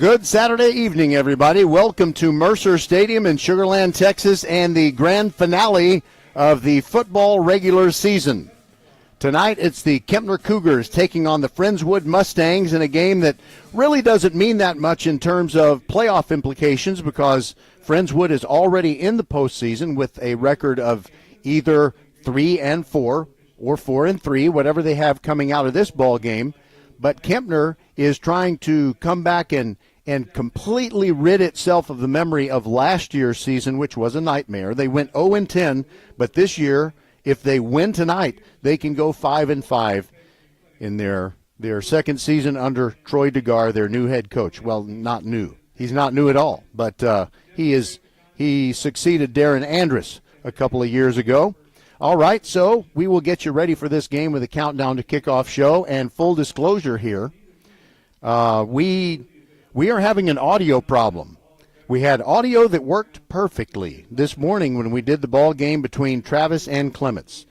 Good Saturday evening, everybody. Welcome to Mercer Stadium in Sugar Land, Texas, and the grand finale of the football regular season. Tonight, it's the Kempner Cougars taking on the Friendswood Mustangs in a game that really doesn't mean that much in terms of playoff implications because Friendswood is already in the postseason with a record of either 3-4 or 4-3, whatever they have coming out of this ball game. But Kempner is trying to come back and completely rid itself of the memory of last year's season, which was a nightmare. They went 0-10, but this year, if they win tonight, they can go 5-5 in their second season under Troy DeGar, their new head coach. Well, not new. He's not new at all, but he succeeded Darren Andrus a couple of years ago. All right, so we will get you ready for this game with a countdown to kickoff show. And full disclosure here, we are having an audio problem. We had audio that worked perfectly this morning when we did the ball game between Travis and Clements.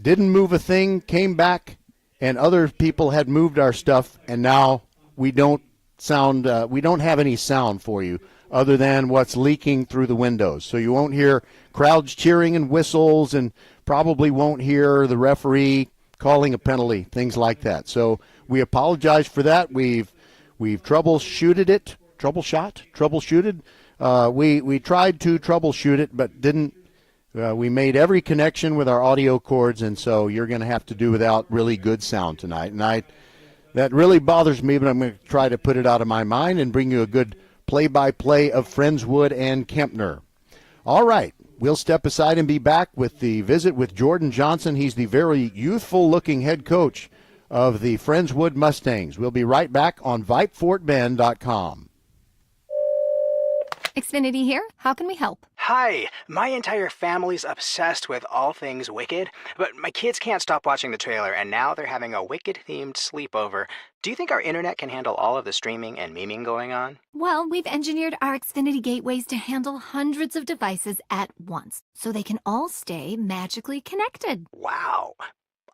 Didn't move a thing, came back, and other people had moved our stuff, and now we don't have any sound for you other than what's leaking through the windows. So you won't hear crowds cheering and whistles, and probably won't hear the referee calling a penalty, things like that. So we apologize for that. We've troubleshooted it. Troubleshooted. We tried to troubleshoot it, but didn't. We made every connection with our audio cords, and so you're going to have to do without really good sound tonight. And that really bothers me, but I'm going to try to put it out of my mind and bring you a good play-by-play of Friendswood and Kempner. All right, we'll step aside and be back with the visit with Jordan Johnson. He's the very youthful-looking head coach of the Friendswood Mustangs. We'll be right back on VypeFortBend.com. Xfinity here. How can we help? Hi, my entire family's obsessed with all things Wicked, but my kids can't stop watching the trailer, and now they're having a Wicked-themed sleepover. Do you think our internet can handle all of the streaming and memeing going on? Well, we've engineered our Xfinity gateways to handle hundreds of devices at once, so they can all stay magically connected. Wow.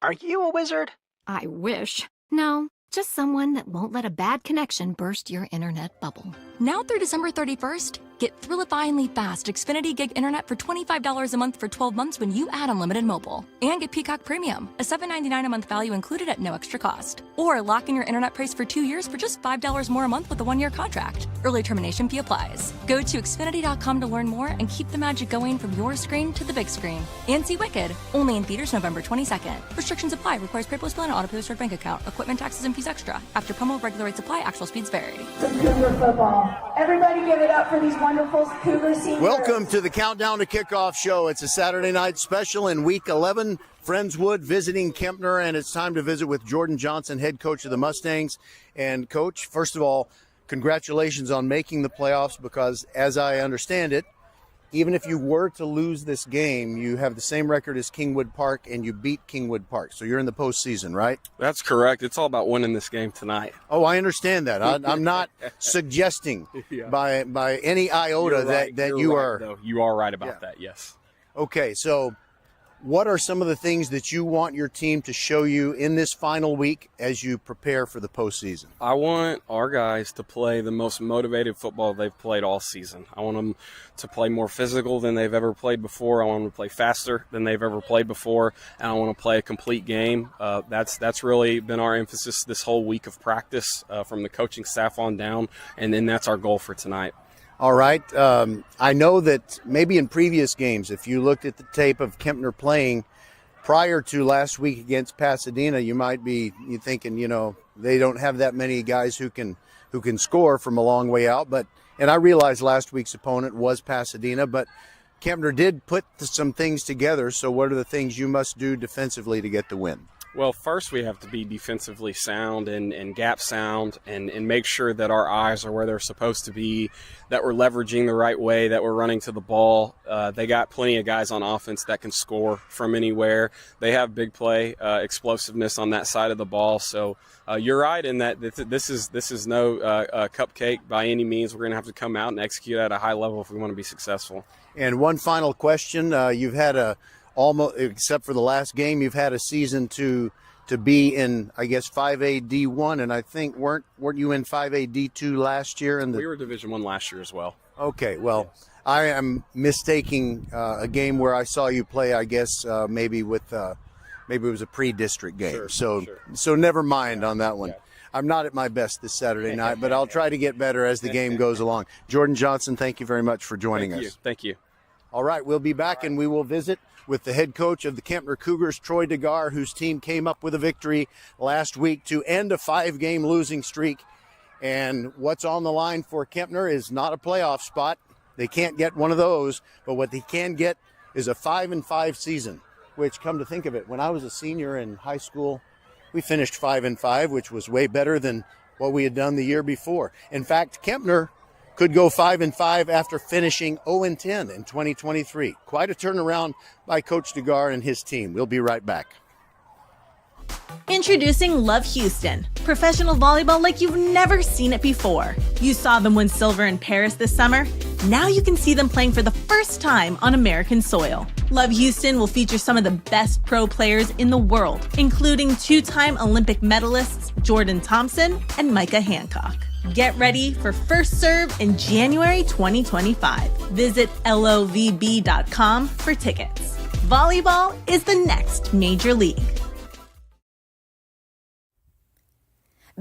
Are you a wizard? I wish. No, just someone that won't let a bad connection burst your internet bubble. Now through December 31st, get Thrillifyingly fast Xfinity Gig Internet for $25 a month for 12 months when you add unlimited mobile. And get Peacock Premium, a $7.99 a month value included at no extra cost. Or lock in your internet price for 2 years for just $5 more a month with a 1-year contract. Early termination fee applies. Go to Xfinity.com to learn more and keep the magic going from your screen to the big screen. And see Wicked, only in theaters November 22nd. Restrictions apply. Requires PayPal plan and auto pay with bank account. Equipment, taxes, and fees extra. After promo, regular rates apply. Actual speeds vary. Cougar football. Everybody give it up for these wonderful Cougar seniors. Welcome to the Countdown to Kickoff show. It's a Saturday night special in Week 11. Friendswood visiting Kempner, and it's time to visit with Jordan Johnson, head coach of the Mustangs. And, Coach, first of all, congratulations on making the playoffs because, as I understand it, even if you were to lose this game, you have the same record as Kingwood Park, and you beat Kingwood Park. So you're in the postseason, right? That's correct. It's all about winning this game tonight. Oh, I understand that. I'm not suggesting by any iota that you are. Though. You are right about that, yes. Okay, so what are some of the things that you want your team to show you in this final week as you prepare for the postseason? I want our guys to play the most motivated football they've played all season. I want them to play more physical than they've ever played before. I want them to play faster than they've ever played before. And I want to play a complete game. That's really been our emphasis this whole week of practice from the coaching staff on down. And then that's our goal for tonight. All right. I know that maybe in previous games, if you looked at the tape of Kempner playing prior to last week against Pasadena, you might be thinking, they don't have that many guys who can score from a long way out. And I realized last week's opponent was Pasadena, but Kempner did put some things together. So what are the things you must do defensively to get the win? Well, first we have to be defensively sound and gap sound and make sure that our eyes are where they're supposed to be, that we're leveraging the right way, that we're running to the ball. They got plenty of guys on offense that can score from anywhere. They have big play explosiveness on that side of the ball. So you're right in that this is no cupcake by any means. We're going to have to come out and execute at a high level if we want to be successful. And one final question. You've had almost, except for the last game, you've had a season to to be in, I guess, 5A D1, and I think weren't you in 5A D2 last year? We were Division I last year as well. Okay, well, I am mistaking a game where I saw you play. I guess maybe it was a pre-district game. So never mind on that one. Yeah. I'm not at my best this Saturday night, but I'll try to get better as the game goes along. Jordan Johnson, thank you very much for joining us. Thank you. All right, we'll be back, and we will visit with the head coach of the Kempner Cougars, Troy DeGar, whose team came up with a victory last week to end a 5-game losing streak. And what's on the line for Kempner is not a playoff spot. They can't get one of those, but what they can get is a 5-5 season, which, come to think of it, when I was a senior in high school, we finished 5-5, which was way better than what we had done the year before. In fact, Kempner could go 5-5 after finishing 0-10 in 2023. Quite a turnaround by Coach DeGar and his team. We'll be right back. Introducing Love Houston, professional volleyball like you've never seen it before. You saw them win silver in Paris this summer. Now you can see them playing for the first time on American soil. Love Houston will feature some of the best pro players in the world, including two-time Olympic medalists Jordan Thompson and Micah Hancock. Get ready for first serve in January 2025. Visit lovb.com for tickets. Volleyball is the next major league.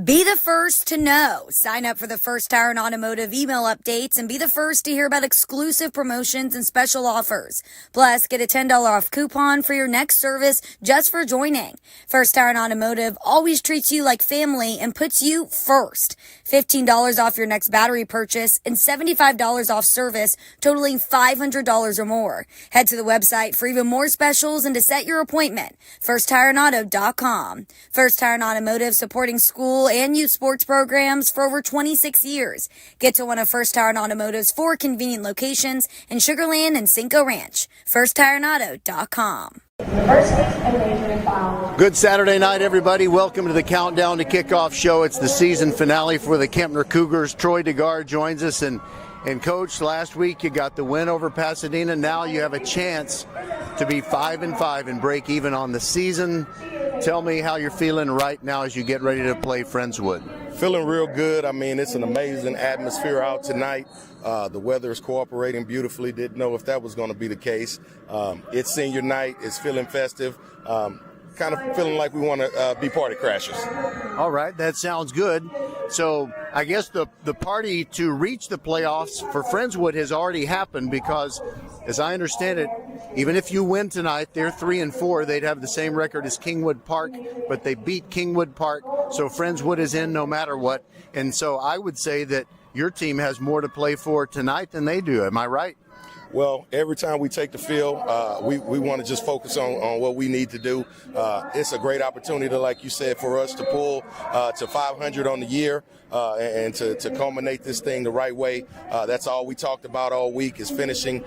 Be the first to know. Sign up for the First Tire and Automotive email updates and be the first to hear about exclusive promotions and special offers. Plus, get a $10 off coupon for your next service just for joining. First Tire and Automotive always treats you like family and puts you first. $15 off your next battery purchase and $75 off service totaling $500 or more. Head to the website for even more specials and to set your appointment. FirstTireandAuto.com. First Tire and Automotive, supporting school and youth sports programs for over 26 years. Get to one of First Tire and Automotive's 4 convenient locations in Sugar Land and Cinco Ranch. FirstTireandAuto.com. Good Saturday night, everybody. Welcome to the Countdown to Kickoff show. It's the season finale for the Kempner Cougars. Troy DeGar joins us. And Coach, last week you got the win over Pasadena. Now you have a chance to be 5-5 and break even on the season. Tell me how you're feeling right now as you get ready to play Friendswood. Feeling real good. I mean, it's an amazing atmosphere out tonight. The weather is cooperating beautifully. Didn't know if that was going to be the case. It's senior night. It's feeling festive. Kind of feeling like we want to be party crashers. All right, that sounds good. So I guess the party to reach the playoffs for Friendswood has already happened because, as I understand it, even if you win tonight, they're 3-4. They'd have the same record as Kingwood Park, but they beat Kingwood Park, so Friendswood is in no matter what. And so I would say that your team has more to play for tonight than they do. Am I right? Well, every time we take the field, we want to just focus on what we need to do. It's a great opportunity, like you said, for us to pull to 500 on the year and to culminate this thing the right way. That's all we talked about all week is finishing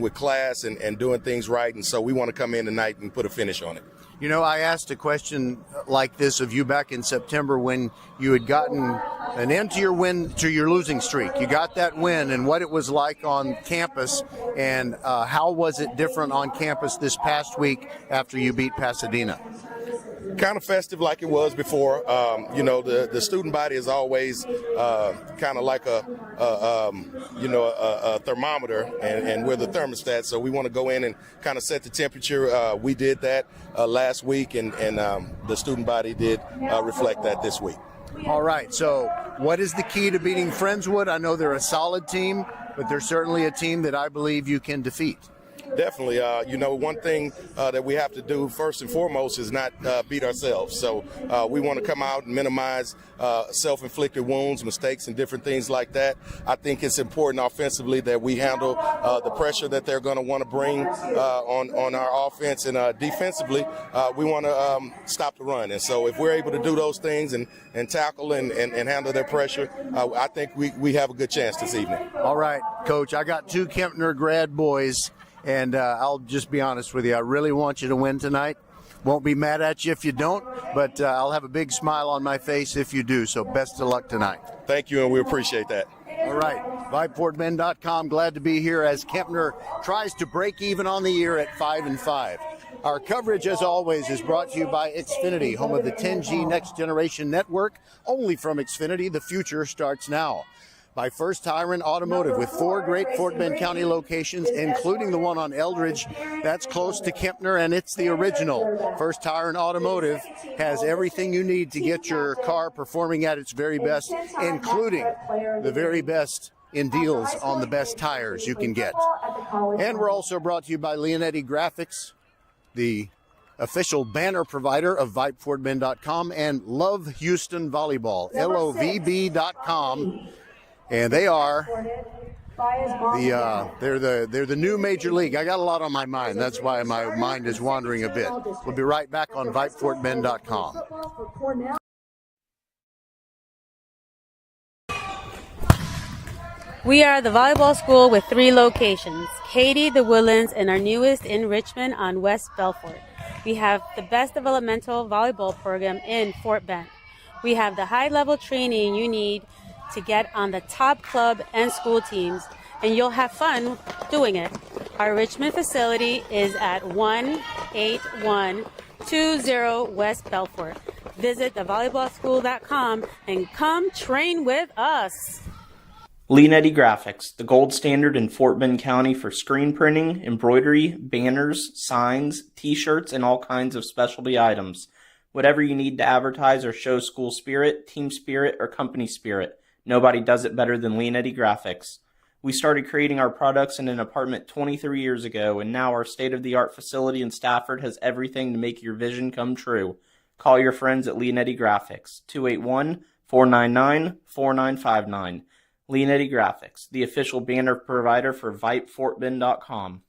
with class and doing things right. And so we want to come in tonight and put a finish on it. You know, I asked a question like this of you back in September when you had gotten an end to your losing streak. You got that win and what it was like on campus, and how was it different on campus this past week after you beat Pasadena? Kind of festive like it was before. The student body is always kind of like a thermometer, and we're the thermostat. So we want to go in and kind of set the temperature. We did that last week, and the student body did reflect that this week. All right. So what is the key to beating Friendswood? I know they're a solid team, but they're certainly a team that I believe you can defeat. Definitely. One thing that we have to do first and foremost is not beat ourselves. So we want to come out and minimize self-inflicted wounds, mistakes, and different things like that. I think it's important offensively that we handle the pressure that they're going to want to bring on our offense. And defensively, we want to stop the run. And so if we're able to do those things and tackle and handle their pressure, I think we have a good chance this evening. All right, Coach. I got 2 Kempner grad boys. And I'll just be honest with you, I really want you to win tonight. Won't be mad at you if you don't, but I'll have a big smile on my face if you do. So best of luck tonight. Thank you, and we appreciate that. All right, VypeFortBend.com. Glad to be here as Kempner tries to break even on the year at 5-5. Our coverage, as always, is brought to you by Xfinity, home of the 10G Next Generation Network. Only from Xfinity, the future starts now. By First Tire and Automotive, with 4 great Fort Bend County locations, including the one on Eldridge. That's close to Kempner, and it's the original. First Tire and Automotive has everything you need to get your car performing at its very best, including the very best in deals on the best tires you can get. And we're also brought to you by Leonetti Graphics, the official banner provider of VypeFortBend.com, and Love Houston Volleyball, LOVB.com. And they are they're the new major league. I got a lot on my mind. That's why my mind is wandering a bit. We'll be right back on VypeFortBend.com. We are the volleyball school with 3 locations, Katy, the Woodlands, and our newest in Richmond on West Belfort. We have the best developmental volleyball program in Fort Bend. We have the high-level training you need to get on the top club and school teams, and you'll have fun doing it. Our Richmond facility is at 18120 West Belfort. Visit thevolleyballschool.com and come train with us. Leonetti Graphics, the gold standard in Fort Bend County for screen printing, embroidery, banners, signs, t-shirts, and all kinds of specialty items. Whatever you need to advertise or show school spirit, team spirit, or company spirit, nobody does it better than Leonetti Graphics. We started creating our products in an apartment 23 years ago, and now our state-of-the-art facility in Stafford has everything to make your vision come true. Call your friends at Leonetti Graphics, 281-499-4959. Leonetti Graphics, the official banner provider for VypeFortBend.com.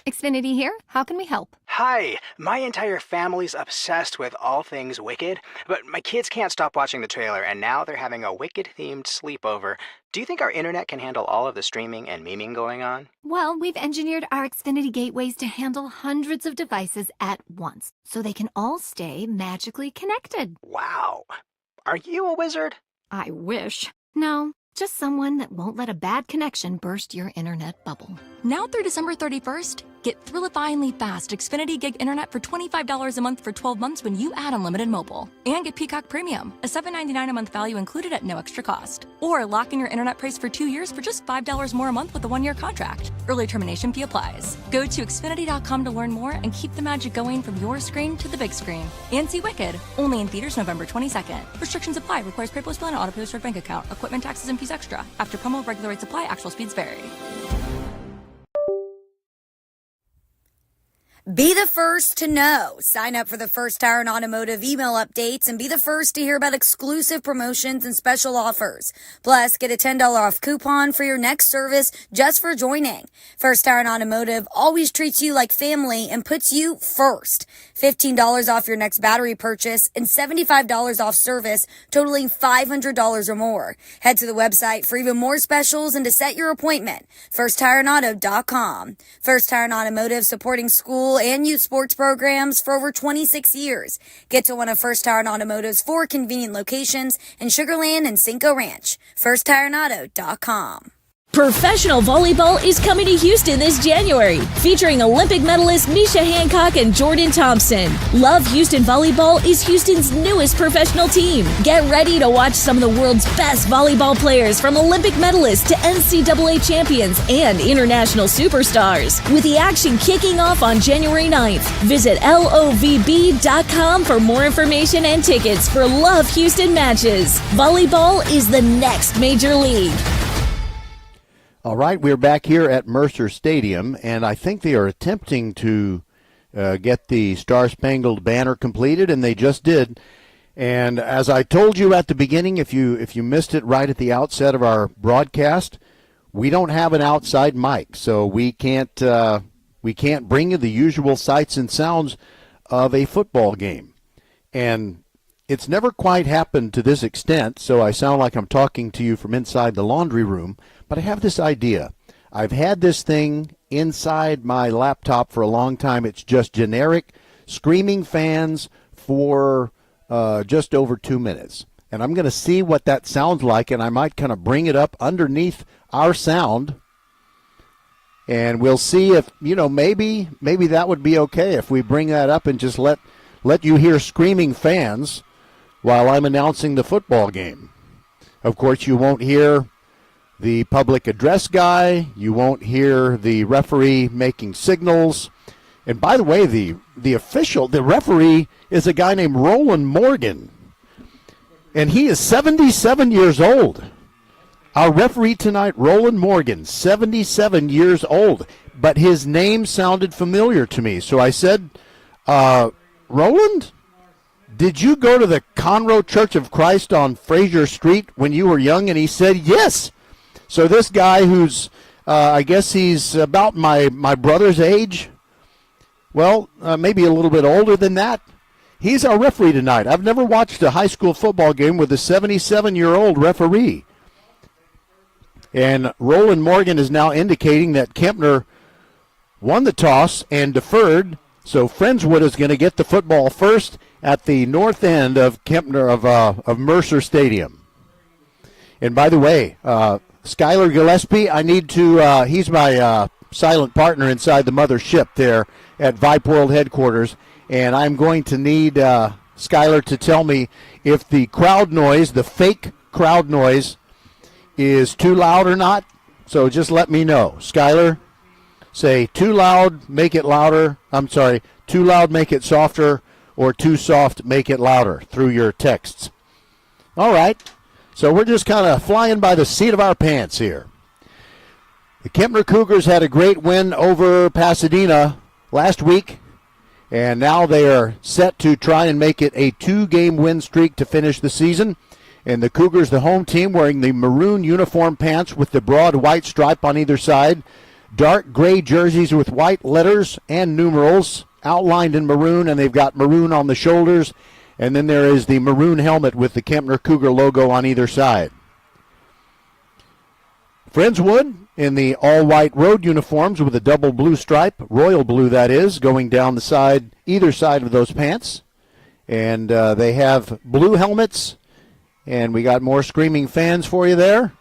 Xfinity here. How can we help? Hi, my entire family's obsessed with all things Wicked, but my kids can't stop watching the trailer, and now they're having a Wicked-themed sleepover. Do you think our internet can handle all of the streaming and memeing going on? Well, we've engineered our Xfinity gateways to handle hundreds of devices at once, so they can all stay magically connected. Wow. Are you a wizard? I wish. No, just someone that won't let a bad connection burst your internet bubble. Now through December 31st, get thrillifyingly fast Xfinity Gig Internet for $25 a month for 12 months when you add unlimited mobile. And get Peacock Premium, a $7.99 a month value included at no extra cost. Or lock in your internet price for 2 years for just $5 more a month with a 1-year contract. Early termination fee applies. Go to Xfinity.com to learn more and keep the magic going from your screen to the big screen. And see Wicked, only in theaters November 22nd. Restrictions apply. Requires PayPal bill and auto pay with bank account. Equipment, taxes, and fees extra. After promo, regular rates apply. Actual speeds vary. Be the first to know. Sign up for the First Tire and Automotive email updates and be the first to hear about exclusive promotions and special offers. Plus, get a $10 off coupon for your next service just for joining. First Tire and Automotive always treats you like family and puts you first. $15 off your next battery purchase and $75 off service totaling $500 or more. Head to the website for even more specials and to set your appointment. FirstTireandAuto.com. First Tire and Automotive, supporting school and youth sports programs for over 26 years. Get to one of First Tire and Automotive's 4 convenient locations in Sugar Land and Cinco Ranch. FirstTireandAuto.com. Professional volleyball is coming to Houston this January, featuring Olympic medalists Misha Hancock and Jordan Thompson. Love Houston Volleyball is Houston's newest professional team. Get ready to watch some of the world's best volleyball players, from Olympic medalists to NCAA champions and international superstars, with the action kicking off on January 9th. Visit LOVB.com for more information and tickets for Love Houston matches. Volleyball is the next major league. All right, we're back here at Mercer Stadium, and I think they are attempting to get the Star-Spangled Banner completed, and they just did. And as I told you at the beginning, if you missed it right at the outset of our broadcast, we don't have an outside mic, so we can't bring you the usual sights and sounds of a football game. And it's never quite happened to this extent, so I sound like I'm talking to you from inside the laundry room. But I have this idea. I've had this thing inside my laptop for a long time. It's just generic screaming fans for just over 2 minutes. And I'm going to see what that sounds like, and I might kind of bring it up underneath our sound And we'll see if, maybe that would be okay if we bring that up and just let you hear screaming fans while I'm announcing the football game. Of course, you won't hear the public address guy. You won't hear the referee making signals. And by the way, the referee is a guy named Roland Morgan. And he is 77 years old. Our referee tonight, Roland Morgan, 77 years old. But his name sounded familiar to me. So I said, Roland, did you go to the Conroe Church of Christ on Fraser Street when you were young? And he said, yes. So this guy who's, I guess he's about my brother's age, well, maybe a little bit older than that. He's our referee tonight. I've never watched a high school football game with a 77-year-old referee. And Roland Morgan is now indicating that Kempner won the toss and deferred, so Friendswood is going to get the football first at the north end of Kempner of Mercer Stadium. And by the way, Skylar Gillespie, I need to, he's my silent partner inside the mothership there at Vype World Headquarters, and I'm going to need Skylar to tell me if the crowd noise, the fake crowd noise, is too loud or not. So just let me know. Skylar, say too loud, make it louder. I'm sorry, too loud, make it softer, or too soft, make it louder through your texts. All right. So we're just kind of flying by the seat of our pants here. The Kempner Cougars had a great win over Pasadena last week, and now they are set to try and make it a 2-game win streak to finish the season. And the Cougars, the home team, wearing the maroon uniform pants with the broad white stripe on either side, dark gray jerseys with white letters and numerals outlined in maroon, and they've got maroon on the shoulders. And then there is the maroon helmet with the Kempner Cougar logo on either side. Friendswood in the all-white road uniforms with a double blue stripe, royal blue that is, going down the side, either side of those pants. And they have blue helmets, and we got more screaming fans for you there.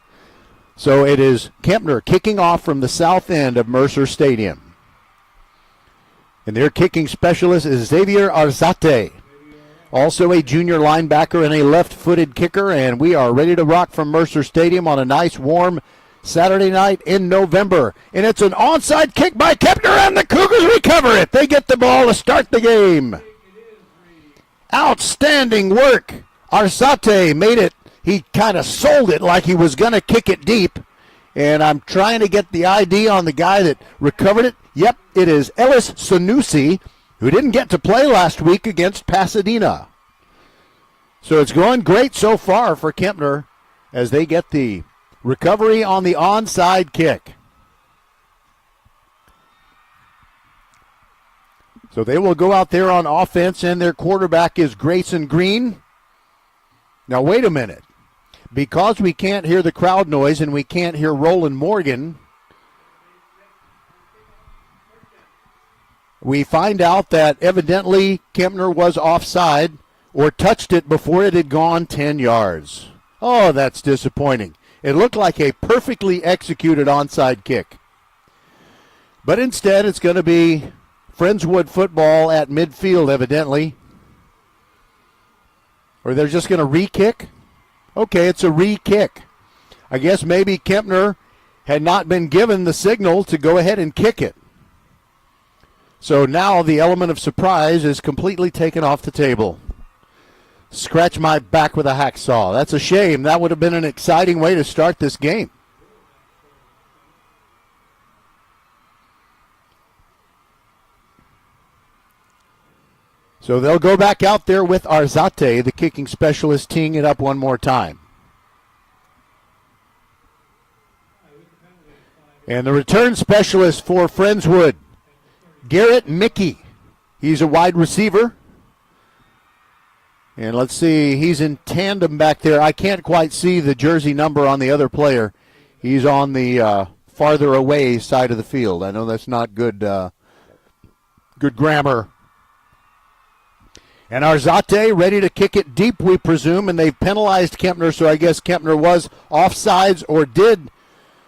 So it is Kempner kicking off from the south end of Mercer Stadium. And their kicking specialist is Xavier Arzate. Also a junior linebacker and a left-footed kicker, and we are ready to rock from Mercer Stadium on a nice, warm Saturday night in November. And it's an onside kick by Kempner, and the Cougars recover it. They get the ball to start the game. Outstanding work. Arzate made it. He kind of sold it like he was going to kick it deep. And I'm trying to get the ID on the guy that recovered it. Yep, it is Ellis Sanusi, who didn't get to play last week against Pasadena. So it's going great so far for Kempner as they get the recovery on the onside kick. So they will go out there on offense, and their quarterback is Grayson Green. Now, wait a minute. Because we can't hear the crowd noise and we can't hear Roland Morgan, we find out that evidently Kempner was offside or touched it before it had gone 10 yards. Oh, that's disappointing. It looked like a perfectly executed onside kick. But instead, it's going to be Friendswood football at midfield, evidently. Or they're just going to re-kick? Okay, it's a re-kick. I guess maybe Kempner had not been given the signal to go ahead and kick it. So now the element of surprise is completely taken off the table. Scratch my back with a hacksaw. That's a shame. That would have been an exciting way to start this game. So they'll go back out there with Arzate, the kicking specialist, teeing it up one more time. And the return specialist for Friendswood, Garrett Mickey. He's a wide receiver. And let's see, he's in tandem back there. I can't quite see the jersey number on the other player. He's on the farther away side of the field. I know that's not good grammar. And Arzate ready to kick it deep, we presume, and they've penalized Kempner, so I guess Kempner was offsides or did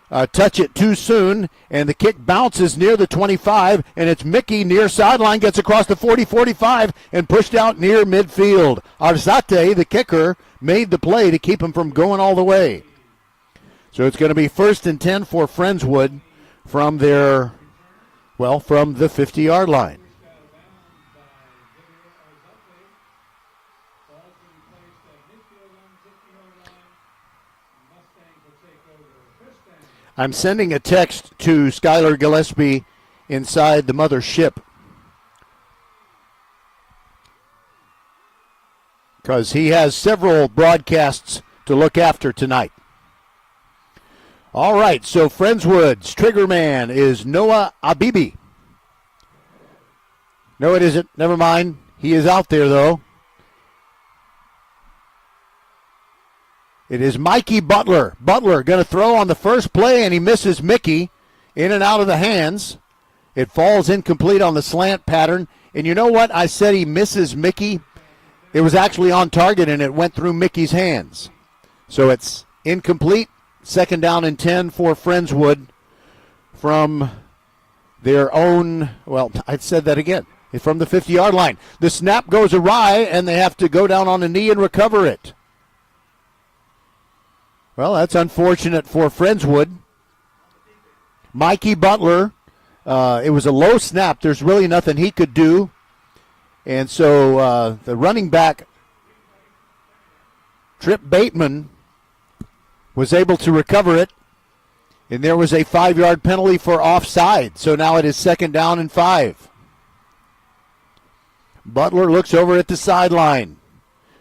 touch it too soon, and the kick bounces near the 25, and it's Mickey near sideline, gets across the 40-45, and pushed out near midfield. Arzate, the kicker, made the play to keep him from going all the way. So it's going to be 1st and 10 for Friendswood from the 50-yard line. I'm sending a text to Skylar Gillespie inside the mother ship because he has several broadcasts to look after tonight. All right, so Friendswood's trigger man is Noah Abibi. No, it isn't. Never mind. He is out there, though. It is Mikey Butler. Butler going to throw on the first play, and he misses Mickey in and out of the hands. It falls incomplete on the slant pattern. And you know what? I said he misses Mickey. It was actually on target, and it went through Mickey's hands. So it's incomplete. 2nd down and 10 for Friendswood from their own, well, I said that again, from the 50-yard line. The snap goes awry, and they have to go down on a knee and recover it. Well, that's unfortunate for Friendswood. Mikey Butler, it was a low snap. There's really nothing he could do. And so the running back, Trip Bateman, was able to recover it. And there was a 5-yard penalty for offside. So now it is 2nd down and 5. Butler looks over at the sideline.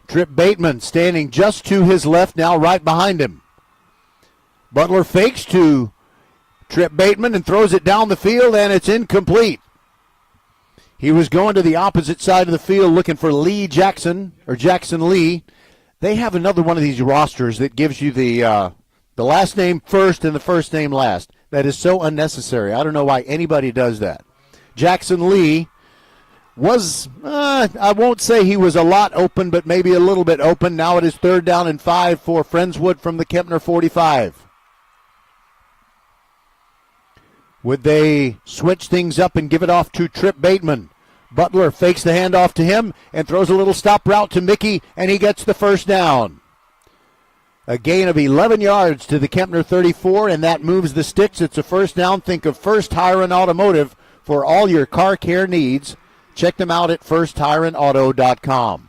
Trip Bateman standing just to his left now, right behind him. Butler fakes to Trip Bateman and throws it down the field, and it's incomplete. He was going to the opposite side of the field looking for Lee Jackson, or Jackson Lee. They have another one of these rosters that gives you the last name first and the first name last. That is so unnecessary. I don't know why anybody does that. Jackson Lee was, I won't say he was a lot open, but maybe a little bit open. Now it is 3rd down and 5 for Friendswood from the Kempner 45. Would they switch things up and give it off to Trip Bateman? Butler fakes the handoff to him and throws a little stop route to Mickey, and he gets the 1st down. A gain of 11 yards to the Kempner 34, and that moves the sticks. It's a 1st down. Think of First Hiron Automotive for all your car care needs. Check them out at firsthironauto.com.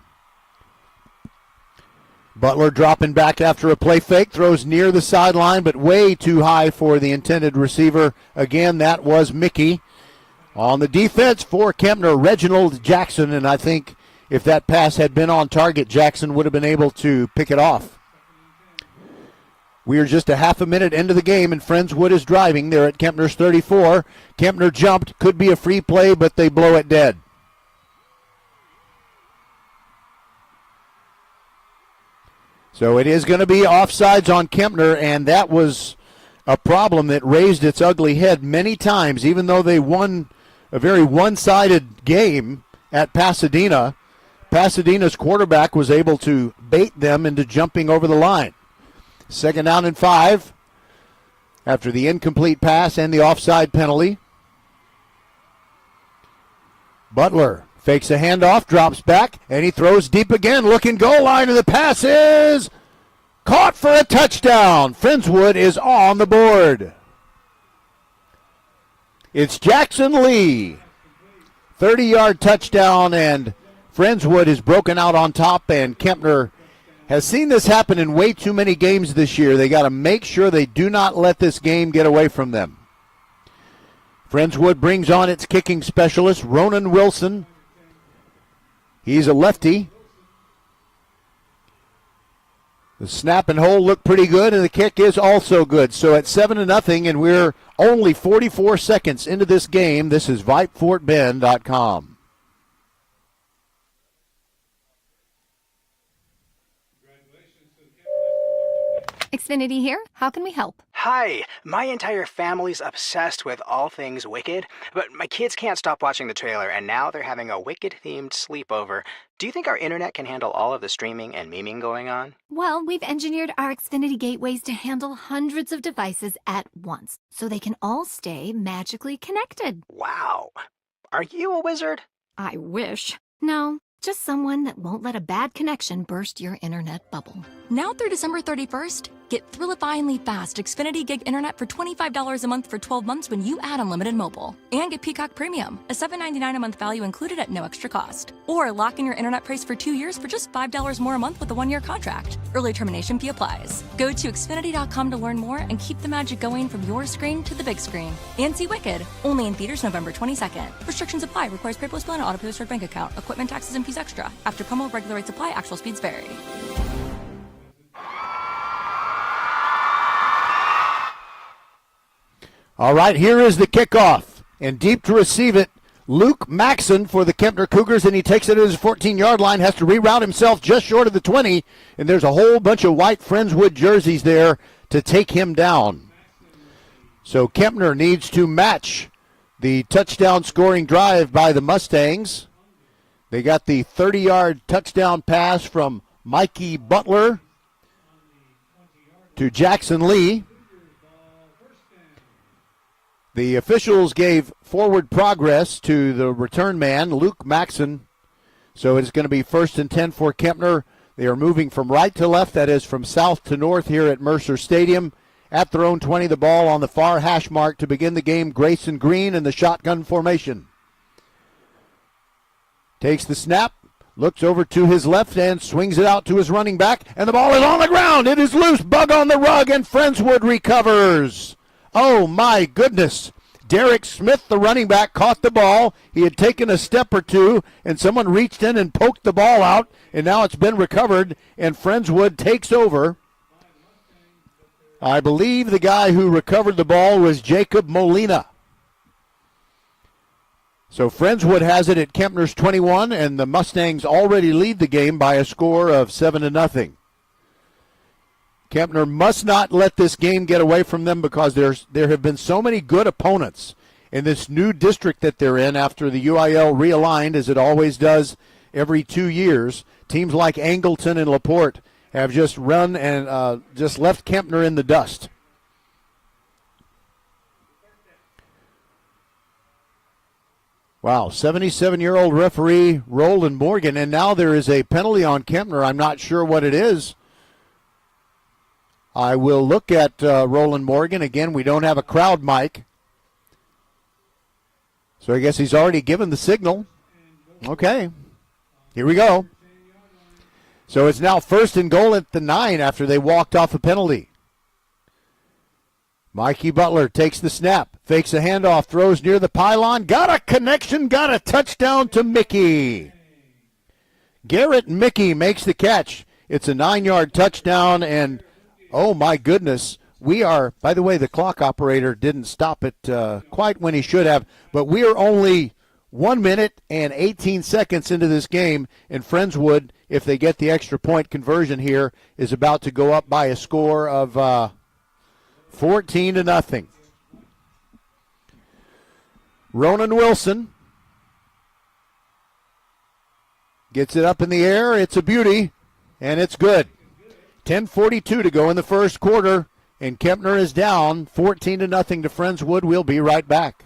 Butler dropping back after a play fake, throws near the sideline, but way too high for the intended receiver. Again, that was Mickey. On the defense for Kempner, Reginald Jackson, and I think if that pass had been on target, Jackson would have been able to pick it off. We are just a half a minute into the game, and Friendswood is driving. They're at Kempner's 34. Kempner jumped. Could be a free play, but they blow it dead. So it is going to be offsides on Kempner, and that was a problem that raised its ugly head many times, even though they won a very one-sided game at Pasadena. Pasadena's quarterback was able to bait them into jumping over the line. 2nd down and 5 after the incomplete pass and the offside penalty. Butler fakes a handoff, drops back, and he throws deep again, looking goal line, and the pass is caught for a touchdown. Friendswood is on the board. It's Jackson Lee. 30-yard touchdown, and Friendswood is broken out on top, and Kempner has seen this happen in way too many games this year. They got to make sure they do not let this game get away from them. Friendswood brings on its kicking specialist, Ronan Wilson. He's a lefty. The snap and hold look pretty good, and the kick is also good. So at 7-0, and we're only 44 seconds into this game. This is VypeFortBend.com. Xfinity here. How can we help? Hi, my entire family's obsessed with all things Wicked, but my kids can't stop watching the trailer, and now they're having a Wicked-themed sleepover. Do you think our internet can handle all of the streaming and memeing going on? Well, we've engineered our Xfinity gateways to handle hundreds of devices at once, so they can all stay magically connected. Wow. Are you a wizard? I wish. No, just someone that won't let a bad connection burst your internet bubble. Now through December 31st, get thrillifyingly fast Xfinity Gig Internet for $25 a month for 12 months when you add unlimited mobile. And get Peacock Premium, a $7.99 a month value included at no extra cost. Or lock in your internet price for 2 years for just $5 more a month with a 1-year contract. Early termination fee applies. Go to Xfinity.com to learn more and keep the magic going from your screen to the big screen. And see Wicked, only in theaters November 22nd. Restrictions apply. Requires paperless bill and auto pay bank account. Equipment, taxes, and fees extra. After promo, regular rates apply. Actual speeds vary. All right, here is the kickoff. And deep to receive it, Luke Maxson for the Kempner Cougars, and he takes it at his 14-yard line, has to reroute himself just short of the 20, and there's a whole bunch of white Friendswood jerseys there to take him down. So Kempner needs to match the touchdown scoring drive by the Mustangs. They got the 30-yard touchdown pass from Mikey Butler to Jackson Lee. The officials gave forward progress to the return man, Luke Maxson. So it's going to be 1st and 10 for Kempner. They are moving from right to left, that is from south to north here at Mercer Stadium. At their own 20, the ball on the far hash mark to begin the game. Grayson Green in the shotgun formation. Takes the snap, looks over to his left and swings it out to his running back. And the ball is on the ground. It is loose. Bug on the rug, and Friendswood recovers. Oh, my goodness. Derek Smith, the running back, caught the ball. He had taken a step or two, and someone reached in and poked the ball out, and now it's been recovered, and Friendswood takes over. I believe the guy who recovered the ball was Jacob Molina. So Friendswood has it at Kempner's 21, and the Mustangs already lead the game by a score of 7-0. Kempner must not let this game get away from them because there have been so many good opponents in this new district that they're in after the UIL realigned, as it always does every 2 years. Teams like Angleton and LaPorte have just run and just left Kempner in the dust. Wow, 77-year-old referee Roland Morgan, and now there is a penalty on Kempner. I'm not sure what it is. I will look at Roland Morgan. Again, we don't have a crowd mic. So I guess he's already given the signal. Okay, here we go. So it's now 1st and goal at the 9 after they walked off a penalty. Mikey Butler takes the snap, fakes a handoff, throws near the pylon. Got a connection, got a touchdown to Mickey. Garrett Mickey makes the catch. It's a 9-yard touchdown, and oh, my goodness. We are, by the way, the clock operator didn't stop it quite when he should have, but we are only 1 minute and 18 seconds into this game, and Friendswood, if they get the extra point conversion here, is about to go up by a score of 14-0. Ronan Wilson gets it up in the air. It's a beauty, and it's good. 10:42 to go in the first quarter, and Kempner is down 14-0 to Friendswood. We'll be right back.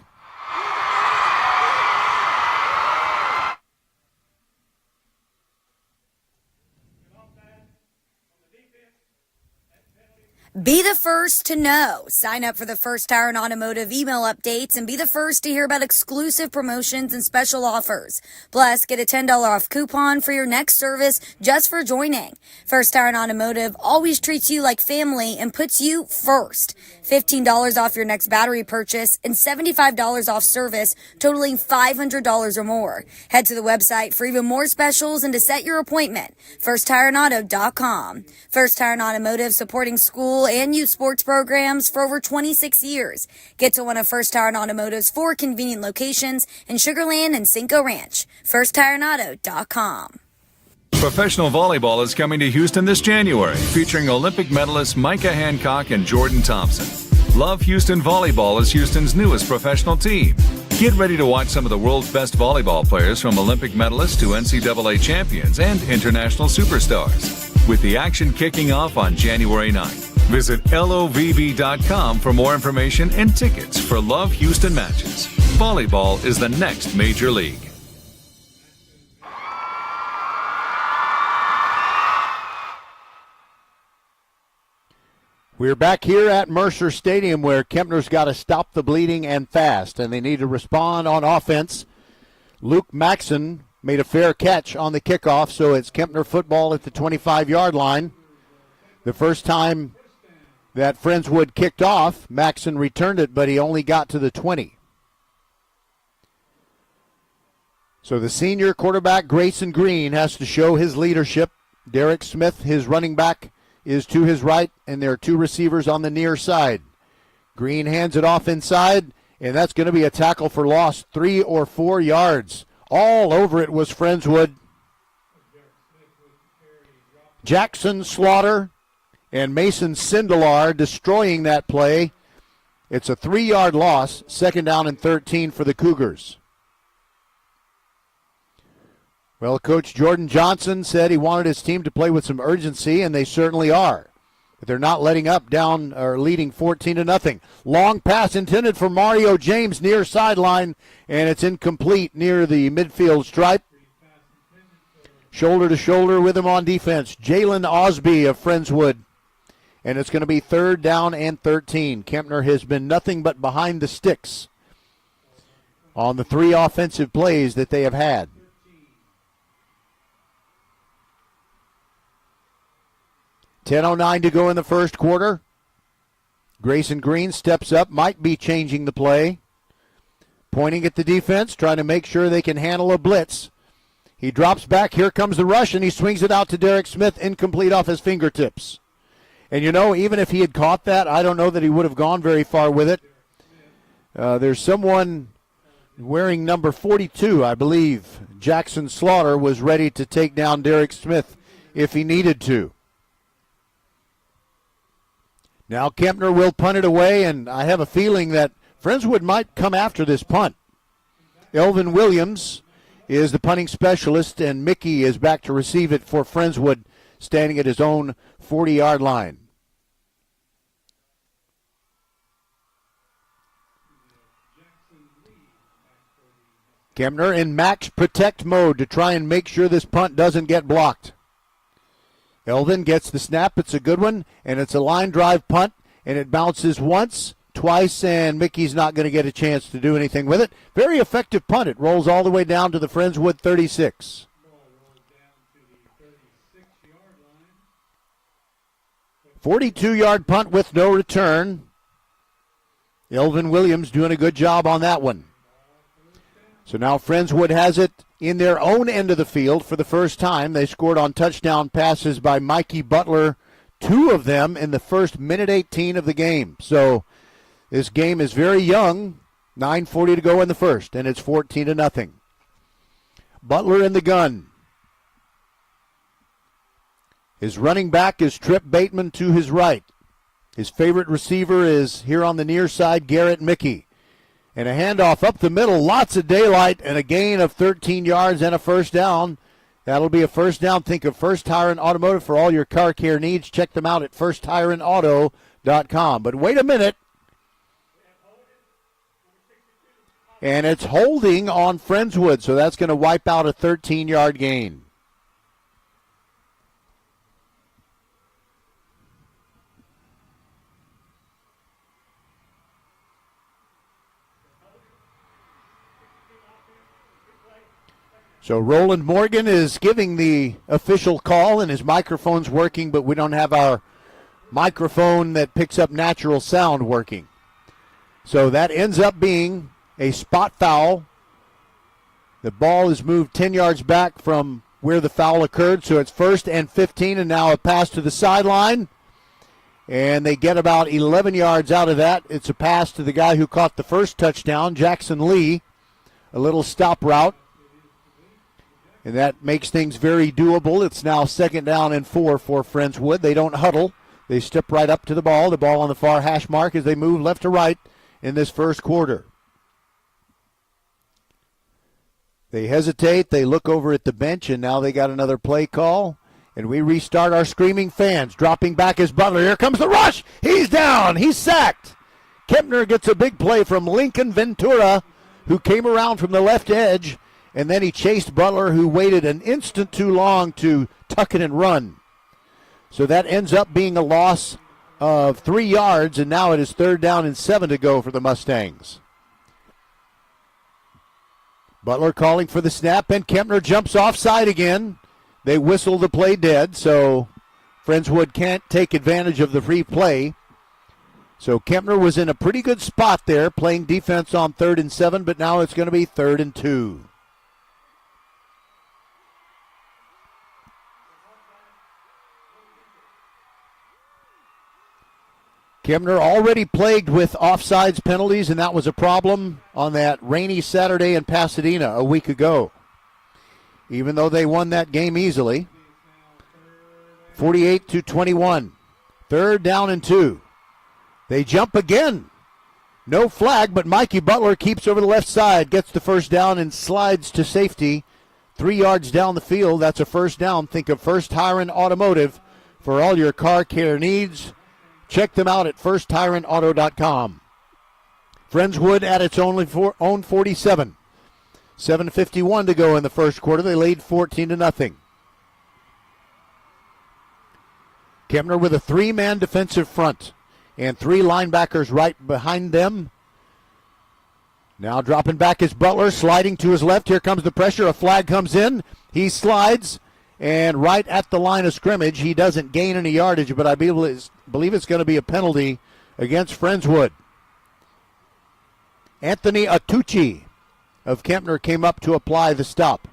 Be the first to know. Sign up for the First Tire and Automotive email updates and be the first to hear about exclusive promotions and special offers. Plus, get a $10 off coupon for your next service just for joining. First Tire and Automotive always treats you like family and puts you first. $15 off your next battery purchase and $75 off service totaling $500 or more. Head to the website for even more specials and to set your appointment. FirstTireandAuto.com. First Tire and Automotive, supporting school and youth sports programs for over 26 years. Get to one of First Tire and Automotive's 4 convenient locations in Sugar Land and Cinco Ranch. FirstTireandAuto.com. Professional volleyball is coming to Houston this January, featuring Olympic medalists Micah Hancock and Jordan Thompson. Love Houston Volleyball is Houston's newest professional team. Get ready to watch some of the world's best volleyball players, from Olympic medalists to NCAA champions and international superstars, with the action kicking off on January 9th. Visit LOVV.com for more information and tickets for Love Houston matches. Volleyball is the next major league. We're back here at Mercer Stadium, where Kempner's got to stop the bleeding and fast, and they need to respond on offense. Luke Maxson made a fair catch on the kickoff, so it's Kempner football at the 25-yard line. The first time that Friendswood kicked off, Maxson returned it, but he only got to the 20. So the senior quarterback, Grayson Green, has to show his leadership. Derek Smith, his running back, is to his right, and there are two receivers on the near side. Green hands it off inside, and that's going to be a tackle for loss, 3 or 4 yards. All over it was Friendswood. Jackson Slaughter and Mason Sindelar destroying that play. It's a 3-yard loss, 2nd down and 13 for the Cougars. Well, Coach Jordan Johnson said he wanted his team to play with some urgency, and they certainly are. But they're not letting up, down or leading 14-0. Long pass intended for Mario James near sideline, and it's incomplete near the midfield stripe. Shoulder to shoulder with him on defense, Jalen Osby of Friendswood. And it's going to be 3rd down and 13. Kempner has been nothing but behind the sticks on the 3 offensive plays that they have had. 10:09 to go in the first quarter. Grayson Green steps up, might be changing the play. Pointing at the defense, trying to make sure they can handle a blitz. He drops back, here comes the rush, and he swings it out to Derek Smith, incomplete off his fingertips. And you know, even if he had caught that, I don't know that he would have gone very far with it. There's someone wearing number 42, I believe. Jackson Slaughter was ready to take down Derek Smith if he needed to. Now Kempner will punt it away, and I have a feeling that Friendswood might come after this punt. Elvin Williams is the punting specialist, and Mickey is back to receive it for Friendswood, standing at his own 40-yard line. Kempner in max protect mode to try and make sure this punt doesn't get blocked. Elvin gets the snap. It's a good one, and it's a line drive punt, and it bounces once, twice, and Mickey's not going to get a chance to do anything with it. Very effective punt. It rolls all the way down to the Friendswood 36. A 42-yard punt with no return. Elvin Williams doing a good job on that one. So now Friendswood has it in their own end of the field for the first time. They scored on touchdown passes by Mikey Butler, 2 of them in the first minute 18 of the game. So this game is very young, 9:40 to go in the first, and it's 14-0. Butler in the gun. His running back is Trip Bateman to his right. His favorite receiver is here on the near side, Garrett Mickey. And a handoff up the middle, lots of daylight, and a gain of 13 yards and a first down. That'll be a first down. Think of First Tire and Automotive for all your car care needs. Check them out at firsttireandauto.com. But wait a minute. And it's holding on Friendswood, so that's going to wipe out a 13-yard gain. So Roland Morgan is giving the official call, and his microphone's working, but we don't have our microphone that picks up natural sound working. So that ends up being a spot foul. The ball is moved 10 yards back from where the foul occurred, so it's 1st and 15, and now a pass to the sideline. And they get about 11 yards out of that. It's a pass to the guy who caught the first touchdown, Jackson Lee. A little stop route. And that makes things very doable. It's now 2nd down and 4 for Friendswood. They don't huddle. They step right up to the ball on the far hash mark as they move left to right in this first quarter. They hesitate. They look over at the bench, and now they got another play call. And we restart our screaming fans. Dropping back is Butler. Here comes the rush. He's down. He's sacked. Kempner gets a big play from Lincoln Ventura, who came around from the left edge, and then he chased Butler, who waited an instant too long to tuck it and run. So that ends up being a loss of 3 yards, and now it is 3rd down and 7 to go for the Mustangs. Butler calling for the snap, and Kempner jumps offside again. They whistle the play dead, so Friendswood can't take advantage of the free play. So Kempner was in a pretty good spot there, playing defense on 3rd and 7, but now it's going to be 3rd and 2. Kempner already plagued with offsides penalties, and that was a problem on that rainy Saturday in Pasadena a week ago. Even though they won that game easily. 48-21. 3rd down and 2. They jump again. No flag, but Mikey Butler keeps over the left side, gets the first down and slides to safety. 3 yards down the field, that's a first down. Think of First Tyrant Automotive for all your car care needs. Check them out at FirstTyrantAuto.com. Friendswood at its own 47. 7:51 to go in the first quarter. They lead 14-0. Kempner with a 3-man defensive front and 3 linebackers right behind them. Now dropping back is Butler, sliding to his left. Here comes the pressure. A flag comes in. He slides, and right at the line of scrimmage, he doesn't gain any yardage, but I believe it's going to be a penalty against Friendswood. Anthony Atucci of Kempner came up to apply the stop.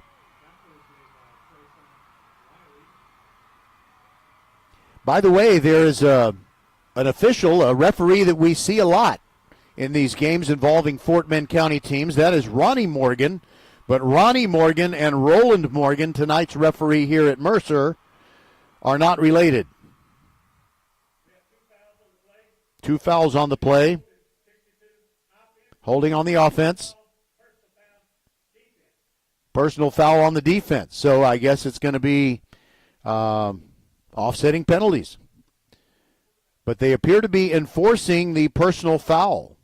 By the way, there is an official, a referee that we see a lot in these games involving Fort Bend County teams. That is Ronnie Morgan. But Ronnie Morgan and Roland Morgan, tonight's referee here at Mercer, are not related. 2 fouls on the play. Holding on the offense. Personal foul on the defense. So I guess it's going to be offsetting penalties. But they appear to be enforcing the personal foul.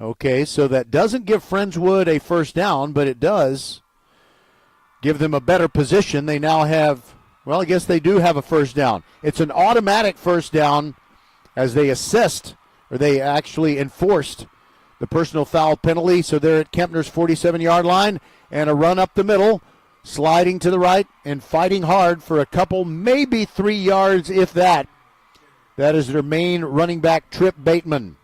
Okay, so that doesn't give Friendswood a first down, but it does give them a better position. They now have, well, I guess they do have a first down. It's an automatic first down as they assist, or they actually enforced the personal foul penalty. So they're at Kempner's 47-yard line, and a run up the middle, sliding to the right and fighting hard for a couple, maybe 3 yards, if that. That is their main running back, Trip Bateman.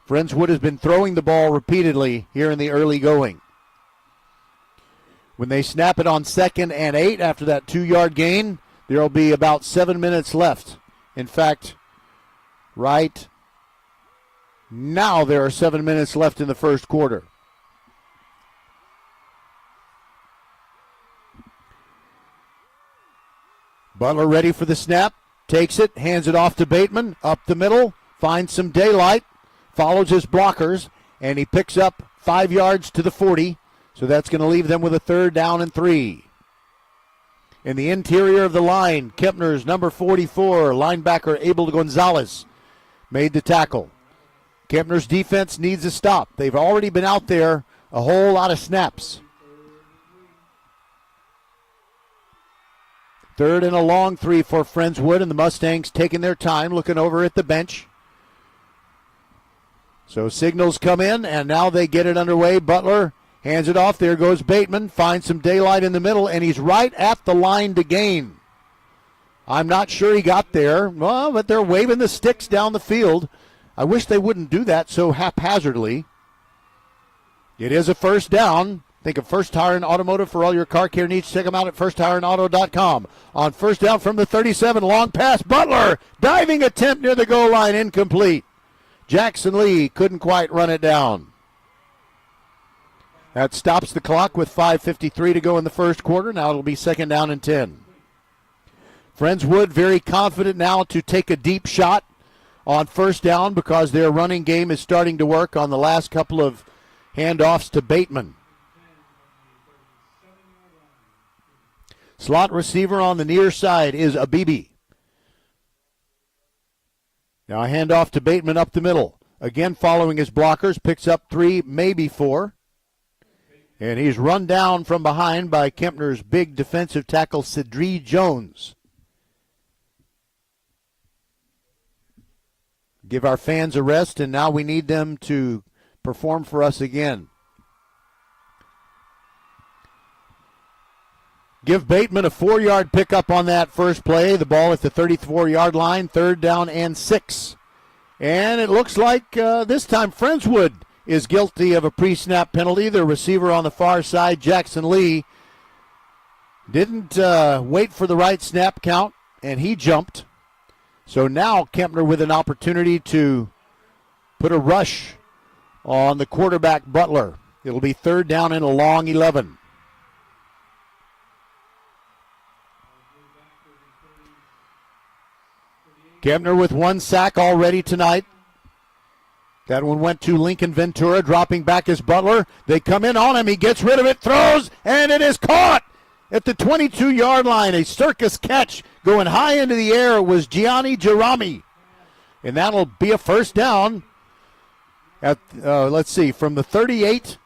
Friendswood has been throwing the ball repeatedly here in the early going. When they snap it on 2nd and 8 after that 2-yard gain, there will be about 7 minutes left. In fact, right now there are 7 minutes left in the first quarter. Butler ready for the snap, takes it, hands it off to Bateman, up the middle, finds some daylight, follows his blockers, and he picks up 5 yards to the 40. So that's going to leave them with a 3rd down and 3. In the interior of the line, Kempner's number 44, linebacker Abel Gonzalez, made the tackle. Kempner's defense needs a stop. They've already been out there a whole lot of snaps. 3rd and a long 3 for Friendswood, and the Mustangs taking their time, looking over at the bench. So signals come in, and now they get it underway. Butler hands it off. There goes Bateman. Finds some daylight in the middle, and he's right at the line to gain. I'm not sure he got there. Well, but they're waving the sticks down the field. I wish they wouldn't do that so haphazardly. It is a first down. Think of First Tyrant Automotive for all your car care needs. Check them out at FirstTyrantAuto.com. On first down from the 37, long pass. Butler, diving attempt near the goal line, incomplete. Jackson Lee couldn't quite run it down. That stops the clock with 5:53 to go in the first quarter. Now it'll be second down and 10. Friendswood very confident now to take a deep shot on first down because their running game is starting to work on the last couple of handoffs to Bateman. Slot receiver on the near side is Abibi. Now a handoff to Bateman up the middle. Again following his blockers, picks up 3, maybe 4. And he's run down from behind by Kempner's big defensive tackle, Cedree Jones. Give our fans a rest, and now we need them to perform for us again. Give Bateman a 4-yard pickup on that first play. The ball at the 34-yard line, third down and 6. And it looks like this time Friendswood is guilty of a pre-snap penalty. The receiver on the far side, Jackson Lee, didn't wait for the right snap count, and he jumped. So now Kempner with an opportunity to put a rush on the quarterback, Butler. It'll be third down and a long 11. Kempner with 1 sack already tonight. That one went to Lincoln Ventura, dropping back as Butler. They come in on him. He gets rid of it, throws, and it is caught at the 22-yard line. A circus catch going high into the air was Gianni Gerami. And that'll be a first down at, let's see, from the 38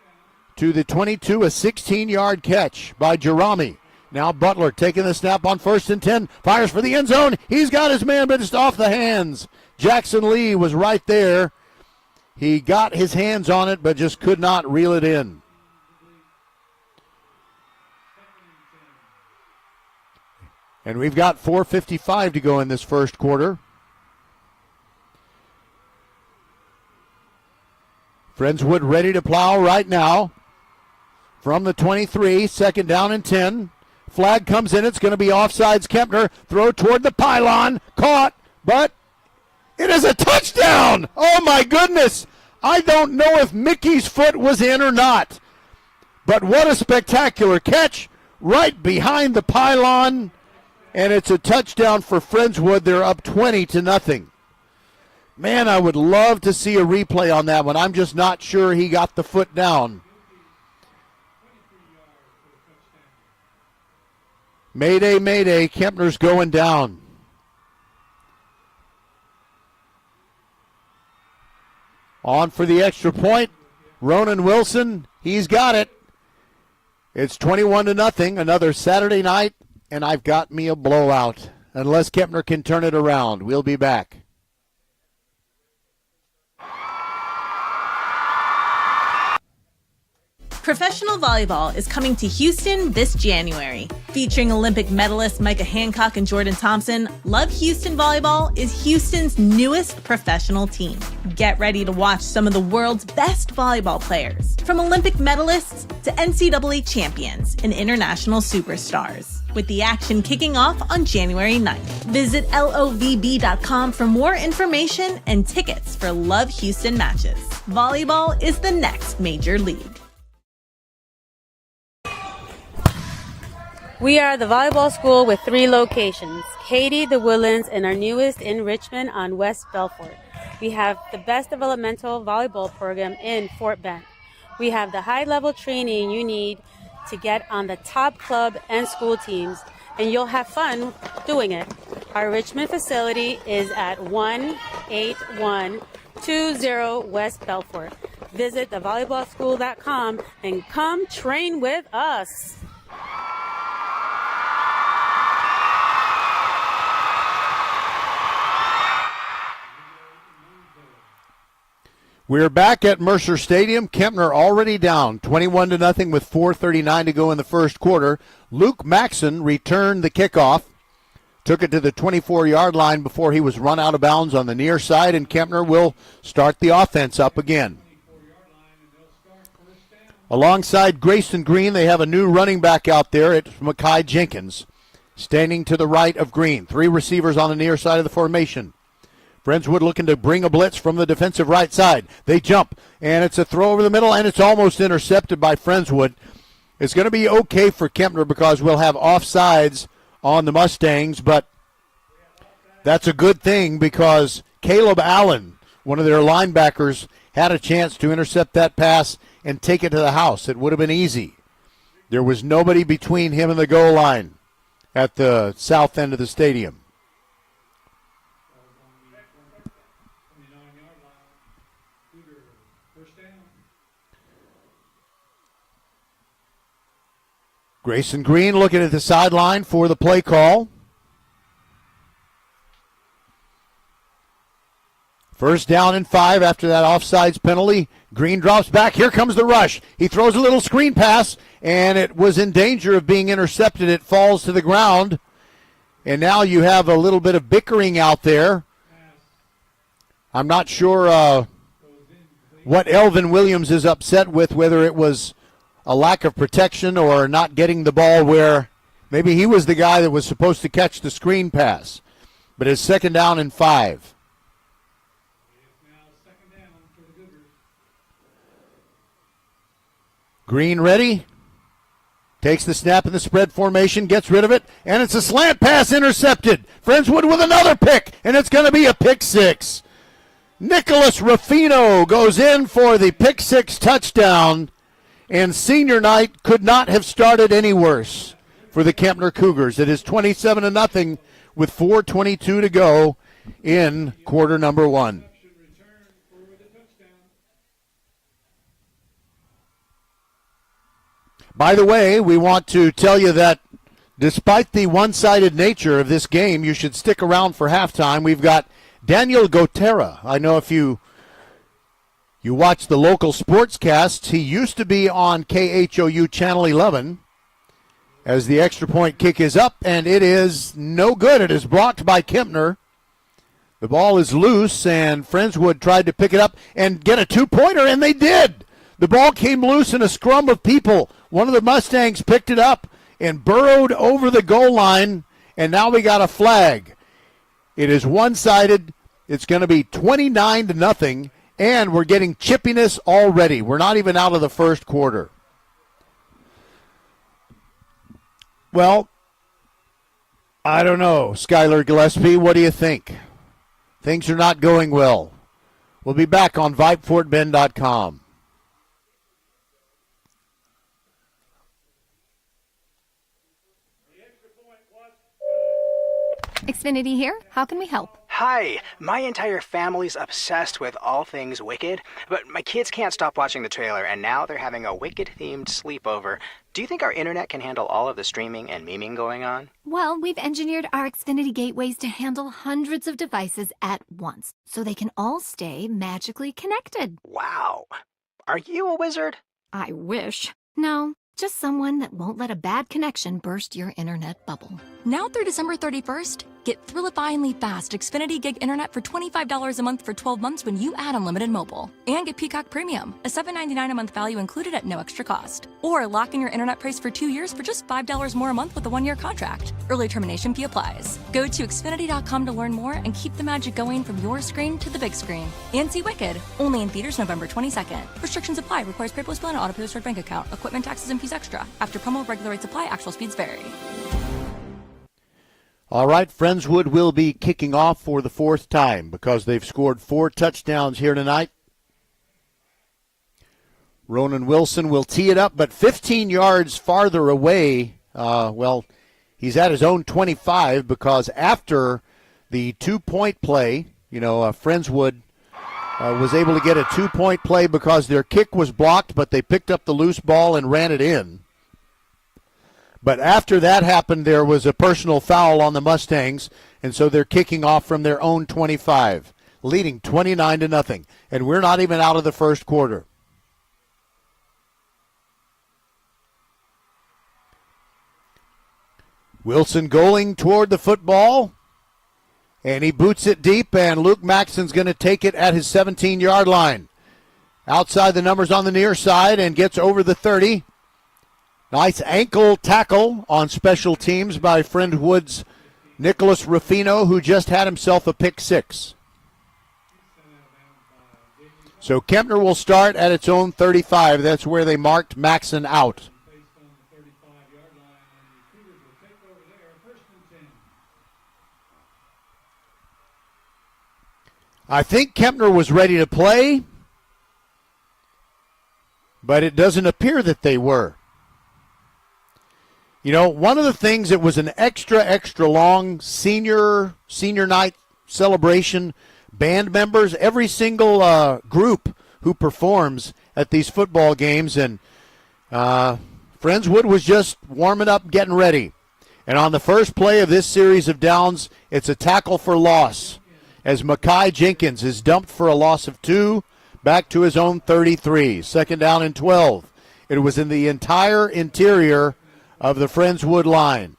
to the 22, a 16-yard catch by Gerami. Now Butler taking the snap on first and 10, fires for the end zone. He's got his man, but it's off the hands. Jackson Lee was right there. He got his hands on it, but just could not reel it in. And we've got 4:55 to go in this first quarter. Friendswood ready to plow right now. From the 23, second down and 10. Flag comes in. It's going to be offsides. Kempner throw toward the pylon. Caught, but it is a touchdown. Oh, my goodness. I don't know if Mickey's foot was in or not. But what a spectacular catch right behind the pylon. And it's a touchdown for Friendswood. They're up 20-0. Man, I would love to see a replay on that one. I'm just not sure he got the foot down. Mayday, mayday, Kempner's going down. On for the extra point, Ronan Wilson, he's got it. It's 21-0, another Saturday night, and I've got me a blowout. Unless Kempner can turn it around. We'll be back. Professional volleyball is coming to Houston this January. Featuring Olympic medalists Micah Hancock and Jordan Thompson, Love Houston Volleyball is Houston's newest professional team. Get ready to watch some of the world's best volleyball players, from Olympic medalists to NCAA champions and international superstars, with the action kicking off on January 9th. Visit lovb.com for more information and tickets for Love Houston matches. Volleyball is the next major league. We are the volleyball school with 3 locations, Katy, the Woodlands, and our newest in Richmond on West Belfort. We have the best developmental volleyball program in Fort Bend. We have the high-level training you need to get on the top club and school teams, and you'll have fun doing it. Our Richmond facility is at 18120 West Belfort. Visit thevolleyballschool.com and come train with us. We're back at Mercer Stadium. Kempner already down 21-0 with 4:39 to go in the first quarter. Luke Maxson returned the kickoff, took it to the 24-yard line before he was run out of bounds on the near side, and Kempner will start the offense up again. Alongside Grayson Green, they have a new running back out there. It's Makai Jenkins, standing to the right of Green. 3 receivers on the near side of the formation. Friendswood looking to bring a blitz from the defensive right side. They jump, and it's a throw over the middle, and it's almost intercepted by Friendswood. It's going to be okay for Kempner because we'll have offsides on the Mustangs, but that's a good thing because Caleb Allen, one of their linebackers, had a chance to intercept that pass and take it to the house. It would have been easy. There was nobody between him and the goal line at the south end of the stadium. Grayson Green looking at the sideline for the play call. First down and 5 after that offsides penalty. Green drops back. Here comes the rush. He throws a little screen pass, and it was in danger of being intercepted. It falls to the ground. And now you have a little bit of bickering out there. I'm not sure what Elvin Williams is upset with, whether it was a lack of protection or not getting the ball where maybe he was the guy that was supposed to catch the screen pass. But it's second down and 5. Green ready. Takes the snap in the spread formation, gets rid of it, and it's a slant pass intercepted. Friendswood with another pick, and it's going to be a pick six. Nicholas Ruffino goes in for the pick six touchdown, and senior night could not have started any worse for the Kempner Cougars. It is 27-0 with 4:22 to go in quarter number 1. By the way, we want to tell you that despite the one-sided nature of this game, you should stick around for halftime. We've got Daniel Gotera. I know if you watch the local sportscasts, he used to be on KHOU Channel 11 as the extra point kick is up, and it is no good. It is blocked by Kempner. The ball is loose, and Friendswood tried to pick it up and get a two-pointer, and they did. The ball came loose in a scrum of people. One of the Mustangs picked it up and burrowed over the goal line, and now we got a flag. It is one-sided. It's going to be 29-0, and we're getting chippiness already. We're not even out of the first quarter. Well, I don't know, Skylar Gillespie. What do you think? Things are not going well. We'll be back on VypeFortBend.com. Xfinity here. How can we help? Hi, my entire family's obsessed with all things Wicked, but my kids can't stop watching the trailer, and now they're having a Wicked-themed sleepover. Do you think our internet can handle all of the streaming and memeing going on? Well, we've engineered our Xfinity gateways to handle hundreds of devices at once, so they can all stay magically connected. Wow. Are you a wizard? I wish. No, just someone that won't let a bad connection burst your internet bubble. Now through December 31st, get thrillifyingly fast Xfinity Gig Internet for $25 a month for 12 months when you add unlimited mobile. And get Peacock Premium, a $7.99 a month value included at no extra cost. Or lock in your internet price for 2 years for just $5 more a month with a 1-year contract. Early termination fee applies. Go to Xfinity.com to learn more and keep the magic going from your screen to the big screen. And see Wicked, only in theaters November 22nd. Restrictions apply. Requires PayPal plan and auto-pay with bank account. Equipment taxes and fees extra. After promo, regular rates apply. Actual speeds vary. All right, Friendswood will be kicking off for the fourth time because they've scored 4 touchdowns here tonight. Ronan Wilson will tee it up, but 15 yards farther away. He's at his own 25 because after the 2-point play, Friendswood was able to get a 2-point play because their kick was blocked, but they picked up the loose ball and ran it in. But after that happened, there was a personal foul on the Mustangs, and so they're kicking off from their own 25, leading 29-0. And we're not even out of the first quarter. Wilson going toward the football, and he boots it deep, and Luke Maxon's going to take it at his 17-yard line. Outside the numbers on the near side and gets over the 30. Nice ankle tackle on special teams by Friendswood's Nicholas Ruffino, who just had himself a pick six. So Kempner will start at its own 35. That's where they marked Maxon out. I think Kempner was ready to play, but it doesn't appear that they were. You know, one of the things, it was an extra long senior night celebration. Band members, every single group who performs at these football games, and Friendswood was just warming up, getting ready. And on the first play of this series of downs, it's a tackle for loss, as Mekhi Jenkins is dumped for a loss of 2, back to his own 33. Second down and 12. It was in the entire interior of the Friendswood line.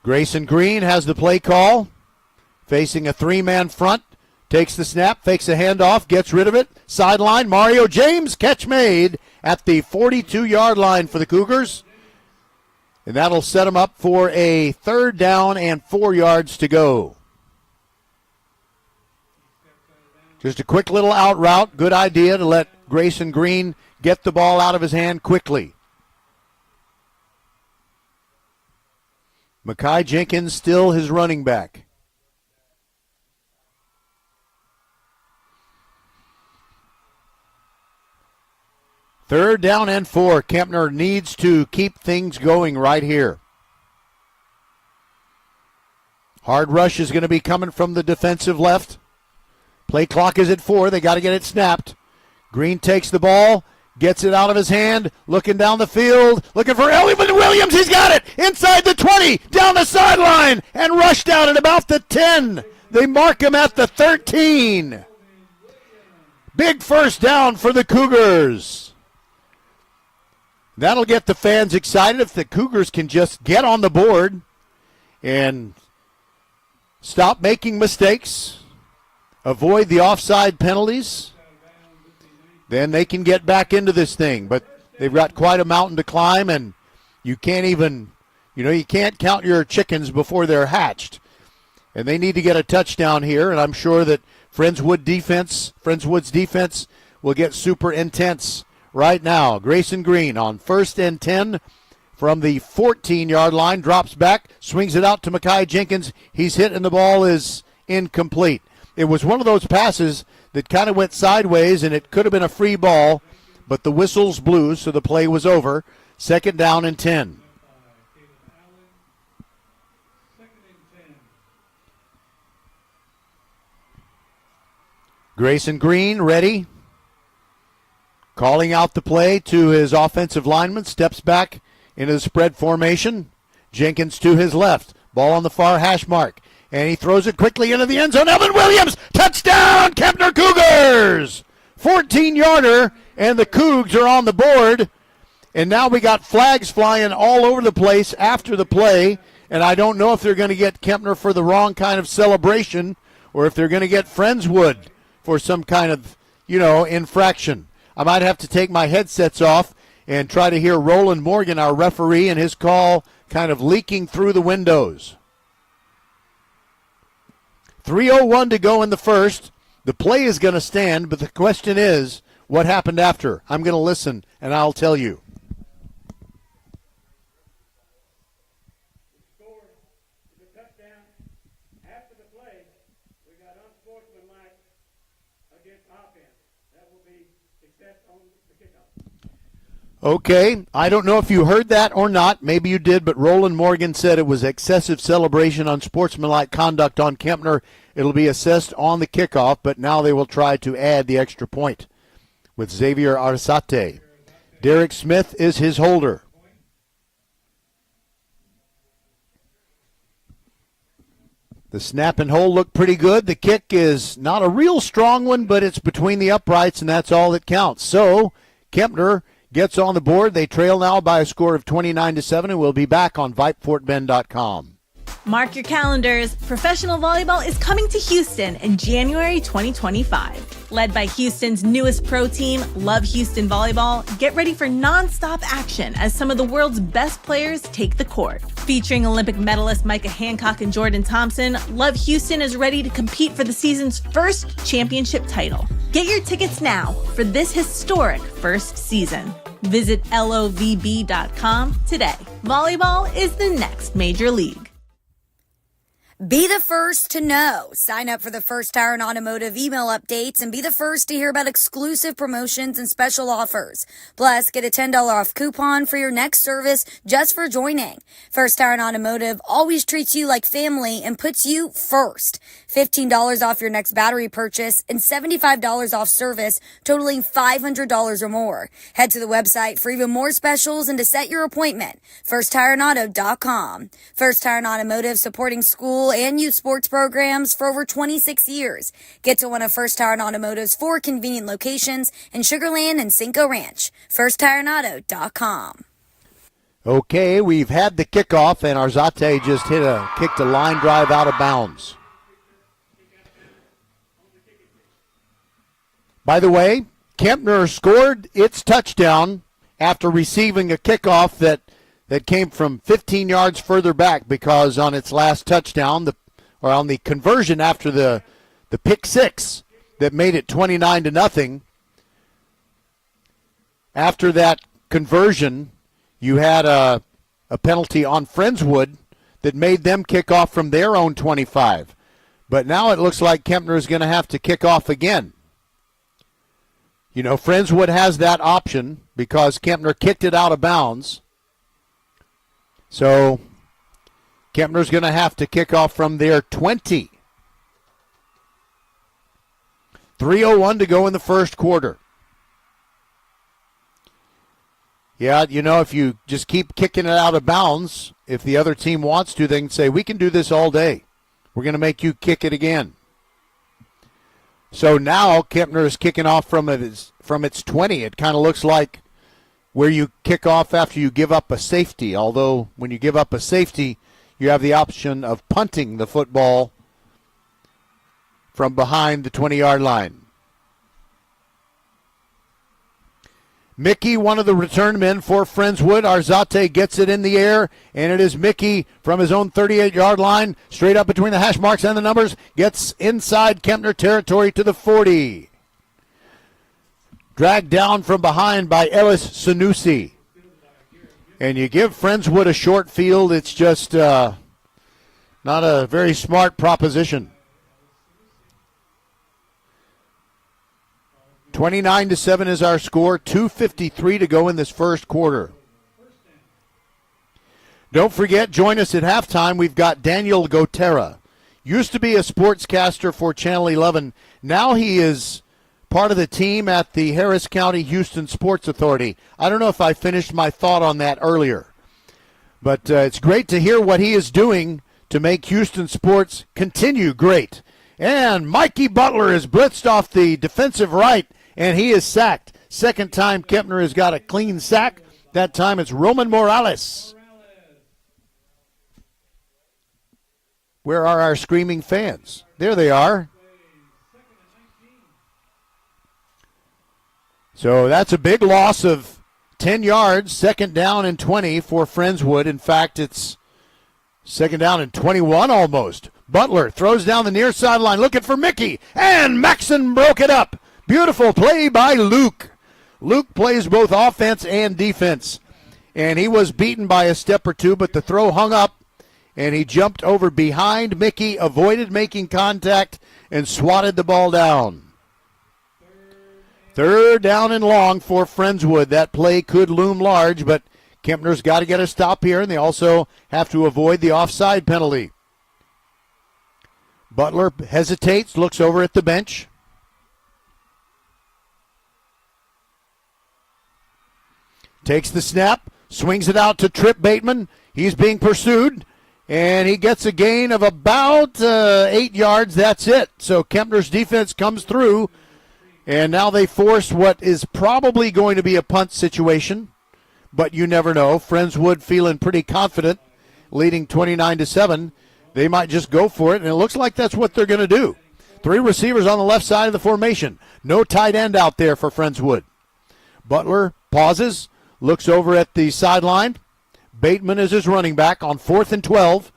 Grayson Green has the play call, facing a 3-man front, takes the snap, fakes a handoff, gets rid of it, sideline, Mario James, catch made at the 42-yard line for the Cougars, and that'll set them up for a 3rd down and 4 yards to go. Just a quick little out route, good idea to let Grayson Green get the ball out of his hand quickly. Mekhi Jenkins still his running back. Third down and 4. Kempner needs to keep things going right here. Hard rush is going to be coming from the defensive left. Play clock is at 4. They got to get it snapped. Green takes the ball. Gets it out of his hand, looking down the field, looking for Elliott Williams. He's got it inside the 20, down the sideline, and rushed out at about the 10. They mark him at the 13. Big first down for the Cougars. That'll get the fans excited if the Cougars can just get on the board and stop making mistakes, avoid the offside penalties. Then they can get back into this thing. But they've got quite a mountain to climb, and you can't even, you can't count your chickens before they're hatched. And they need to get a touchdown here, and I'm sure that Friendswood's defense will get super intense right now. Grayson Green on 1st and 10 from the 14-yard line, drops back, swings it out to Mekhi Jenkins. He's hit, and the ball is incomplete. It was one of those passes that kind of went sideways, and it could have been a free ball, but the whistles blew, so the play was over. 2nd down and 10. Grayson Green ready. Calling out the play to his offensive lineman, steps back into the spread formation. Jenkins to his left. Ball on the far hash mark. And he throws it quickly into the end zone. Elvin Williams, touchdown, Kempner Cougars! 14-yarder, and the Cougs are on the board. And now we got flags flying all over the place after the play. And I don't know if they're going to get Kempner for the wrong kind of celebration or if they're going to get Friendswood for some kind of, infraction. I might have to take my headsets off and try to hear Roland Morgan, our referee, and his call kind of leaking through the windows. 3:01 to go in the first. The play is going to stand, but the question is, what happened after? I'm going to listen, and I'll tell you. Okay, I don't know if you heard that or not. Maybe you did, but Roland Morgan said it was excessive celebration on sportsmanlike conduct on Kempner. It'll be assessed on the kickoff, but now they will try to add the extra point with Xavier Arsate. Derek Smith is his holder. The snap and hold look pretty good. The kick is not a real strong one, but it's between the uprights, and that's all that counts. So Kempner gets on the board. They trail now by a score of 29-7, and we'll be back on VypeFortBend.com. Mark your calendars. Professional volleyball is coming to Houston in January 2025. Led by Houston's newest pro team, Love Houston Volleyball, get ready for non-stop action as some of the world's best players take the court. Featuring Olympic medalists Micah Hancock and Jordan Thompson, Love Houston is ready to compete for the season's first championship title. Get your tickets now for this historic first season. Visit lovb.com today. Volleyball is the next major league. Be the first to know. Sign up for the First Tire and Automotive email updates and be the first to hear about exclusive promotions and special offers. Plus, get a $10 off coupon for your next service just for joining. First Tire and Automotive always treats you like family and puts you first. $15 off your next battery purchase and $75 off service totaling $500 or more. Head to the website for even more specials and to set your appointment. FirstTireandAuto.com. First Tire and Automotive, supporting school and youth sports programs for over 26 years. Get to one of First Tire and Automotive's 4 convenient locations in Sugar Land and Cinco Ranch. FirstTireandAuto.com. Okay, we've had the kickoff, and Arzate just kicked a line drive out of bounds. By the way, Kempner scored its touchdown after receiving a kickoff that came from 15 yards further back, because on its last touchdown, or on the conversion after the pick six that made it 29-0, after that conversion, you had a penalty on Friendswood that made them kick off from their own 25. But now it looks like Kempner is going to have to kick off again. You know, Friendswood has that option because Kempner kicked it out of bounds. So Kempner's going to have to kick off from their 20. 3:01 to go in the first quarter. Yeah, you know, if you just keep kicking it out of bounds, if the other team wants to, they can say, we can do this all day. We're going to make you kick it again. So now Kempner is kicking off from its 20. It kind of looks like where you kick off after you give up a safety, although when you give up a safety, you have the option of punting the football from behind the 20-yard line. Mickey, one of the return men for Friendswood. Arzate gets it in the air, and it is Mickey from his own 38-yard line, straight up between the hash marks and the numbers, gets inside Kempner territory to the 40. Dragged down from behind by Ellis Sanusi. And you give Friendswood a short field, it's just not a very smart proposition. 29-7 is our score, 2:53 to go in this first quarter. Don't forget, join us at halftime. We've got Daniel Gotera. Used to be a sportscaster for Channel 11. Now he is part of the team at the Harris County Houston Sports Authority. I don't know if I finished my thought on that earlier. But it's great to hear what he is doing to make Houston sports continue great. And Mikey Butler is blitzed off the defensive right, and he is sacked. Second time Kempner has got a clean sack. That time it's Roman Morales. Where are our screaming fans? There they are. So that's a big loss of 10 yards, second down and 20 for Friendswood. In fact, it's second down and 21 almost. Butler throws down the near sideline looking for Mickey, and Maxson broke it up. Beautiful play by Luke. Luke plays both offense and defense, and he was beaten by a step or two, but the throw hung up, and he jumped over behind Mickey, avoided making contact, and swatted the ball down. Third down and long for Friendswood. That play could loom large, but Kempner's got to get a stop here, and they also have to avoid the offside penalty. Butler hesitates, looks over at the bench. Takes the snap, swings it out to Trip Bateman. He's being pursued, and he gets a gain of about 8 yards. That's it. So Kempner's defense comes through, and now they force what is probably going to be a punt situation, but you never know. Friendswood feeling pretty confident, leading 29-7. they might just go for it, and it looks like that's what they're going to do. 3 receivers on the left side of the formation. No tight end out there for Friendswood. Butler pauses, looks over at the sideline. Bateman is his running back on 4th and 12.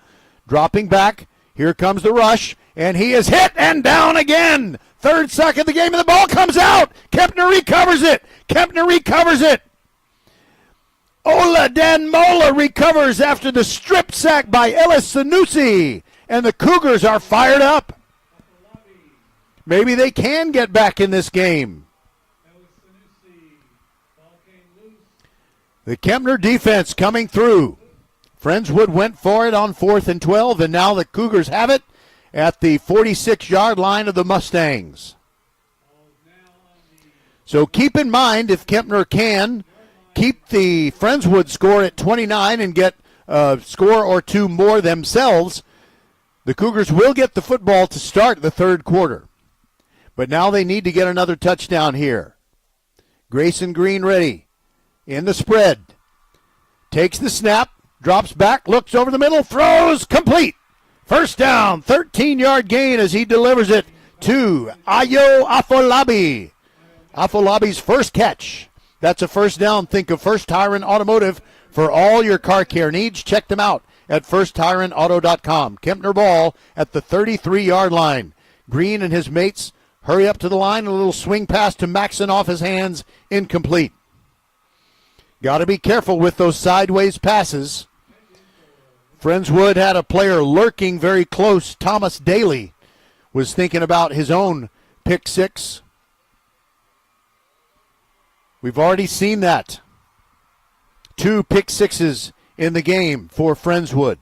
Dropping back. Here comes the rush, and he is hit and down again. 3rd sack of the game, and the ball comes out. Kempner recovers it. Oladen Mola recovers after the strip sack by Ellis Sanusi, and the Cougars are fired up. Maybe they can get back in this game. The Kempner defense coming through. Friendswood went for it on 4th and 12, and now the Cougars have it at the 46-yard line of the Mustangs. So keep in mind, if Kempner can keep the Friendswood score at 29 and get a score or two more themselves, the Cougars will get the football to start the 3rd quarter. But now they need to get another touchdown here. Grayson Green ready in the spread. Takes the snap, drops back, looks over the middle, throws, complete. First down, 13-yard gain as he delivers it to Ayo Afolabi. Afolabi's first catch. That's a first down. Think of First Tire and Automotive for all your car care needs. Check them out at firsttireandauto.com. Kempner ball at the 33-yard line. Green and his mates hurry up to the line. A little swing pass to Maxson off his hands. Incomplete. Got to be careful with those sideways passes. Friendswood had a player lurking very close. Thomas Daly was thinking about his own pick six. We've already seen that. 2 pick sixes in the game for Friendswood.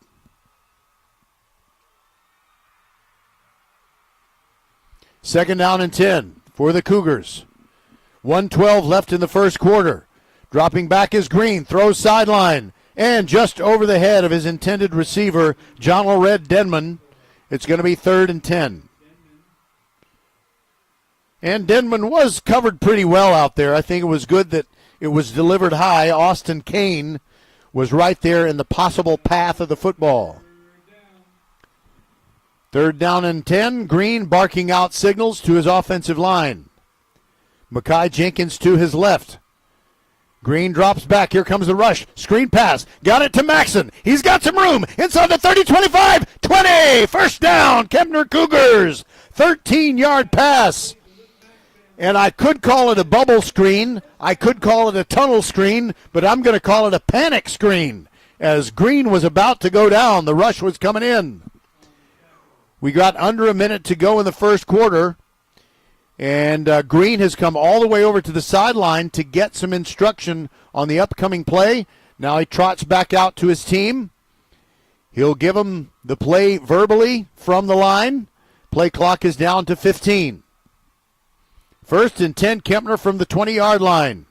Second down and 10 for the Cougars. 1:12 left in the first quarter. Dropping back is Green, throws sideline, and just over the head of his intended receiver, John Red Denman. It's going to be 3rd and 10. And Denman was covered pretty well out there. I think it was good that it was delivered high. Austin Kane was right there in the possible path of the football. 3rd down and 10. Green barking out signals to his offensive line. Makai Jenkins to his left. Green drops back. Here comes the rush. Screen pass. Got it to Maxson. He's got some room. Inside the 30, 25, 20. First down. Kempner Cougars. 13-yard pass. And I could call it a bubble screen. I could call it a tunnel screen. But I'm going to call it a panic screen. As Green was about to go down, the rush was coming in. We got under a minute to go in the first quarter. And Green has come all the way over to the sideline to get some instruction on the upcoming play. Now he trots back out to his team. He'll give them the play verbally from the line. Play clock is down to 15. 1st and 10, Kempner from the 20-yard line.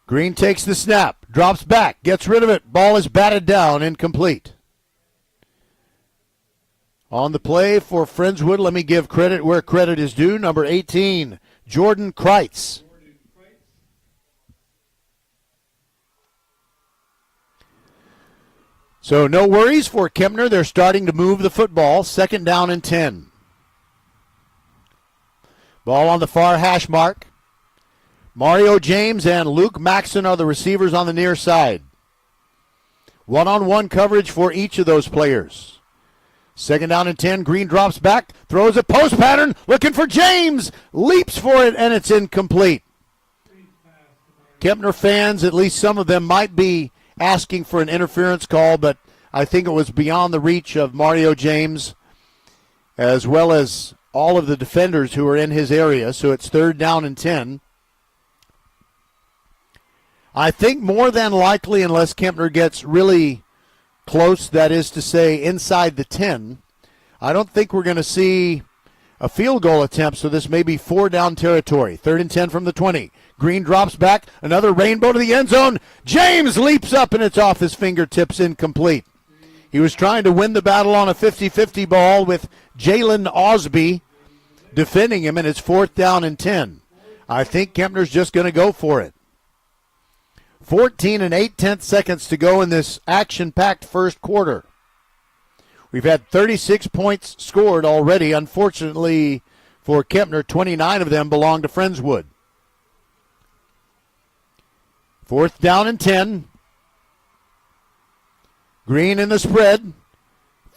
Green takes the snap, drops back, gets rid of it. Ball is batted down, incomplete. On the play for Friendswood, let me give credit where credit is due. Number 18, Jordan Kreitz. So no worries for Kempner. They're starting to move the football. 2nd down and 10. Ball on the far hash mark. Mario James and Luke Maxson are the receivers on the near side. One-on-one coverage for each of those players. 2nd down and 10. Green drops back, throws a post pattern, looking for James, leaps for it, and it's incomplete. Kempner fans, at least some of them, might be asking for an interference call, but I think it was beyond the reach of Mario James, as well as all of the defenders who are in his area. So it's 3rd down and 10. I think more than likely, unless Kempner gets really close, that is to say inside the 10, I don't think we're going to see a field goal attempt, so this may be 4-down territory. 3rd and 10 from the 20. Green drops back, another rainbow to the end zone. James leaps up, and it's off his fingertips, incomplete. He was trying to win the battle on a 50-50 ball with Jalen Osby defending him, and it's 4th down and 10. I think Kempner's just going to go for it. 14 and 8/10 seconds to go in this action-packed first quarter. We've had 36 points scored already. Unfortunately for Kempner, 29 of them belong to Friendswood. 4th down and 10. Green in the spread.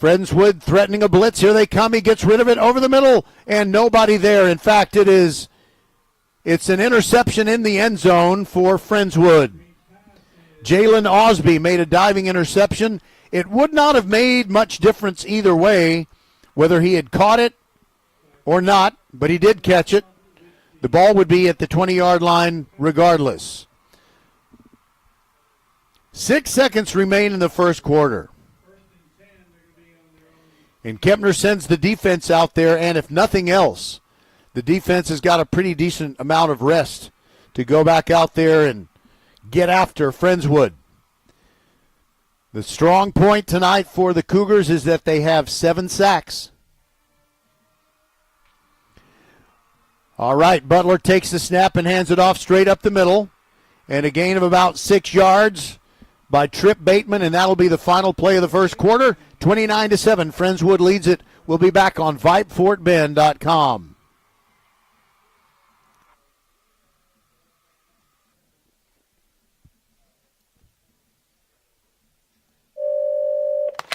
Friendswood threatening a blitz. Here they come. He gets rid of it over the middle, and nobody there. In fact, it's an interception in the end zone for Friendswood. Jalen Osby made a diving interception. It would not have made much difference either way, whether he had caught it or not, but he did catch it. The ball would be at the 20-yard line regardless. 6 seconds remain in the first quarter. And Kempner sends the defense out there, and if nothing else, the defense has got a pretty decent amount of rest to go back out there and get after Friendswood. The strong point tonight for the Cougars is that they have 7 sacks. All right, Butler takes the snap and hands it off straight up the middle. And a gain of about 6 yards by Trip Bateman, and that'll be the final play of the first quarter. 29-7, Friendswood leads it. We'll be back on VypeFortBend.com.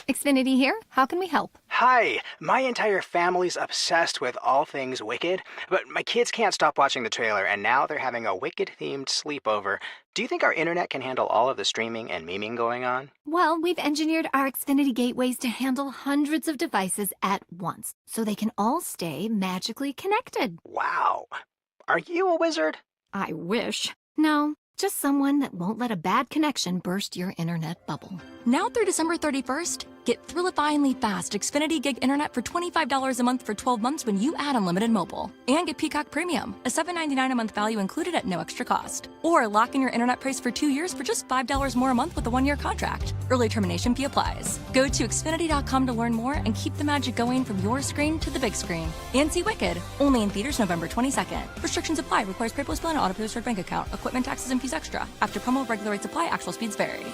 Xfinity here. How can we help? Hi, my entire family's obsessed with all things Wicked, but my kids can't stop watching the trailer, and now they're having a Wicked-themed sleepover. Do you think our internet can handle all of the streaming and memeing going on? Well, we've engineered our Xfinity gateways to handle hundreds of devices at once, so they can all stay magically connected. Wow. Are you a wizard? I wish. No, just someone that won't let a bad connection burst your internet bubble. Now through December 31st, get Thrillifiedly fast Xfinity Gig Internet for $25 a month for 12 months when you add unlimited mobile. And get Peacock Premium, a $7.99 a month value included at no extra cost. Or lock in your internet price for 2 years for just $5 more a month with a 1-year contract. Early termination fee applies. Go to Xfinity.com to learn more and keep the magic going from your screen to the big screen. And see Wicked, only in theaters November 22nd. Restrictions apply. Requires paperless plan, auto pay with bank account. Equipment, taxes, and fees extra. After promo, regular rates apply. Actual speeds vary.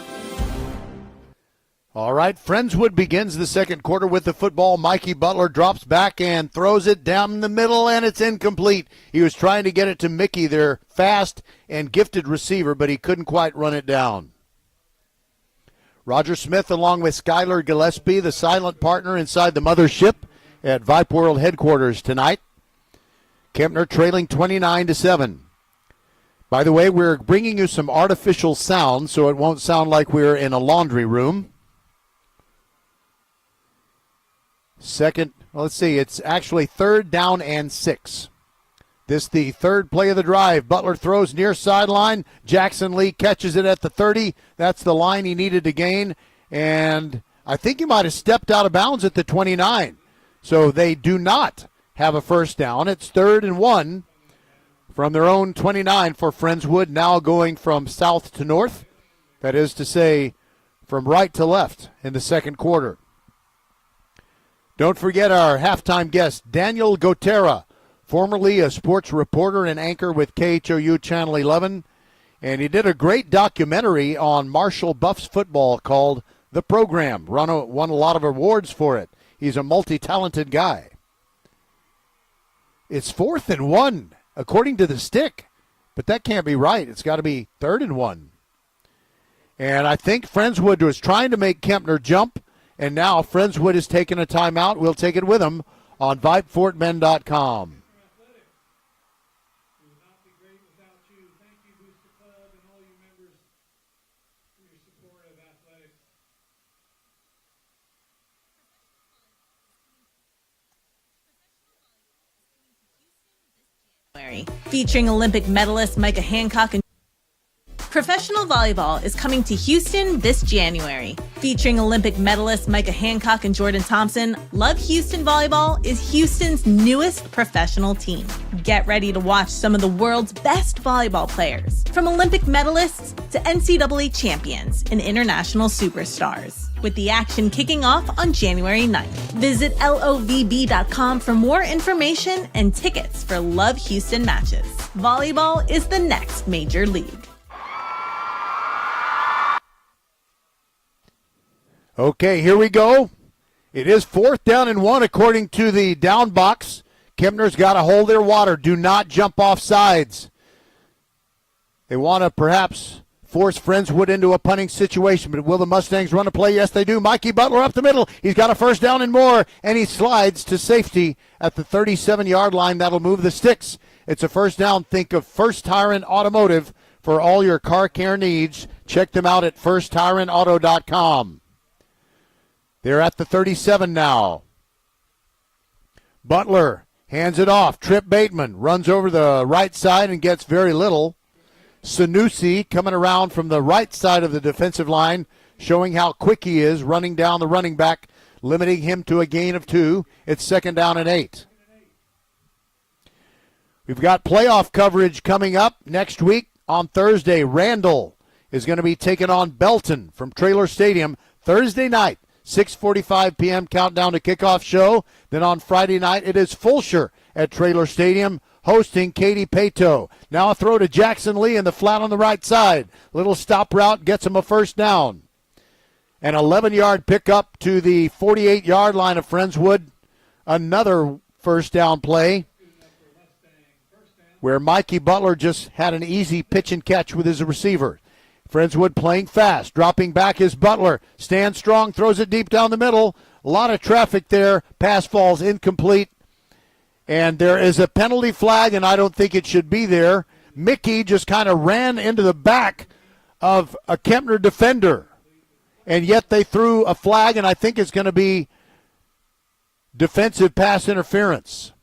All right, Friendswood begins the second quarter with the football. Mikey Butler drops back and throws it down the middle, and it's incomplete. He was trying to get it to Mickey, their fast and gifted receiver, but he couldn't quite run it down. Roger Smith, along with Skylar Gillespie, the silent partner inside the mothership at Vype World headquarters tonight. Kempner trailing 29-7. By the way, we're bringing you some artificial sound, so it won't sound like we're in a laundry room. It's actually 3rd down and 6. This the third play of the drive. Butler throws near sideline. Jackson Lee catches it at the 30. That's the line he needed to gain. And I think he might have stepped out of bounds at the 29. So they do not have a first down. It's 3rd and 1 from their own 29 for Friendswood, now going from south to north. That is to say, from right to left in the second quarter. Don't forget our halftime guest, Daniel Gotera, formerly a sports reporter and anchor with KHOU Channel 11. And he did a great documentary on Marshall Buffs football called The Program. Won a lot of awards for it. He's a multi-talented guy. It's 4th and 1, according to the stick. But that can't be right. It's got to be 3rd and 1. And I think Friendswood was trying to make Kempner jump. And now Friendswood is taking a timeout. We'll take it with him on VypeFortBend.com. Featuring Olympic medalist Micah Hancock and Professional volleyball is coming to Houston this January. Featuring Olympic medalists Micah Hancock and Jordan Thompson, Love Houston Volleyball is Houston's newest professional team. Get ready to watch some of the world's best volleyball players, from Olympic medalists to NCAA champions and international superstars, with the action kicking off on January 9th. Visit lovb.com for more information and tickets for Love Houston matches. Volleyball is the next major league. Okay, here we go. It is 4th down and 1 according to the down box. Kempner's got to hold their water. Do not jump off sides. They want to perhaps force Friendswood into a punting situation, but will the Mustangs run a play? Yes, they do. Mikey Butler up the middle. He's got a first down and more, and he slides to safety at the 37-yard line. That'll move the sticks. It's a first down. Think of First Tyrant Automotive for all your car care needs. Check them out at firsttyrantauto.com. They're at the 37 now. Butler hands it off. Trip Bateman runs over the right side and gets very little. Sanusi coming around from the right side of the defensive line, showing how quick he is, running down the running back, limiting him to a gain of 2. It's 2nd down and 8. We've got playoff coverage coming up next week on Thursday. Randall is going to be taking on Belton from Traylor Stadium Thursday night, 6:45 p.m. countdown to kickoff show. Then on Friday night, it is Fulsher at Traylor Stadium, hosting Katy Pato. Now a throw to Jackson Lee in the flat on the right side. Little stop route gets him a first down. An 11-yard pickup to the 48-yard line of Friendswood. Another first down play where Mikey Butler just had an easy pitch and catch with his receiver. Friendswood playing fast. Dropping back is Butler. Stands strong, throws it deep down the middle. A lot of traffic there. Pass falls incomplete. And there is a penalty flag, and I don't think it should be there. Mickey just kind of ran into the back of a Kempner defender. And yet they threw a flag, and I think it's going to be defensive pass interference.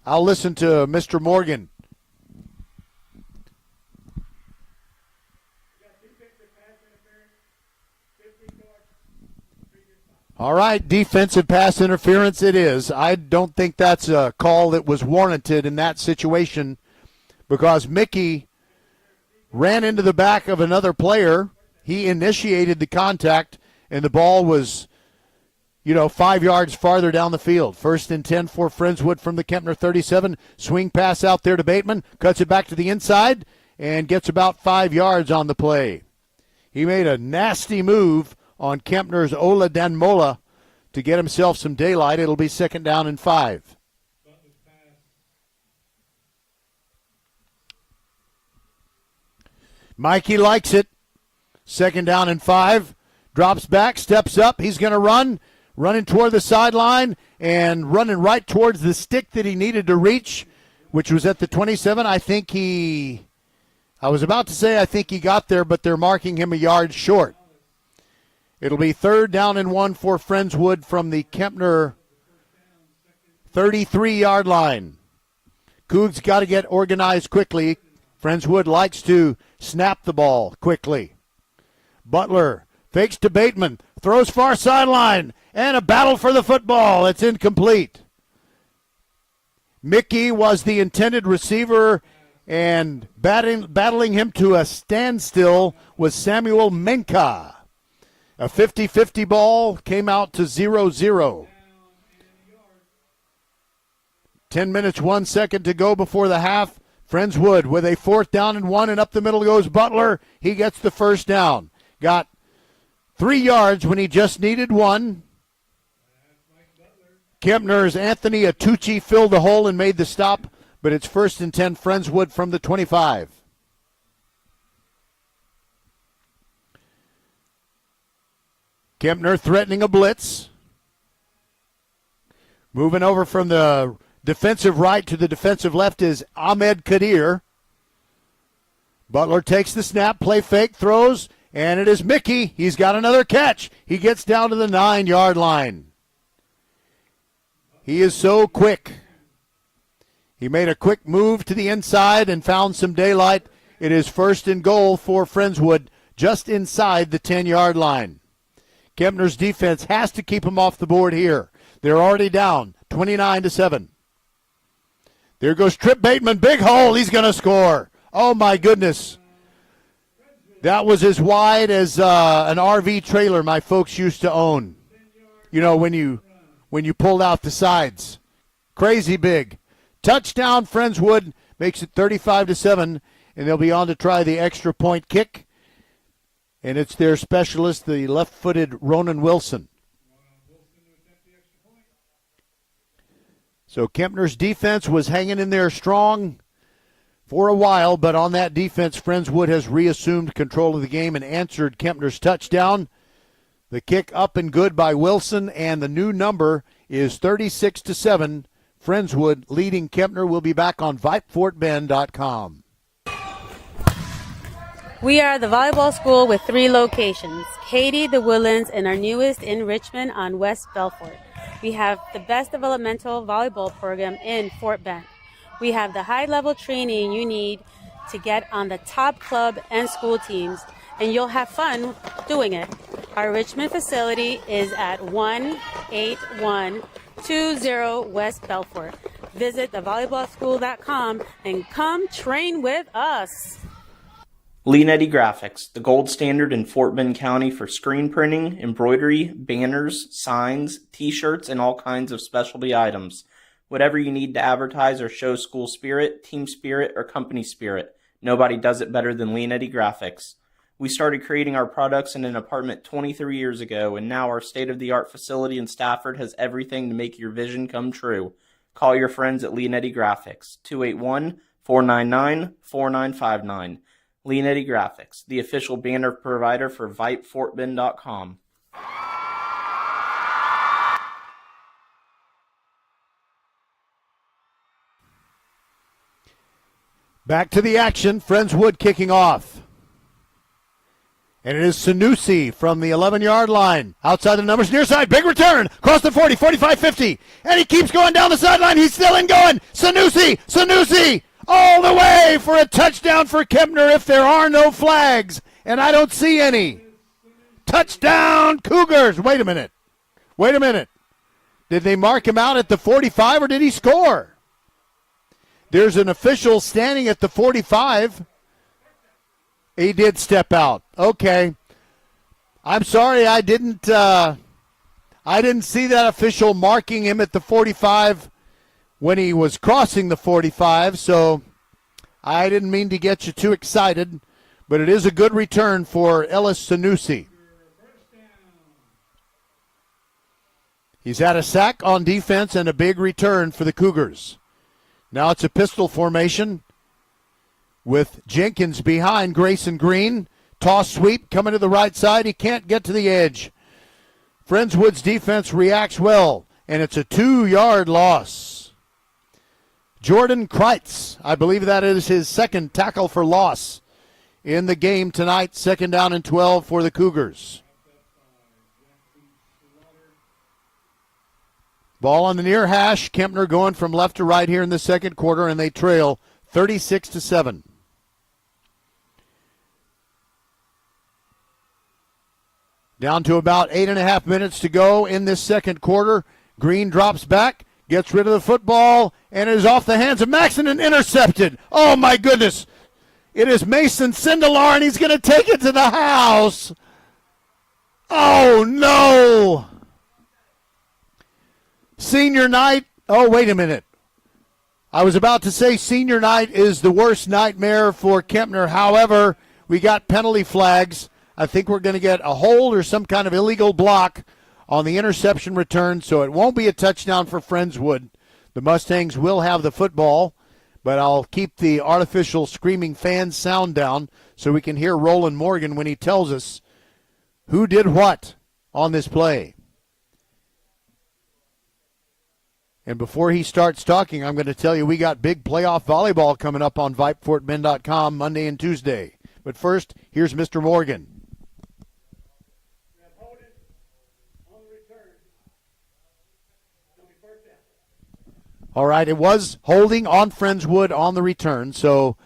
I'll listen to Mr. Morgan. All right, defensive pass interference it is. I don't think that's a call that was warranted in that situation because Mickey ran into the back of another player. He initiated the contact, and the ball was, 5 yards farther down the field. 1st and 10 for Friendswood from the Kempner 37. Swing pass out there to Bateman. Cuts it back to the inside and gets about 5 yards on the play. He made a nasty move on Kempner's Ola Danmola to get himself some daylight. It'll be 2nd down and 5. Mikey likes it. 2nd down and 5. Drops back, steps up. He's going to running toward the sideline and running right towards the stick that he needed to reach, which was at the 27. I think he got there, but they're marking him a yard short. It'll be 3rd down and 1 for Friendswood from the Kempner 33-yard line. Cougs got to get organized quickly. Friendswood likes to snap the ball quickly. Butler fakes to Bateman, throws far sideline, and a battle for the football. It's incomplete. Mickey was the intended receiver, and battling him to a standstill was Samuel Menka. A 50-50 ball came out to 0-0. 10 minutes, 1 second to go before the half. Friendswood with a 4th down and 1, and up the middle goes Butler. He gets the first down. Got 3 yards when he just needed 1. Kempner's Anthony Atucci filled the hole and made the stop, but it's 1st and 10 Friendswood from the 25. Kempner threatening a blitz. Moving over from the defensive right to the defensive left is Ahmed Kadir. Butler takes the snap, play fake, throws, and it is Mickey. He's got another catch. He gets down to the 9-yard line. He is so quick. He made a quick move to the inside and found some daylight. It is 1st and goal for Friendswood just inside the 10-yard line. Kempner's defense has to keep him off the board here. They're already down 29-7. There goes Trip Bateman, big hole. He's going to score. Oh, my goodness. That was as wide as an RV trailer my folks used to own. When you pulled out the sides. Crazy big. Touchdown, Friendswood makes it 35-7, and they'll be on to try the extra point kick. And it's their specialist, the left-footed Ronan Wilson. So Kempner's defense was hanging in there strong for a while, but on that defense, Friendswood has reassumed control of the game and answered Kempner's touchdown. The kick up and good by Wilson, and the new number is 36-7. Friendswood leading Kempner. Will be back on VypeFortBend.com. We are the volleyball school with 3 locations, Katy, the Woodlands, and our newest in Richmond on West Belfort. We have the best developmental volleyball program in Fort Bend. We have the high-level training you need to get on the top club and school teams, and you'll have fun doing it. Our Richmond facility is at 18120 West Belfort. Visit thevolleyballschool.com and come train with us. Leanetti Graphics, the gold standard in Fort Bend County for screen printing, embroidery, banners, signs, t-shirts, and all kinds of specialty items. Whatever you need to advertise or show school spirit, team spirit, or company spirit, nobody does it better than Leanetti Graphics. We started creating our products in an apartment 23 years ago, and now our state-of-the-art facility in Stafford has everything to make your vision come true. Call your friends at Leanetti Graphics, 281-499-4959. Leanetti Graphics, the official banner provider for VypeFortBend.com. Back to the action. Friendswood kicking off. And it is Sanusi from the 11-yard line. Outside the numbers, near side, big return. Across the 40, 45, 50. And he keeps going down the sideline. He's still in going. Sanusi, all the way for a touchdown for Kempner if there are no flags. And I don't see any. Touchdown, Cougars. Wait a minute. Did they mark him out at the 45 or did he score? There's an official standing at the 45. He did step out. Okay. I'm sorry I didn't see that official marking him at the 45 when he was crossing the 45, so I didn't mean to get you too excited, but it is a good return for Ellis Sanusi. He's had a sack on defense and a big return for the Cougars. Now it's a pistol formation with Jenkins behind Grayson Green. Toss sweep coming to the right side. He can't get to the edge. Friendswood's defense reacts well, and it's a 2-yard loss. Jordan Kreitz, I believe that is his second tackle for loss in the game tonight. 2nd down and 12 for the Cougars. Ball on the near hash. Kempner going from left to right here in the second quarter, and they trail 36-7. Down to about 8.5 minutes to go in this second quarter. Green drops back, gets rid of the football, and is off the hands of Maxon and intercepted. Oh, my goodness. It is Mason Sindelar, and he's going to take it to the house. Oh, no. Senior night. Oh, wait a minute. I was about to say senior night is the worst nightmare for Kempner. However, we got penalty flags. I think we're going to get a hold or some kind of illegal block on the interception return, so it won't be a touchdown for Friendswood. The Mustangs will have the football, but I'll keep the artificial screaming fan sound down so we can hear Roland Morgan when he tells us who did what on this play. And before he starts talking, I'm going to tell you we got big playoff volleyball coming up on VypeFortBend.com Monday and Tuesday. But first, here's Mr. Morgan. All right, it was holding on Friendswood on the return, so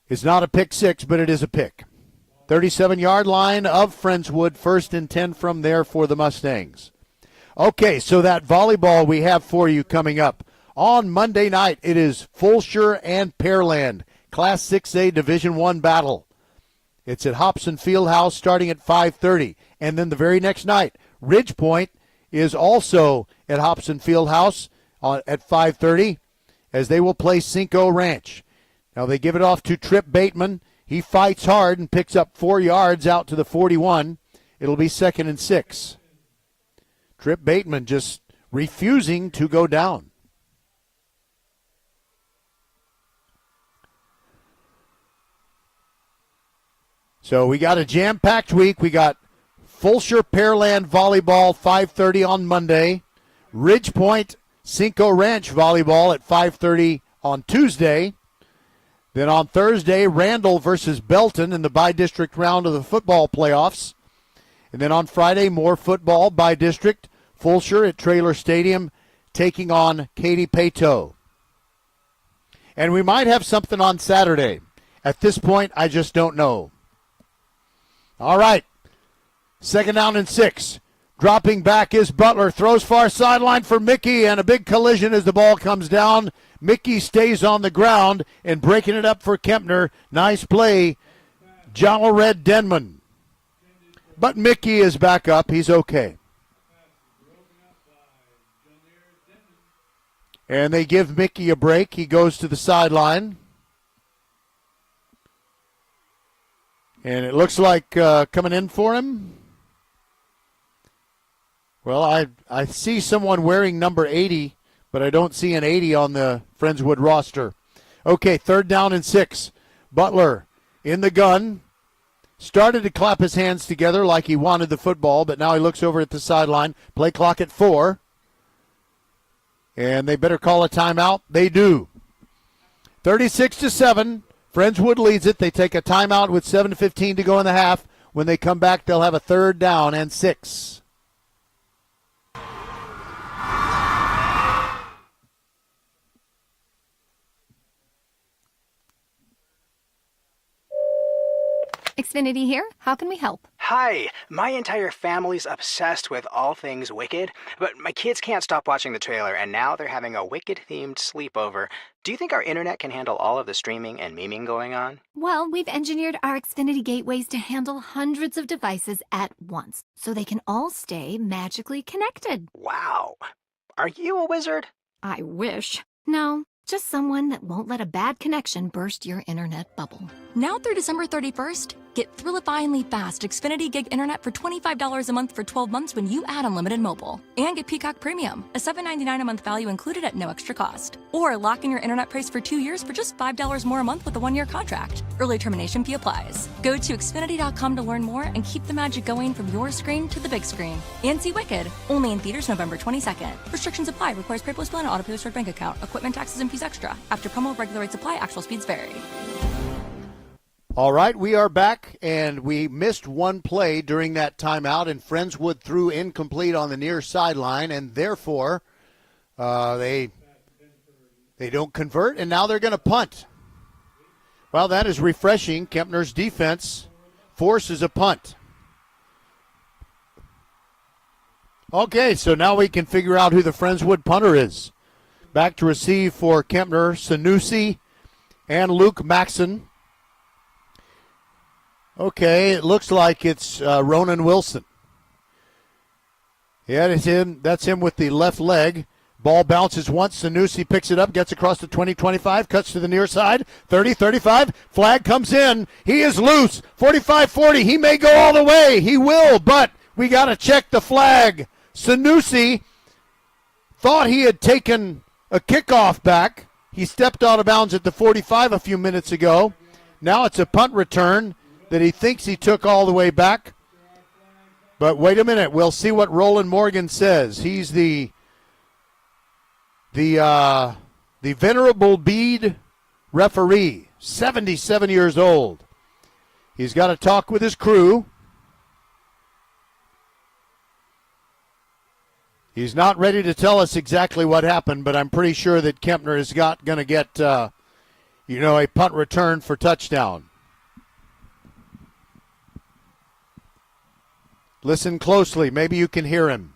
it's not a pick six, but it is a pick. 37-yard line of Friendswood, 1st and 10 from there for the Mustangs. Okay, so that volleyball we have for you coming up. On Monday night, it is Fulshire and Pearland, Class 6A Division I battle. It's at Hobson Fieldhouse starting at 5:30. And then the very next night, Ridgepoint is also at Hobson Fieldhouse at 5:30 as they will play Cinco Ranch. Now they give it off to Trip Bateman. He fights hard and picks up 4 yards out to the 41. It'll be 2nd and 6. Trip Bateman just refusing to go down. So we got a jam-packed week. We got Fulshire Pearland Volleyball 5:30 on Monday. Ridgepoint Cinco Ranch Volleyball at 5:30 on Tuesday. Then on Thursday, Randall versus Belton in the by-district round of the football playoffs. And then on Friday, more football by-district. Fulshire at Traylor Stadium taking on Katy Paetow. And we might have something on Saturday. At this point, I just don't know. All right. 2nd down and 6. Dropping back is Butler. Throws far sideline for Mickey, and a big collision as the ball comes down. Mickey stays on the ground and breaking it up for Kempner. Nice play, Jolly Red Denman. But Mickey is back up. He's okay. And they give Mickey a break. He goes to the sideline. And it looks like coming in for him. Well, I see someone wearing number 80, but I don't see an 80 on the Friendswood roster. Okay, 3rd down and 6. Butler in the gun. Started to clap his hands together like he wanted the football, but now he looks over at the sideline. Play clock at 4. And they better call a timeout. They do. 36-7. Friendswood leads it. They take a timeout with 7:15 to go in the half. When they come back, they'll have a 3rd down and 6. Xfinity here. How can we help? Hi, my entire family's obsessed with all things Wicked, but my kids can't stop watching the trailer, and now they're having a Wicked-themed sleepover. Do you think our internet can handle all of the streaming and memeing going on? Well, we've engineered our Xfinity gateways to handle hundreds of devices at once, so they can all stay magically connected. Wow. Are you a wizard? I wish. No, just someone that won't let a bad connection burst your internet bubble. Now through December 31st, get thrillifyingly fast Xfinity Gig Internet for $25 a month for 12 months when you add unlimited mobile. And get Peacock Premium, a $7.99 a month value included at no extra cost. Or lock in your internet price for 2 years for just $5 more a month with a 1-year contract. Early termination fee applies. Go to Xfinity.com to learn more and keep the magic going from your screen to the big screen. And see Wicked, only in theaters November 22nd. Restrictions apply. Requires PayPal Plan and auto-pay with bank account. Equipment, taxes, and fees extra. After promo, regular rates apply. Actual speeds vary. All right, we are back, and we missed one play during that timeout, and Friendswood threw incomplete on the near sideline, and therefore they don't convert, and now they're going to punt. Well, that is refreshing. Kempner's defense forces a punt. Okay, so now we can figure out who the Friendswood punter is. Back to receive for Kempner, Sanusi and Luke Maxson. Okay, it looks like it's Ronan Wilson. Yeah, it's him. That's him with the left leg. Ball bounces once. Sanusi picks it up, gets across the 20-25, cuts to the near side. 30-35. Flag comes in. He is loose. 45-40. He may go all the way. He will, but we got to check the flag. Sanusi thought he had taken a kickoff back. He stepped out of bounds at the 45 a few minutes ago. Now it's a punt return that he thinks he took all the way back. But wait a minute. We'll see what Roland Morgan says. He's the Venerable Bede referee, 77 years old. He's got to talk with his crew. He's not ready to tell us exactly what happened, but I'm pretty sure that Kempner is going to get, a punt return for touchdown. Listen closely. Maybe you can hear him.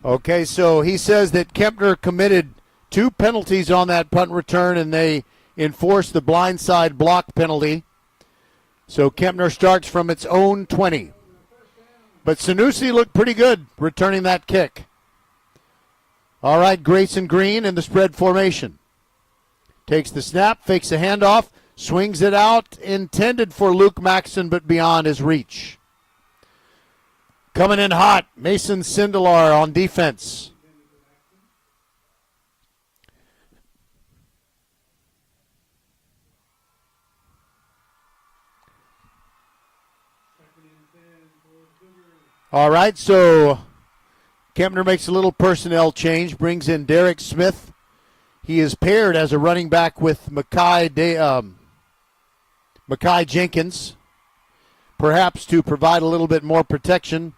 Okay, so he says that Kempner committed 2 penalties on that punt return, and they enforced the blindside block penalty. So Kempner starts from its own 20. But Sanusi looked pretty good returning that kick. All right, Grayson Green in the spread formation. Takes the snap, fakes a handoff, swings it out, intended for Luke Maxson, but beyond his reach. Coming in hot, Mason Sindelar on defense. All right, so Kempner makes a little personnel change, brings in Derek Smith. He is paired as a running back with Makai Jenkins, perhaps to provide a little bit more protection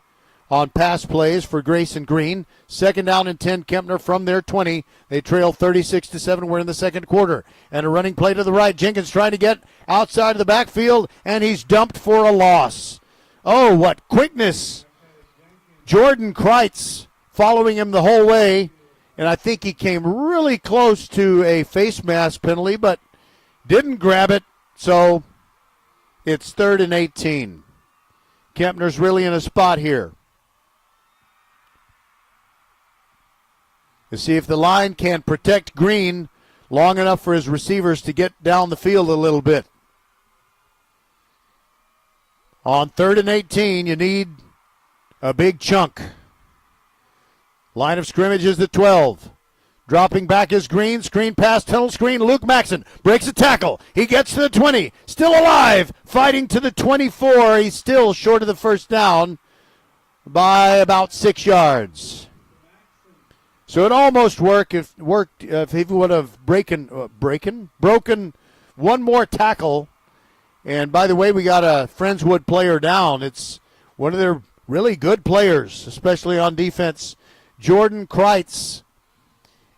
on pass plays for Grayson Green. 2nd down and 10, Kempner from their 20. They trail 36-7. We're in the second quarter. And a running play to the right. Jenkins trying to get outside of the backfield, and he's dumped for a loss. Oh, what quickness. Jordan Kreitz following him the whole way, and I think he came really close to a face mask penalty, but didn't grab it, so it's 3rd and 18. Kempner's really in a spot here. To see if the line can protect Green long enough for his receivers to get down the field a little bit. On 3rd and 18, you need a big chunk. Line of scrimmage is the 12. Dropping back is Green. Screen pass, tunnel screen. Luke Maxson breaks a tackle. He gets to the 20. Still alive. Fighting to the 24. He's still short of the first down by about 6 yards. So it almost worked if he would have broken one more tackle. And by the way, we got a Friendswood player down. It's one of their really good players, especially on defense, Jordan Kreitz.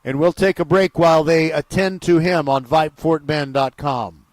And we'll take a break while they attend to him on VypeFortBend.com.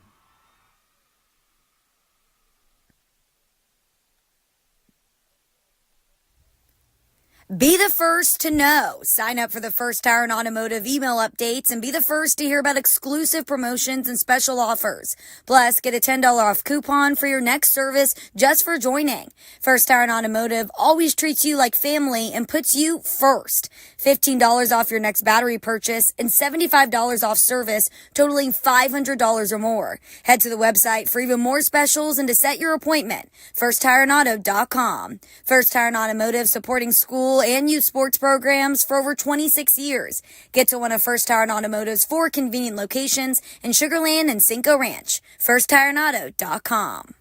Be the first to know. Sign up for the First Tire and Automotive email updates and be the first to hear about exclusive promotions and special offers. Plus, get a $10 off coupon for your next service just for joining. First Tire and Automotive always treats you like family and puts you first. $15 off your next battery purchase and $75 off service totaling $500 or more. Head to the website for even more specials and to set your appointment. FirstTireandAuto.com. First Tire and Automotive, supporting school and youth sports programs for over 26 years. Get to one of First Tire and Automotive's 4 convenient locations in Sugar Land and Cinco Ranch. FirstTireandAuto.com.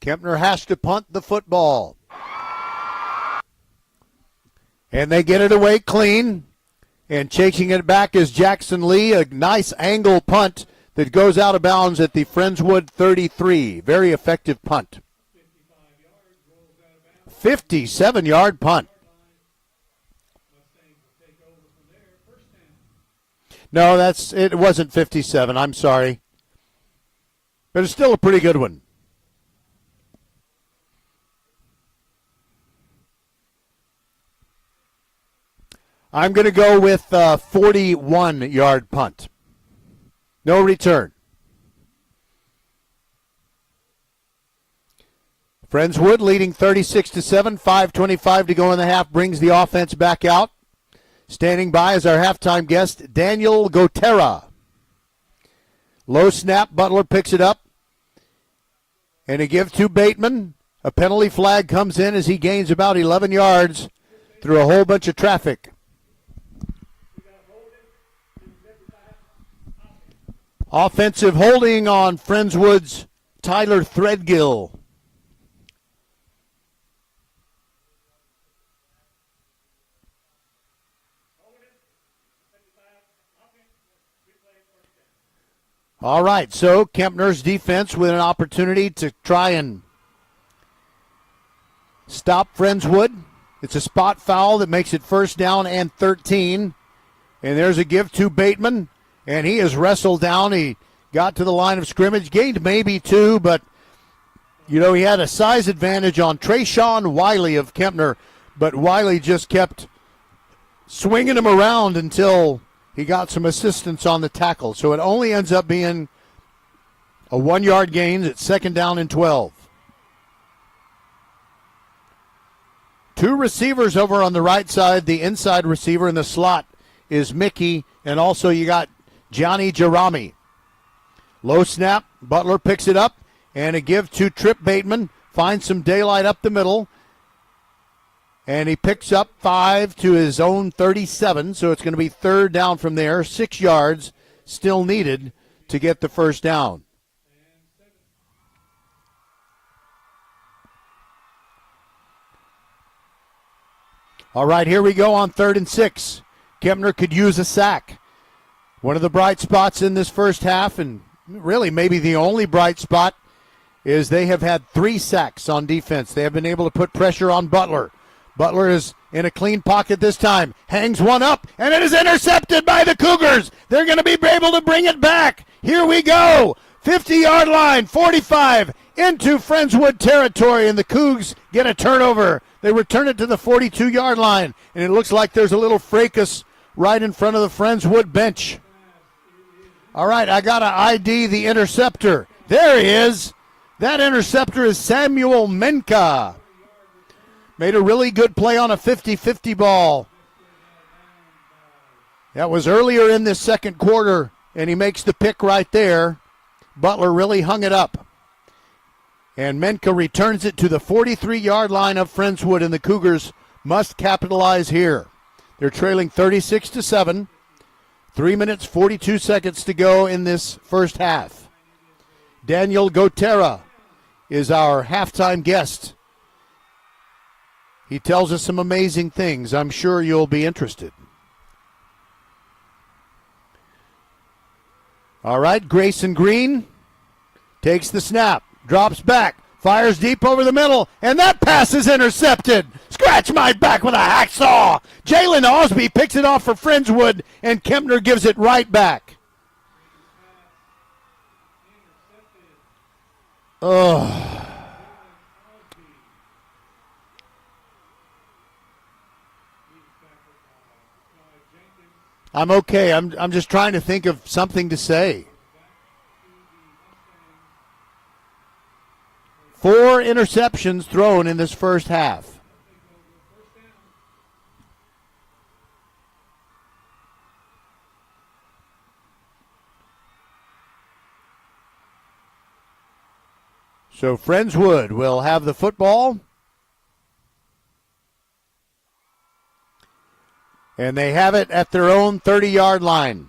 Kempner has to punt the football. And they get it away clean. And chasing it back is Jackson Lee. A nice angle punt that goes out of bounds at the Friendswood 33. Very effective punt. 57-yard punt. No, it wasn't 57. I'm sorry. But it's still a pretty good one. I'm going to go with a 41-yard punt. No return. Friendswood leading 36-7, 5:25 to go in the half, brings the offense back out. Standing by is our halftime guest, Daniel Gotera. Low snap, Butler picks it up. And a give to Bateman. A penalty flag comes in as he gains about 11 yards through a whole bunch of traffic. Offensive holding on Friendswood's Tyler Threadgill. All right, so Kempner's defense with an opportunity to try and stop Friendswood. It's a spot foul that makes it 1st down and 13. And there's a give to Bateman, and he is wrestled down. He got to the line of scrimmage, gained maybe 2, but, he had a size advantage on Trayshawn Wiley of Kempner, but Wiley just kept swinging him around until he got some assistance on the tackle. So it only ends up being a 1-yard gain at 2nd down and 12. 2 receivers over on the right side. The inside receiver in the slot is Mickey. And also you got Johnny Jarami. Low snap. Butler picks it up. And a give to Trip Bateman. Finds some daylight up the middle. And he picks up 5 to his own 37. So it's going to be third down from there. 6 yards still needed to get the first down. All right, here we go on 3rd and 6. Kempner could use a sack. One of the bright spots in this first half, and really maybe the only bright spot, is they have had 3 sacks on defense. They have been able to put pressure on Butler. Butler is in a clean pocket this time. Hangs one up, and it is intercepted by the Cougars. They're going to be able to bring it back. Here we go. 50-yard line, 45, into Friendswood territory, and the Cougs get a turnover. They return it to the 42-yard line, and it looks like there's a little fracas right in front of the Friendswood bench. All right, I got to ID the interceptor. There he is. That interceptor is Samuel Menka. Made a really good play on a 50-50 ball. That was earlier in this second quarter, and he makes the pick right there. Butler really hung it up. And Menka returns it to the 43-yard line of Friendswood, and the Cougars must capitalize here. They're trailing 36-7. 3 minutes, 42 seconds to go in this first half. Daniel Gotera is our halftime guest. He tells us some amazing things. I'm sure you'll be interested. All right, Grayson Green takes the snap, drops back, fires deep over the middle, and that pass is intercepted. Scratch my back with a hacksaw. Jalen Osby picks it off for Friendswood, and Kempner gives it right back. Oh. I'm okay. I'm just trying to think of something to say. 4 interceptions thrown in this first half. So Friendswood will have the football. And they have it at their own 30-yard line.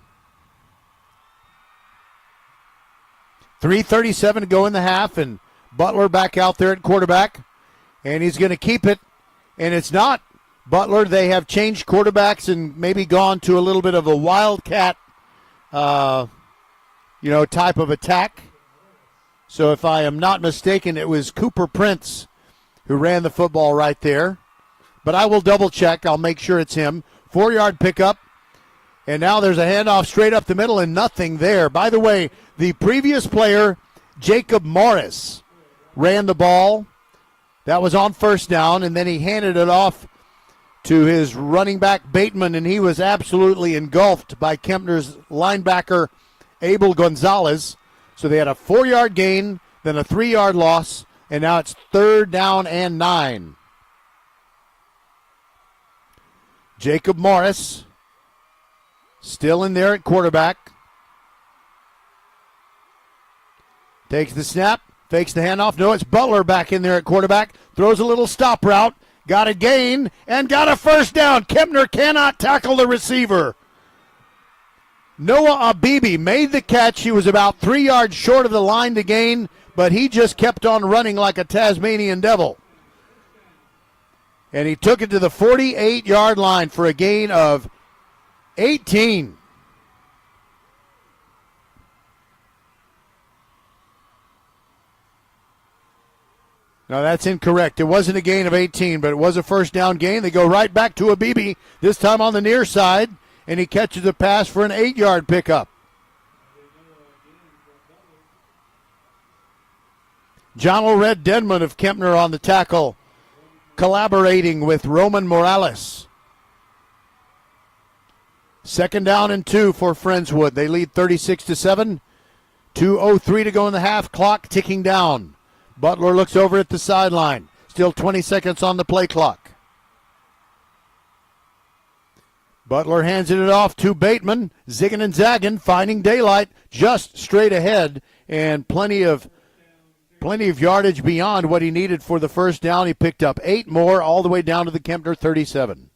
3:37 to go in the half, and Butler back out there at quarterback. And he's going to keep it. And it's not Butler. They have changed quarterbacks and maybe gone to a little bit of a wildcat, type of attack. So if I am not mistaken, it was Cooper Prince who ran the football right there. But I will double check. I'll make sure it's him. 4-yard pickup. And now there's a handoff straight up the middle and nothing there. By the way, the previous player, Jacob Morris, ran the ball. That was on first down, and then he handed it off to his running back, Bateman, and he was absolutely engulfed by Kempner's linebacker, Abel Gonzalez. So they had a 4-yard gain, then a 3-yard loss, and now it's 3rd down and 9. Jacob Morris still in there at quarterback. Takes the snap, fakes the handoff. No, it's Butler back in there at quarterback. Throws a little stop route. Got a gain and got a first down. Kempner cannot tackle the receiver. Noah Abibi made the catch. He was about 3 yards short of the line to gain, but he just kept on running like a Tasmanian devil. And he took it to the 48-yard line for a gain of 18. No, that's incorrect. It wasn't a gain of 18, but it was a first down gain. They go right back to Abibi, this time on the near side, and he catches the pass for an 8-yard pickup. John Red Denman of Kempner on the tackle, collaborating with Roman Morales. 2nd down and 2 for Friendswood. They lead 36-7. 2:03 to go in the half. Clock ticking down. Butler looks over at the sideline. Still 20 seconds on the play clock. Butler hands it off to Bateman. Zigging and zagging, finding daylight just straight ahead, and plenty of yardage beyond what he needed for the first down. He picked up 8 more all the way down to the Kempner 37.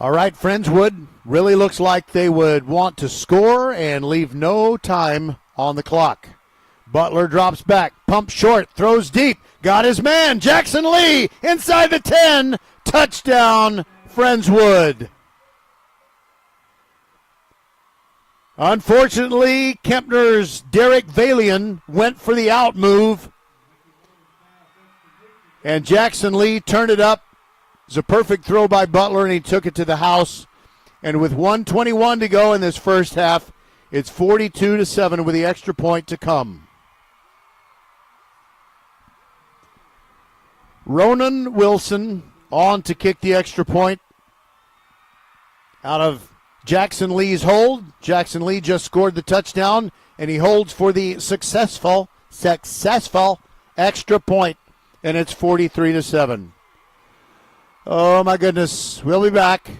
All right, Friendswood really looks like they would want to score and leave no time on the clock. Butler drops back, pumps short, throws deep, got his man, Jackson Lee, inside the 10, touchdown, Friendswood. Unfortunately, Kempner's Derek Valian went for the out move, and Jackson Lee turned it up. It was a perfect throw by Butler, and he took it to the house. And with 1:21 to go in this first half, it's 42-7 with the extra point to come. Ronan Wilson on to kick the extra point out of Jackson Lee's hold. Jackson Lee just scored the touchdown, and he holds for the successful extra point, and it's 43-7. Oh, my goodness. We'll be back.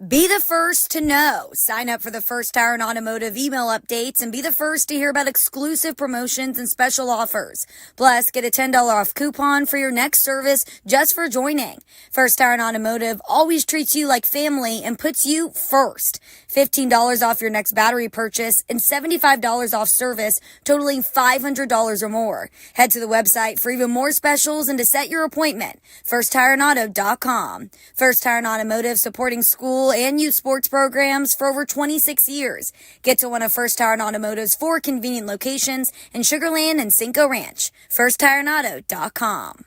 Be the first to know. Sign up for the First Tire and Automotive email updates and be the first to hear about exclusive promotions and special offers. Plus, get a $10 off coupon for your next service just for joining. First Tire and Automotive always treats you like family and puts you first. $15 off your next battery purchase and $75 off service totaling $500 or more. Head to the website for even more specials and to set your appointment. FirstTireandAuto.com. First Tire and Automotive, supporting school and youth sports programs for over 26 years. Get to one of First Tire and Automotive's 4 convenient locations in Sugar Land and Cinco Ranch. FirstTireandAuto.com.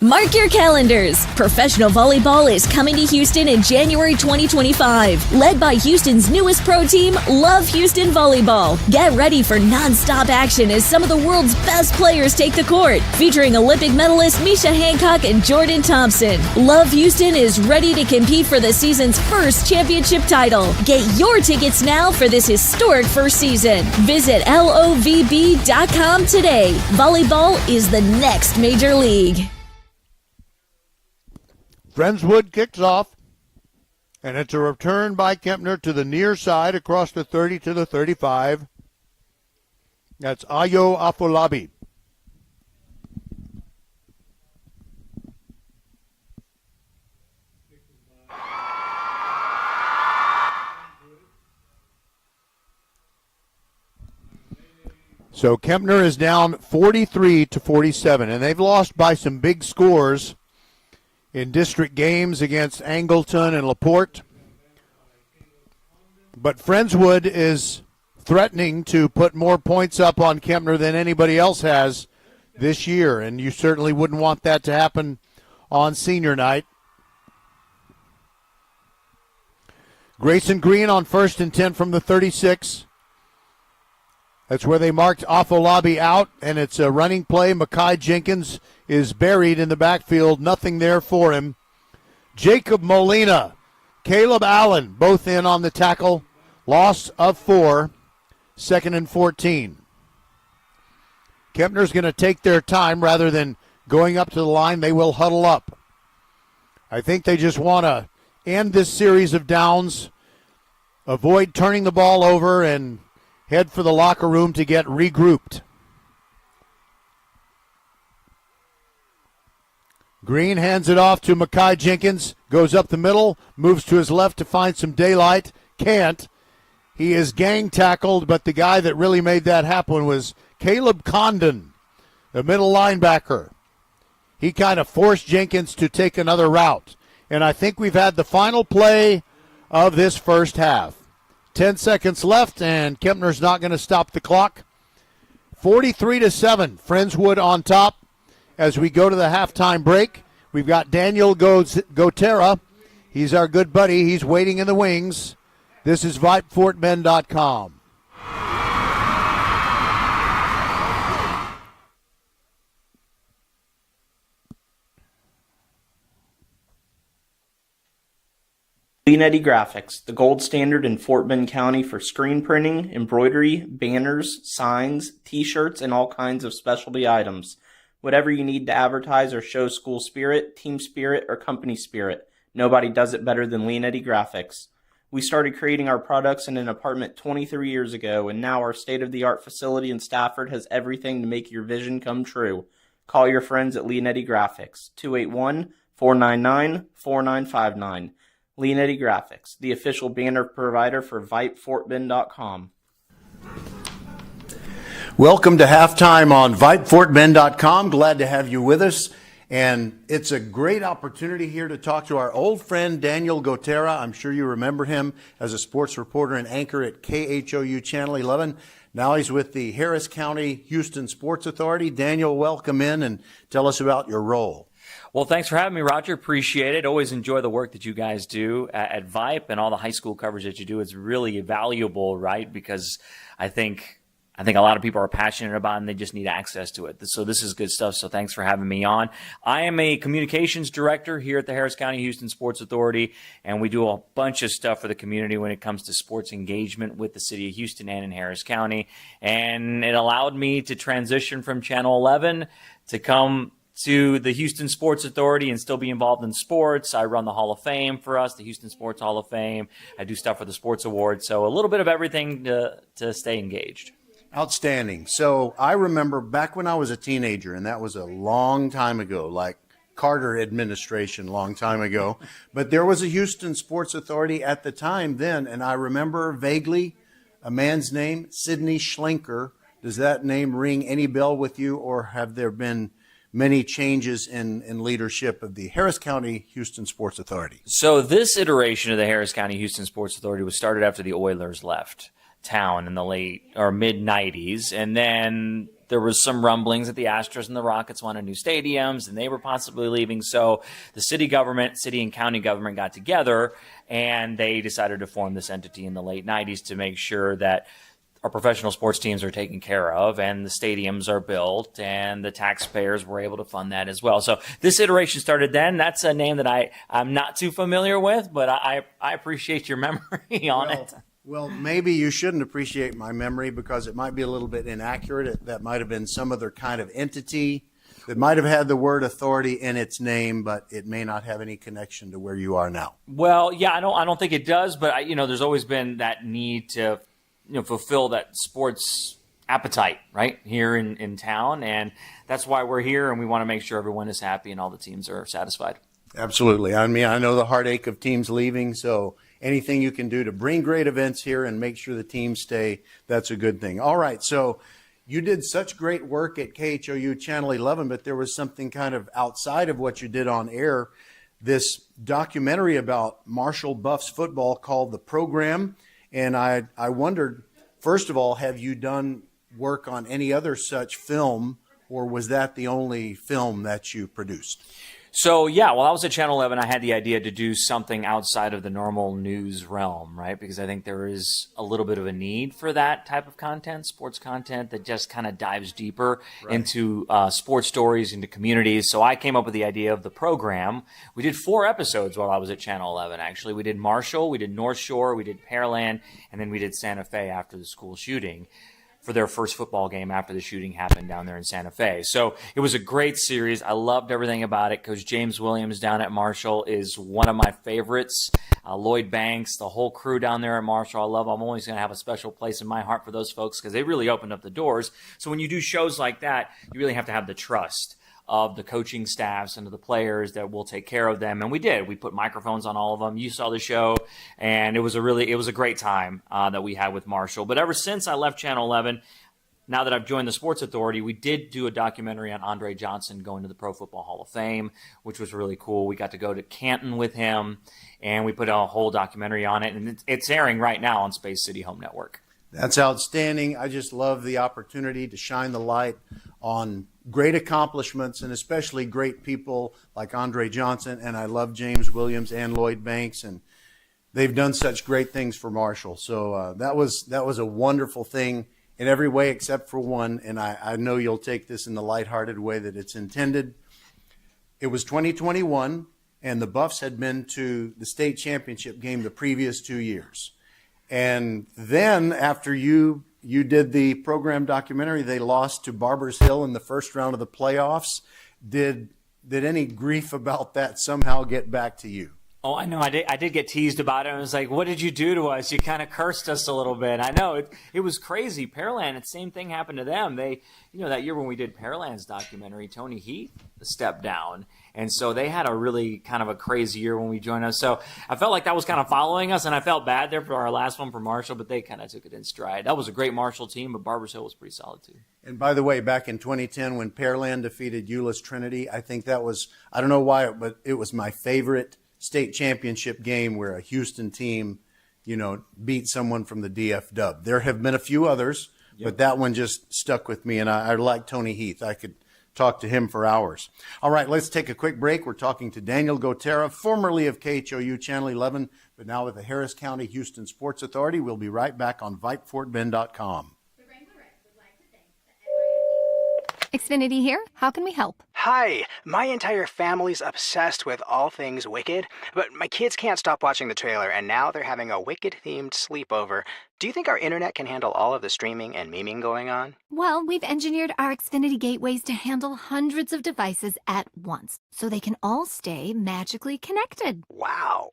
Mark your calendars. Professional volleyball is coming to Houston in January 2025. Led by Houston's newest pro team, Love Houston Volleyball. Get ready for non-stop action as some of the world's best players take the court. Featuring Olympic medalist Misha Hancock and Jordan Thompson. Love Houston is ready to compete for the season's first championship title. Get your tickets now for this historic first season. Visit lovb.com today. Volleyball is the next major league. Friendswood kicks off, and it's a return by Kempner to the near side across the 30 to the 35. That's Ayo Afolabi. So Kempner is down 43 to 47, and they've lost by some big scores in district games against Angleton and LaPorte. But Friendswood is threatening to put more points up on Kempner than anybody else has this year, and you certainly wouldn't want that to happen on senior night. Grayson Green on 1st and 10 from the 36. That's where they marked Afolabi out, and it's a running play. Makai Jenkins is buried in the backfield. Nothing there for him. Jacob Molina, Caleb Allen, both in on the tackle. Loss of 4, 2nd and 14. Kempner's going to take their time rather than going up to the line. They will huddle up. I think they just want to end this series of downs, avoid turning the ball over, and head for the locker room to get regrouped. Green hands it off to Makai Jenkins, goes up the middle, moves to his left to find some daylight. Can't. He is gang tackled, but the guy that really made that happen was Caleb Condon, the middle linebacker. He kind of forced Jenkins to take another route. And I think we've had the final play of this first half. 10 seconds left, and Kempner's not going to stop the clock. 43-7, Friendswood on top. As we go to the halftime break, we've got Daniel Gotera. He's our good buddy. He's waiting in the wings. This is VypeFortBend.com. Leanetti Graphics, the gold standard in Fort Bend County for screen printing, embroidery, banners, signs, t-shirts, and all kinds of specialty items. Whatever you need to advertise or show school spirit, team spirit, or company spirit, nobody does it better than Leanetti Graphics. We started creating our products in an apartment 23 years ago, and now our state-of-the-art facility in Stafford has everything to make your vision come true. Call your friends at Leanetti Graphics, 281-499-4959. Leanetti Graphics, the official banner provider for VypeFortBend.com. Welcome to halftime on VypeFortBend.com. Glad to have you with us. And it's a great opportunity here to talk to our old friend Daniel Gotera. I'm sure you remember him as a sports reporter and anchor at KHOU Channel 11. Now he's with the Harris County Houston Sports Authority. Daniel, welcome in and tell us about your role. Well, thanks for having me, Roger. Appreciate it. Always enjoy the work that you guys do at Vype and all the high school coverage that you do. It's really valuable, right? Because I think a lot of people are passionate about it and they just need access to it. So this is good stuff. So thanks for having me on. I am a communications director here at the Harris County Houston Sports Authority, and we do a bunch of stuff for the community when it comes to sports engagement with the city of Houston and in Harris County. And it allowed me to transition from Channel 11 to come to the Houston Sports Authority and still be involved in sports. I run the Hall of Fame for us, the Houston Sports Hall of Fame. I do stuff for the Sports Awards. So a little bit of everything to stay engaged. Outstanding. So I remember back when I was a teenager, and that was a long time ago, like Carter administration, long time ago. But there was a Houston Sports Authority at the time then, and I remember vaguely a man's name, Sidney Schlenker. Does that name ring any bell with you, or have there been many changes in leadership of the Harris County Houston Sports Authority? So this iteration of the Harris County Houston Sports Authority was started after the Oilers left town in the late or mid-90s, and then there was some rumblings that the Astros and the Rockets wanted new stadiums, and they were possibly leaving. So the city and county government got together, and they decided to form this entity in the late 90s to make sure that our professional sports teams are taken care of and the stadiums are built and the taxpayers were able to fund that as well. So this iteration started then. That's a name that I'm not too familiar with, but I appreciate your memory on it. Well, maybe you shouldn't appreciate my memory because it might be a little bit inaccurate. That might have been some other kind of entity that might have had the word authority in its name, but it may not have any connection to where you are now. Well, yeah, I don't think it does, but there's always been that need to fulfill that sports appetite right here in town. And that's why we're here. And we want to make sure everyone is happy and all the teams are satisfied. Absolutely. I mean, I know the heartache of teams leaving. So anything you can do to bring great events here and make sure the teams stay, that's a good thing. All right. So you did such great work at KHOU Channel 11, but there was something kind of outside of what you did on air. This documentary about Marshall Buffs football called The Program. And I wondered, first of all, have you done work on any other such film, or was that the only film that you produced? So, yeah, while I was at Channel 11, I had the idea to do something outside of the normal news realm, right? Because I think there is a little bit of a need for that type of content, sports content that just kind of dives deeper into sports stories, into communities. So I came up with the idea of The Program. We did 4 episodes while I was at Channel 11, actually. We did Marshall, we did North Shore, we did Pearland, and then we did Santa Fe after the school shooting for their first football game after the shooting happened down there in Santa Fe. So it was a great series. I loved everything about it. Coach James Williams down at Marshall is one of my favorites. Lloyd Banks, the whole crew down there at Marshall, I love. I'm always going to have a special place in my heart for those folks because they really opened up the doors. So when you do shows like that, you really have to have the trust of the coaching staffs and of the players that will take care of them. And we did. We put microphones on all of them. You saw the show, and it was a great time that we had with Marshall. But ever since I left Channel 11, now that I've joined the Sports Authority, we did do a documentary on Andre Johnson going to the Pro Football Hall of Fame, which was really cool. We got to go to Canton with him, and we put a whole documentary on it. And it's airing right now on Space City Home Network. That's outstanding. I just love the opportunity to shine the light on great accomplishments and especially great people like Andre Johnson. And I love James Williams and Lloyd Banks, and they've done such great things for Marshall. So that was a wonderful thing in every way except for one. And I know you'll take this in the lighthearted way that it's intended. It was 2021, and the Buffs had been to the state championship game the previous 2 years. And then after you did the program documentary, they lost to Barbers Hill in the first round of the playoffs. Did any grief about that somehow get back to you? Oh, I know. I did get teased about it. I was like, what did you do to us? You kind of cursed us a little bit. I know. It was crazy. Pearland, the same thing happened to them. They, that year when we did Pearland's documentary, Tony Heath stepped down. And so they had a really kind of a crazy year when we joined us. So I felt like that was kind of following us, and I felt bad there for our last one for Marshall, but they kind of took it in stride. That was a great Marshall team, but Barbers Hill was pretty solid too. And by the way, back in 2010 when Pearland defeated Euless Trinity, I think that was, I don't know why, but it was my favorite state championship game where a Houston team, beat someone from the DF Dub. There have been a few others, but that one just stuck with me, and I like Tony Heath. I could talk to him for hours. All right, let's take a quick break. We're talking to Daniel Gotera, formerly of KHOU Channel 11, but now with the Harris County Houston Sports Authority. We'll be right back on VypeFortBend.com. Xfinity here. How can we help? Hi, my entire family's obsessed with all things Wicked, but my kids can't stop watching the trailer, and now they're having a Wicked-themed sleepover. Do you think our internet can handle all of the streaming and memeing going on? Well, we've engineered our Xfinity gateways to handle hundreds of devices at once, so they can all stay magically connected. Wow.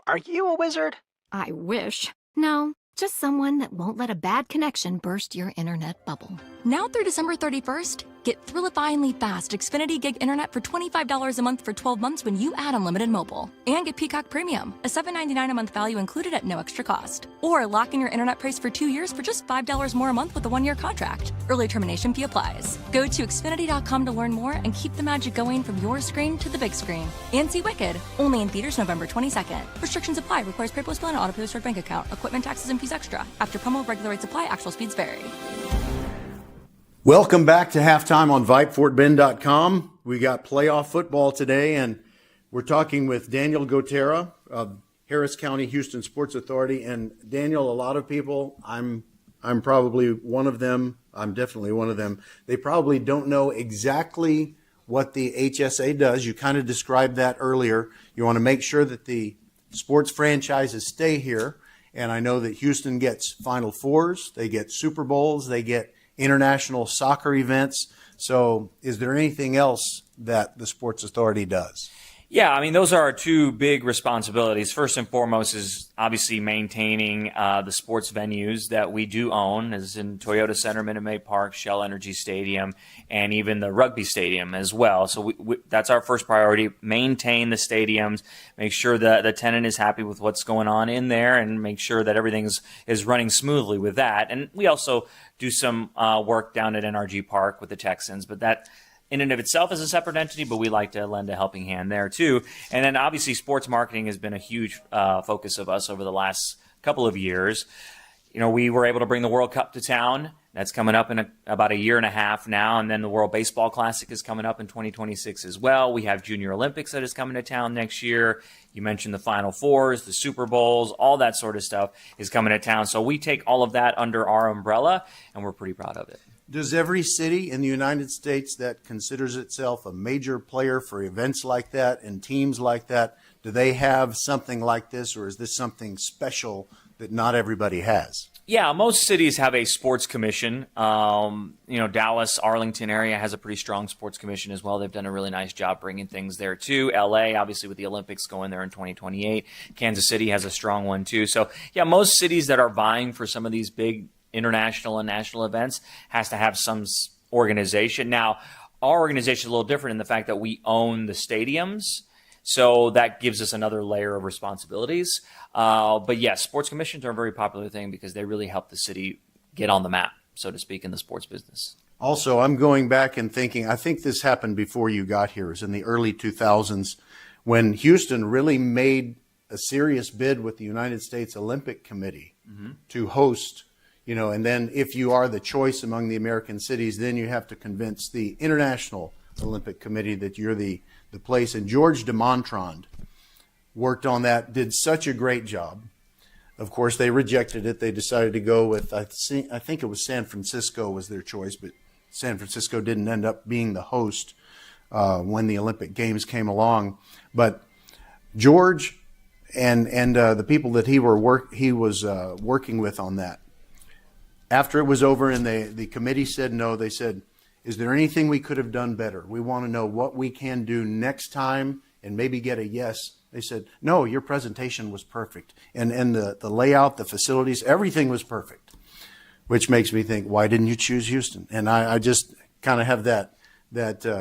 Are you a wizard? I wish. No, just someone that won't let a bad connection burst your internet bubble. Now through December 31st, get thrillifyingly fast Xfinity Gig Internet for $25 a month for 12 months when you add unlimited mobile. And get Peacock Premium, a $7.99 a month value included at no extra cost. Or lock in your internet price for 2 years for just $5 more a month with a 1-year contract. Early termination fee applies. Go to Xfinity.com to learn more and keep the magic going from your screen to the big screen. And see Wicked, only in theaters November 22nd. Restrictions apply. Requires paperless bill and auto pay with bank account. Equipment, taxes, and fees extra. After promo, regular rates apply. Actual speeds vary. Welcome back to halftime on VypeFortBend.com. We got playoff football today, and we're talking with Daniel Gotera of Harris County Houston Sports Authority. And Daniel, a lot of people, I'm probably one of them. I'm definitely one of them. They probably don't know exactly what the HSA does. You kind of described that earlier. You want to make sure that the sports franchises stay here. And I know that Houston gets Final Fours, they get Super Bowls, they get international soccer events. So is there anything else that the Sports Authority does? Yeah, I mean, those are our two big responsibilities. First and foremost is obviously maintaining the sports venues that we do own, as in Toyota Center, Minute Maid Park, Shell Energy Stadium, and even the rugby stadium as well. So that's our first priority, maintain the stadiums, make sure that the tenant is happy with what's going on in there, and make sure that everything is running smoothly with that. And we also do some work down at NRG Park with the Texans, but that in and of itself is a separate entity, but we like to lend a helping hand there too. And then obviously sports marketing has been a huge focus of us over the last couple of years. We were able to bring the World Cup to town. That's coming up in about a year and a half now. And then the World Baseball Classic is coming up in 2026 as well. We have Junior Olympics that is coming to town next year. You mentioned the Final Fours, the Super Bowls, all that sort of stuff is coming to town. So we take all of that under our umbrella, and we're pretty proud of it. Does every city in the United States that considers itself a major player for events like that and teams like that, do they have something like this, or is this something special that not everybody has? Yeah, most cities have a sports commission. Dallas, Arlington area has a pretty strong sports commission as well. They've done a really nice job bringing things there too. LA, obviously with the Olympics going there in 2028. Kansas City has a strong one too. So yeah, most cities that are vying for some of these big international and national events has to have some organization. Now, our organization is a little different in the fact that we own the stadiums, so that gives us another layer of responsibilities. But yes, sports commissions are a very popular thing because they really help the city get on the map, so to speak, in the sports business. Also, I'm going back and thinking, I think this happened before you got here. It was in the early 2000s when Houston really made a serious bid with the United States Olympic Committee to host. And then if you are the choice among the American cities, then you have to convince the International Olympic Committee that you're the place. And George DeMontrond worked on that, did such a great job. Of course, they rejected it. They decided to go with, I think it was San Francisco was their choice, but San Francisco didn't end up being the host when the Olympic Games came along. But George and the people that he was working with on that. After it was over and the committee said no, they said, is there anything we could have done better? We want to know what we can do next time and maybe get a yes. They said, no, your presentation was perfect. And the layout, the facilities, everything was perfect, which makes me think, why didn't you choose Houston? And I just kind of have that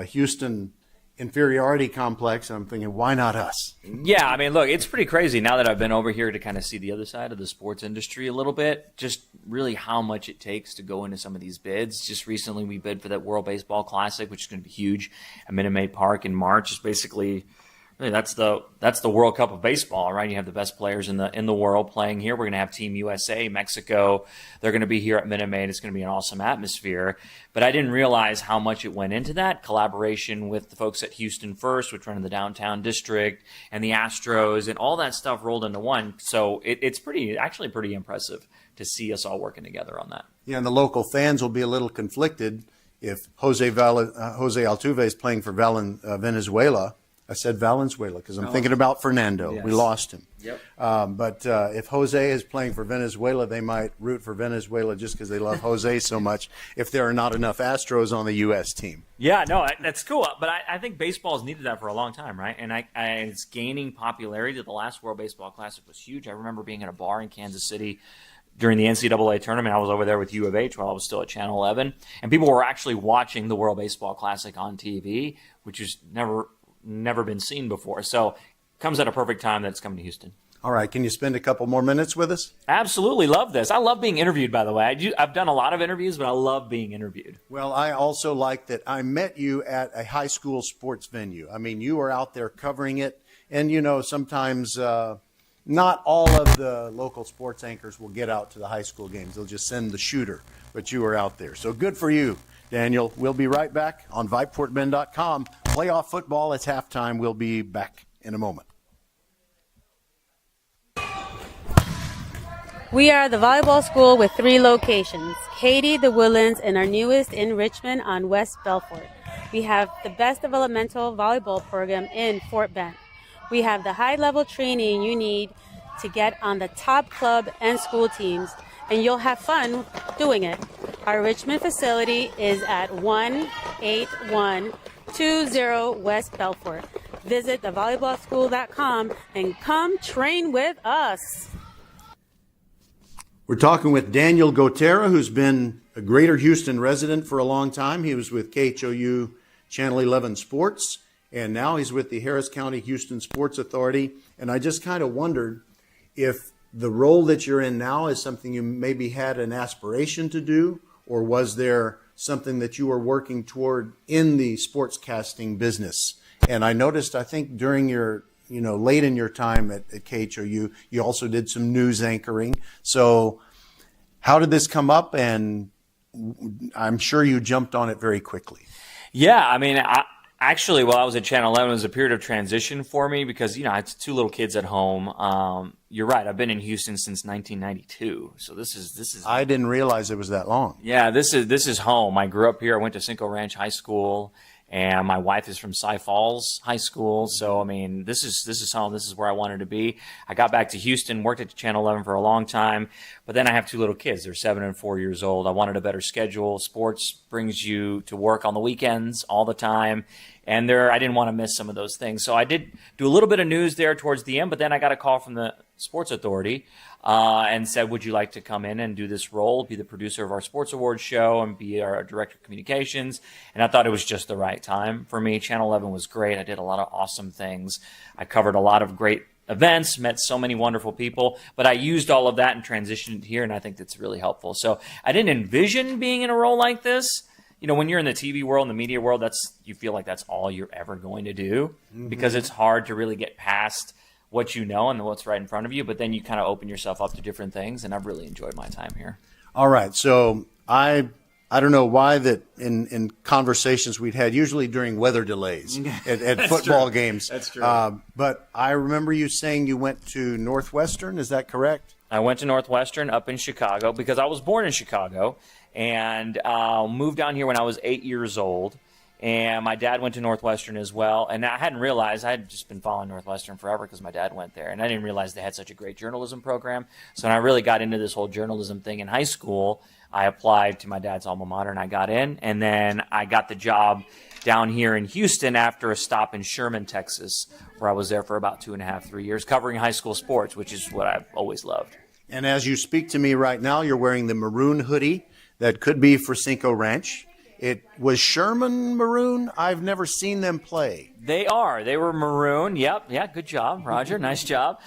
Houston inferiority complex. I'm thinking, why not us? Yeah, I mean, look, it's pretty crazy now that I've been over here to kind of see the other side of the sports industry a little bit, just really how much it takes to go into some of these bids. Just recently we bid for that World Baseball Classic, which is going to be huge at Minute Maid Park in March. It's basically, really, that's the World Cup of baseball, right? You have the best players in the world playing here. We're going to have Team USA, Mexico. They're going to be here at Minute Maid. It's going to be an awesome atmosphere. But I didn't realize how much it went into that collaboration with the folks at Houston First, which run in the downtown district, and the Astros, and all that stuff rolled into one. So it's actually pretty impressive to see us all working together on that. Yeah, and the local fans will be a little conflicted if Jose Altuve is playing for Venezuela. I said Valenzuela because I'm thinking about Fernando. Yes. We lost him. Yep. But if Jose is playing for Venezuela, they might root for Venezuela just because they love Jose so much if there are not enough Astros on the U.S. team. Yeah, no, that's cool. But I think baseball has needed that for a long time, right? And it's gaining popularity. The last World Baseball Classic was huge. I remember being at a bar in Kansas City during the NCAA tournament. I was over there with U of H while I was still at Channel 11. And people were actually watching the World Baseball Classic on TV, which is never been seen before. So it comes at a perfect time that it's coming to Houston. All right. Can you spend a couple more minutes with us? Absolutely. Love this. I love being interviewed, by the way. I've done a lot of interviews, but I love being interviewed. Well, I also like that I met you at a high school sports venue. I mean, you were out there covering it. And, sometimes not all of the local sports anchors will get out to the high school games. They'll just send the shooter. But you were out there. So good for you, Daniel. We'll be right back on VypeFortBend.com. Playoff football, it's halftime. We'll be back in a moment. We are the volleyball school with 3 locations, Katy, the Woodlands, and our newest in Richmond on West Belfort. We have the best developmental volleyball program in Fort Bend. We have the high-level training you need to get on the top club and school teams, and you'll have fun doing it. Our Richmond facility is at 18120 West Belfort. Visit thevolleyballschool.com and come train with us. We're talking with Daniel Gotera, who's been a Greater Houston resident for a long time. He was with KHOU Channel 11 Sports, and now he's with the Harris County Houston Sports Authority. And I just kind of wondered if the role that you're in now is something you maybe had an aspiration to do, or was there something that you were working toward in the sportscasting business? And I noticed, I think during your, late in your time at KHOU, you also did some news anchoring. So how did this come up? And I'm sure you jumped on it very quickly. Yeah, I mean, actually, while I was at Channel 11, it was a period of transition for me because, I had 2 little kids at home. You're right. I've been in Houston since 1992. So this is. I didn't realize it was that long. Yeah, this is home. I grew up here. I went to Cinco Ranch High School, and my wife is from Cy Falls High School. So, I mean, this is home. This is where I wanted to be. I got back to Houston, worked at Channel 11 for a long time, but then I have 2 little kids. They're 7 and 4 years old. I wanted a better schedule. Sports brings you to work on the weekends all the time. And I didn't want to miss some of those things. So I did do a little bit of news there towards the end, but then I got a call from the Sports Authority and said, would you like to come in and do this role, be the producer of our Sports Awards show and be our director of communications? And I thought it was just the right time for me. Channel 11 was great. I did a lot of awesome things. I covered a lot of great events, met so many wonderful people, but I used all of that and transitioned here, and I think that's really helpful. So I didn't envision being in a role like this. When you're in the TV world and the media world, you feel like that's all you're ever going to do because it's hard to really get past what you know and what's right in front of you. But then you kind of open yourself up to different things, and I've really enjoyed my time here. All right. So I don't know why that in conversations we'd had, usually during weather delays at football games. That's true. But I remember you saying you went to Northwestern. Is that correct? I went to Northwestern up in Chicago because I was born in Chicago and moved down here when I was 8 years old. And my dad went to Northwestern as well. And I hadn't realized, I had just been following Northwestern forever because my dad went there. And I didn't realize they had such a great journalism program. So when I really got into this whole journalism thing in high school, I applied to my dad's alma mater and I got in. And then I got the job down here in Houston after a stop in Sherman, Texas, where I was there for about 2.5, 3 years covering high school sports, which is what I've always loved. And as you speak to me right now, you're wearing the maroon hoodie that could be for Cinco Ranch. It was Sherman maroon. I've never seen them play. They were maroon. Yep. Yeah. Good job, Roger. Nice job.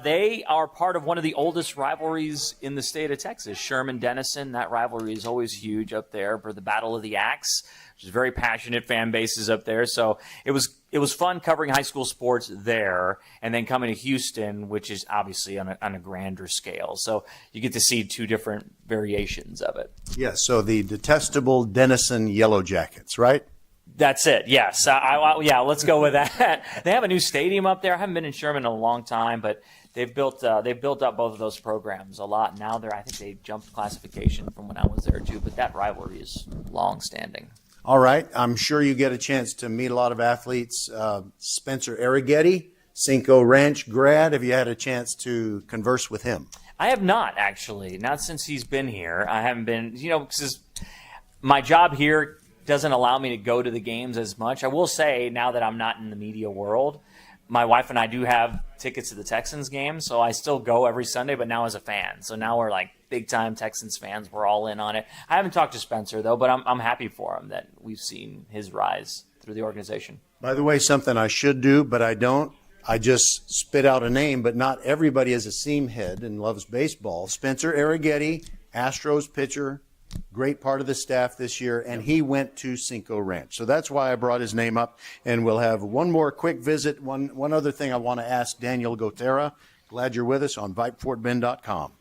They are part of one of the oldest rivalries in the state of Texas, Sherman-Denison. That rivalry is always huge up there for the Battle of the Axe, which is very passionate fan bases up there. So it was fun covering high school sports there, and then coming to Houston, which is obviously on a grander scale. So you get to see two different variations of it. Yes, so the detestable Denison Yellow Jackets, right? That's it. Yes. Yeah. Let's go with that. They have a new stadium up there. I haven't been in Sherman in a long time, but they've built up both of those programs a lot. Now I think they jumped classification from when I was there too. But that rivalry is long standing. All right. I'm sure you get a chance to meet a lot of athletes. Spencer Arrighetti, Cinco Ranch grad. Have you had a chance to converse with him? I have not, actually. Not since he's been here. I haven't been, because my job here doesn't allow me to go to the games as much. I will say, now that I'm not in the media world, my wife and I do have tickets to the Texans game, so I still go every Sunday, but now as a fan. So now we're like big-time Texans fans. We're all in on it. I haven't talked to Spencer, though, but I'm happy for him that we've seen his rise through the organization. By the way, something I should do, but I don't. I just spit out a name, but not everybody is a seam head and loves baseball. Spencer Arrighetti, Astros pitcher, great part of the staff this year, and he went to Cinco Ranch. So that's why I brought his name up, and we'll have one more quick visit. One other thing I want to ask Daniel Gotera. Glad you're with us on VypeFortBend.com.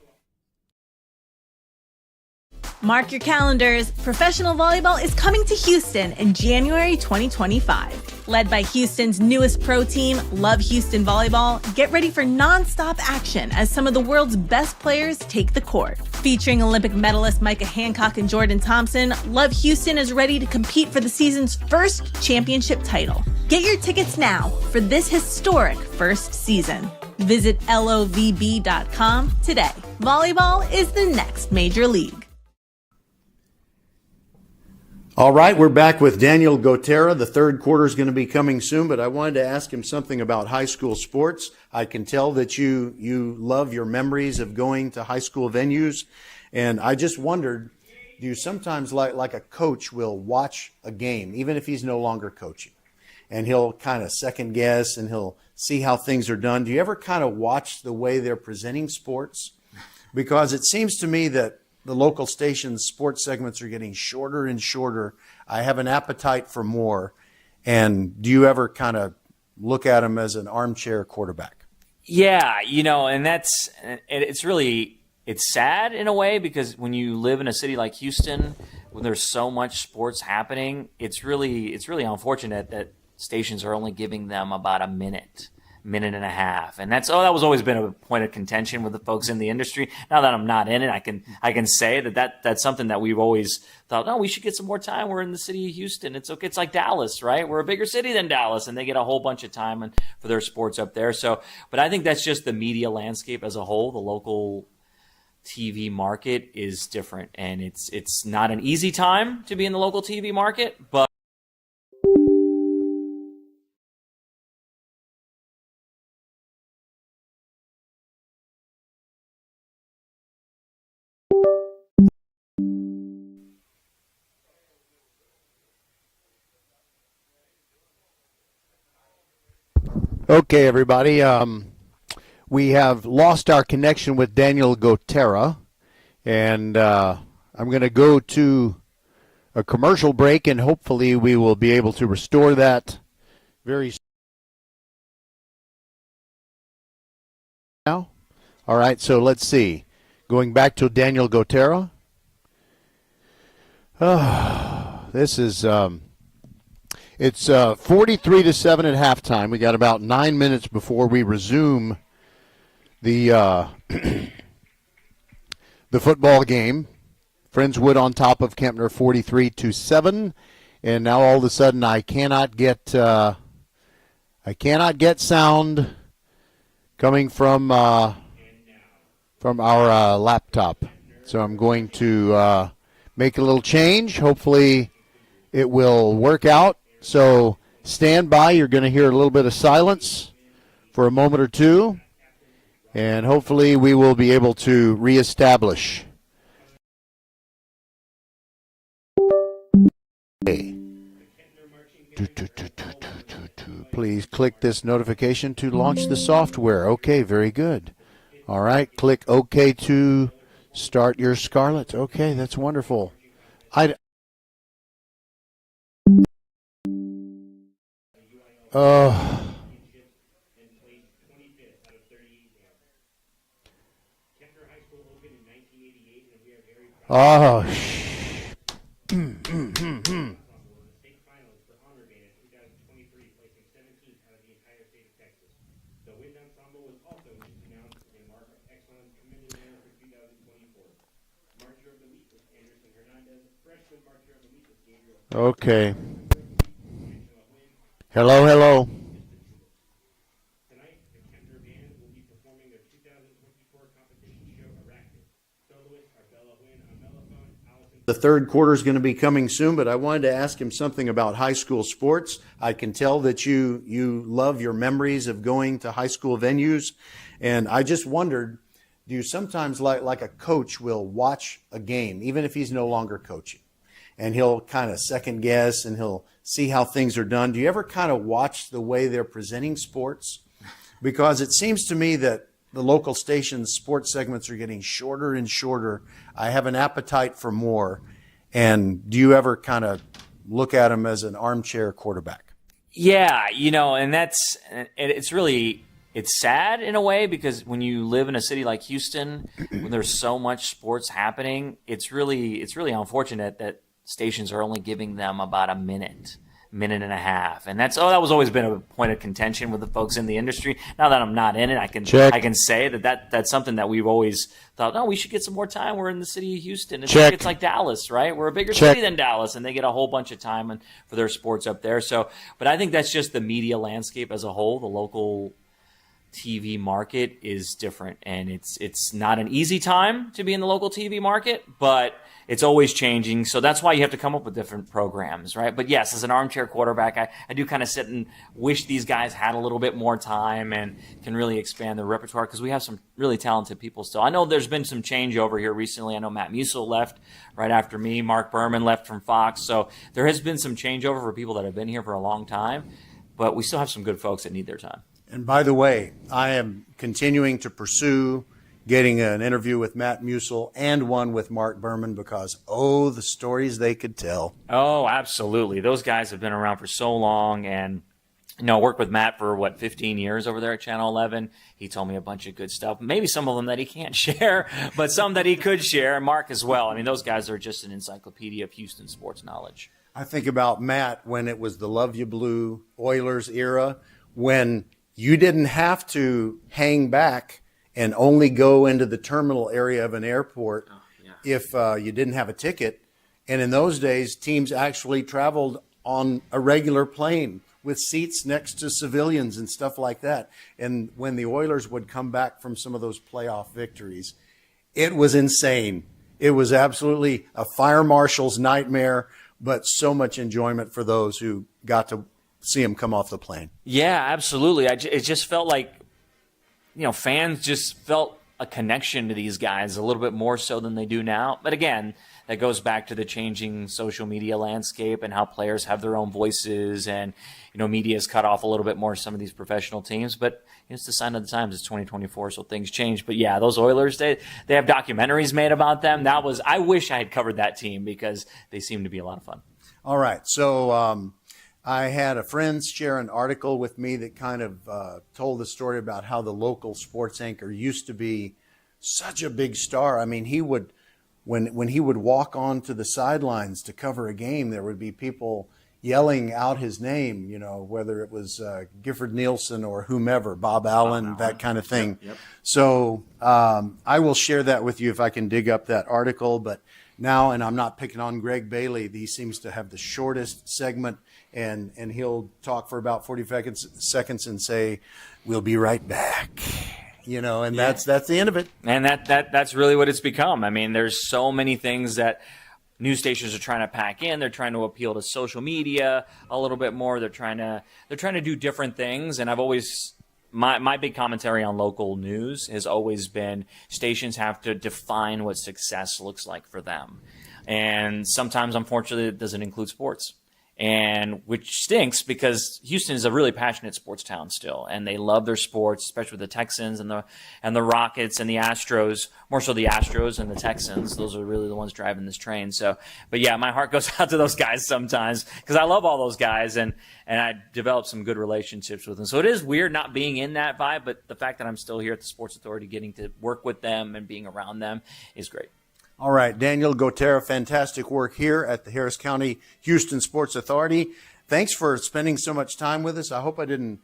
Mark your calendars. Professional volleyball is coming to Houston in January 2025. Led by Houston's newest pro team, Love Houston Volleyball, get ready for non-stop action as some of the world's best players take the court. Featuring Olympic medalists Micah Hancock and Jordan Thompson, Love Houston is ready to compete for the season's first championship title. Get your tickets now for this historic first season. Visit lovb.com today. Volleyball is the next major league. All right, we're back with Daniel Gotera. The third quarter is going to be coming soon, but I wanted to ask him something about high school sports. I can tell that you love your memories of going to high school venues, and I just wondered, do you sometimes like a coach will watch a game, even if he's no longer coaching, and he'll kind of second guess and he'll see how things are done? Do you ever kind of watch the way they're presenting sports? Because it seems to me that the local station's sports segments are getting shorter and shorter. I have an appetite for more. And do you ever kind of look at them as an armchair quarterback? Yeah, and it's sad in a way, because when you live in a city like Houston, when there's so much sports happening, it's really unfortunate that stations are only giving them about a minute and a half. And that was always been a point of contention with the folks in the industry. Now that I'm not in it, I can say that's something that we've always thought, no, we should get some more time. We're in the city of Houston. It's okay. It's like Dallas, right? We're a bigger city than Dallas, and they get a whole bunch of time for their sports up there. So, but I think that's just the media landscape as a whole. The local TV market is different, and it's not an easy time to be in the local TV market, but Okay, everybody. We have lost our connection with Daniel Gotera, and I'm going to go to a commercial break, and hopefully we will be able to restore that very soon. Now, all right, so let's see. Going back to Daniel Gotera. This is it's 43-7 at halftime. We got about 9 minutes before we resume the the football game. Friendswood on top of Kempner 43-7. and now all of a sudden I cannot get sound coming from our laptop. So I'm going to make a little change. Hopefully it will work out. So stand by. You're going to hear a little bit of silence for a moment or two, and hopefully we will be able to reestablish. Please click this notification to launch the software. Okay, very good. All right, click OK to start your Scarlet. Okay, that's wonderful. Okay. Hello, hello. The third quarter is going to be coming soon, but I wanted to ask him something about high school sports. I can tell that you love your memories of going to high school venues, and I just wondered, do you sometimes like a coach will watch a game, even if he's no longer coaching, and he'll kind of second guess and he'll see how things are done? Do you ever kind of watch the way they're presenting sports? Because it seems to me that the local station's sports segments are getting shorter and shorter. I have an appetite for more. And do you ever kind of look at them as an armchair quarterback? Yeah, and it's sad in a way, because when you live in a city like Houston, when there's so much sports happening, it's really unfortunate that stations are only giving them about a minute and a half, and that was always been a point of contention with the folks in the industry. Now that I'm not in it, I can say that's something that we've always thought, no, we should get some more time. We're in the city of Houston. It's like Dallas, right? We're a bigger city than Dallas, and they get a whole bunch of time for their sports up there. So, but I think that's just the media landscape as a whole. The local TV market is different, and it's not an easy time to be in the local TV market, but it's always changing. So that's why you have to come up with different programs, right? But yes, as an armchair quarterback, I do kind of sit and wish these guys had a little bit more time and can really expand their repertoire, because we have some really talented people still. I know there's been some changeover here recently. I know Matt Musil left right after me. Mark Berman left from Fox. So there has been some changeover for people that have been here for a long time, but we still have some good folks that need their time. And by the way, I am continuing to pursue getting an interview with Matt Musil and one with Mark Berman, because, the stories they could tell. Oh, absolutely. Those guys have been around for so long, and worked with Matt for 15 years over there at Channel 11. He told me a bunch of good stuff, maybe some of them that he can't share, but some that he could share, and Mark as well. I mean, those guys are just an encyclopedia of Houston sports knowledge. I think about Matt when it was the Love You Blue Oilers era, when you didn't have to hang back and only go into the terminal area of an airport if you didn't have a ticket. And in those days, teams actually traveled on a regular plane with seats next to civilians and stuff like that. And when the Oilers would come back from some of those playoff victories, it was insane. It was absolutely a fire marshal's nightmare, but so much enjoyment for those who got to see him come off the plane. Yeah, absolutely. It just felt like, fans just felt a connection to these guys a little bit more so than they do now. But again, that goes back to the changing social media landscape and how players have their own voices, and media has cut off a little bit more some of these professional teams. But it's the sign of the times. It's 2024, so things change. But yeah, those Oilers, they have documentaries made about them. I wish I had covered that team, because they seem to be a lot of fun. All right, so I had a friend share an article with me that kind of told the story about how the local sports anchor used to be such a big star. I mean, he would, when he would walk onto the sidelines to cover a game, there would be people yelling out his name, whether it was Gifford Nielsen or whomever, Bob Allen, that kind of thing. Yep. So I will share that with you if I can dig up that article. But now, and I'm not picking on Greg Bailey, he seems to have the shortest segment, and he'll talk for about 40 seconds and say, "We'll be right back." And that's the end of it. And that's really what it's become. I mean, there's so many things that news stations are trying to pack in. They're trying to appeal to social media a little bit more. They're trying to do different things. And I've always my big commentary on local news has always been stations have to define what success looks like for them. And sometimes, unfortunately, it doesn't include sports. And which stinks because Houston is a really passionate sports town still, and they love their sports, especially with the Texans and the Rockets and the Astros. More so the Astros and the Texans; those are really the ones driving this train. So, but yeah, my heart goes out to those guys sometimes because I love all those guys, and I developed some good relationships with them. So it is weird not being in that vibe, but the fact that I'm still here at the Sports Authority, getting to work with them and being around them is great. All right, Daniel Gotera, fantastic work here at the Harris County Houston Sports Authority. Thanks for spending so much time with us. I hope I didn't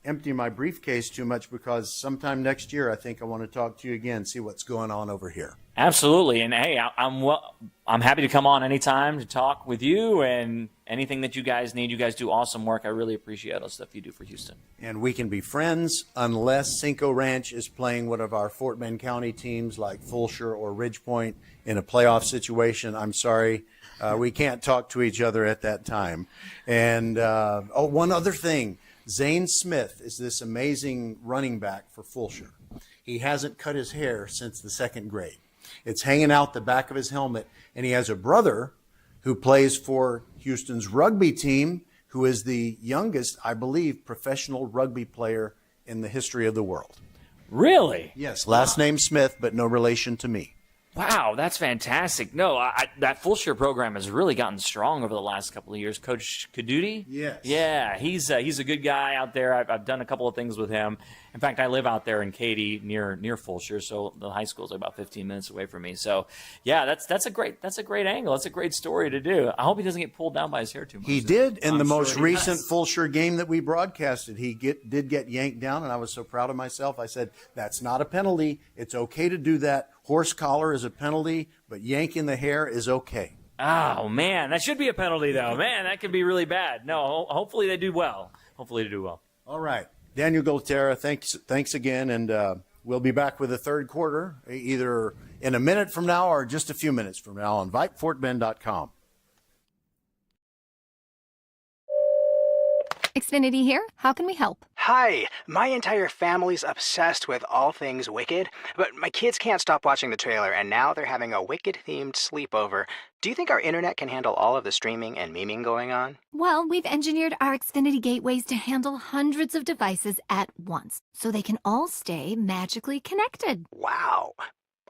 empty my briefcase too much because sometime next year I think I want to talk to you again, see what's going on over here. Absolutely. And hey, I'm happy to come on anytime to talk with you and anything that you guys need. You guys do awesome work. I really appreciate all the stuff you do for Houston. And we can be friends unless Cinco Ranch is playing one of our Fort Bend County teams like Fulshire or Ridgepoint in a playoff situation. I'm sorry. We can't talk to each other at that time. And, one other thing. Zane Smith is this amazing running back for Fulshire. He hasn't cut his hair since the second grade. It's hanging out the back of his helmet, and he has a brother who plays for Houston's rugby team, who is the youngest, I believe, professional rugby player in the history of the world. Really? Yes, last name Smith, but no relation to me. Wow, that's fantastic. No, that Fulshire program has really gotten strong over the last couple of years. Coach Kadudi? Yes. Yeah, he's a good guy out there. I've done a couple of things with him. In fact, I live out there in Katy near Fulshire, so the high school is about 15 minutes away from me. So, yeah, that's a great angle. That's a great story to do. I hope he doesn't get pulled down by his hair too much. He did in the most recent Fulshire game that we broadcasted. He did get yanked down, and I was so proud of myself. I said, that's not a penalty. It's okay to do that. Horse collar is a penalty, but yanking the hair is okay. Oh, man, that should be a penalty, though. Man, that could be really bad. No, hopefully they do well. All right. Daniel Gotera, thanks again, and we'll be back with the third quarter, either in a minute from now or just a few minutes from now on VypeFortBend.com. Xfinity here. How can we help? Hi, my entire family's obsessed with all things Wicked, but my kids can't stop watching the trailer, and now they're having a Wicked-themed sleepover. Do you think our internet can handle all of the streaming and memeing going on? Well, we've engineered our Xfinity gateways to handle hundreds of devices at once, so they can all stay magically connected. Wow.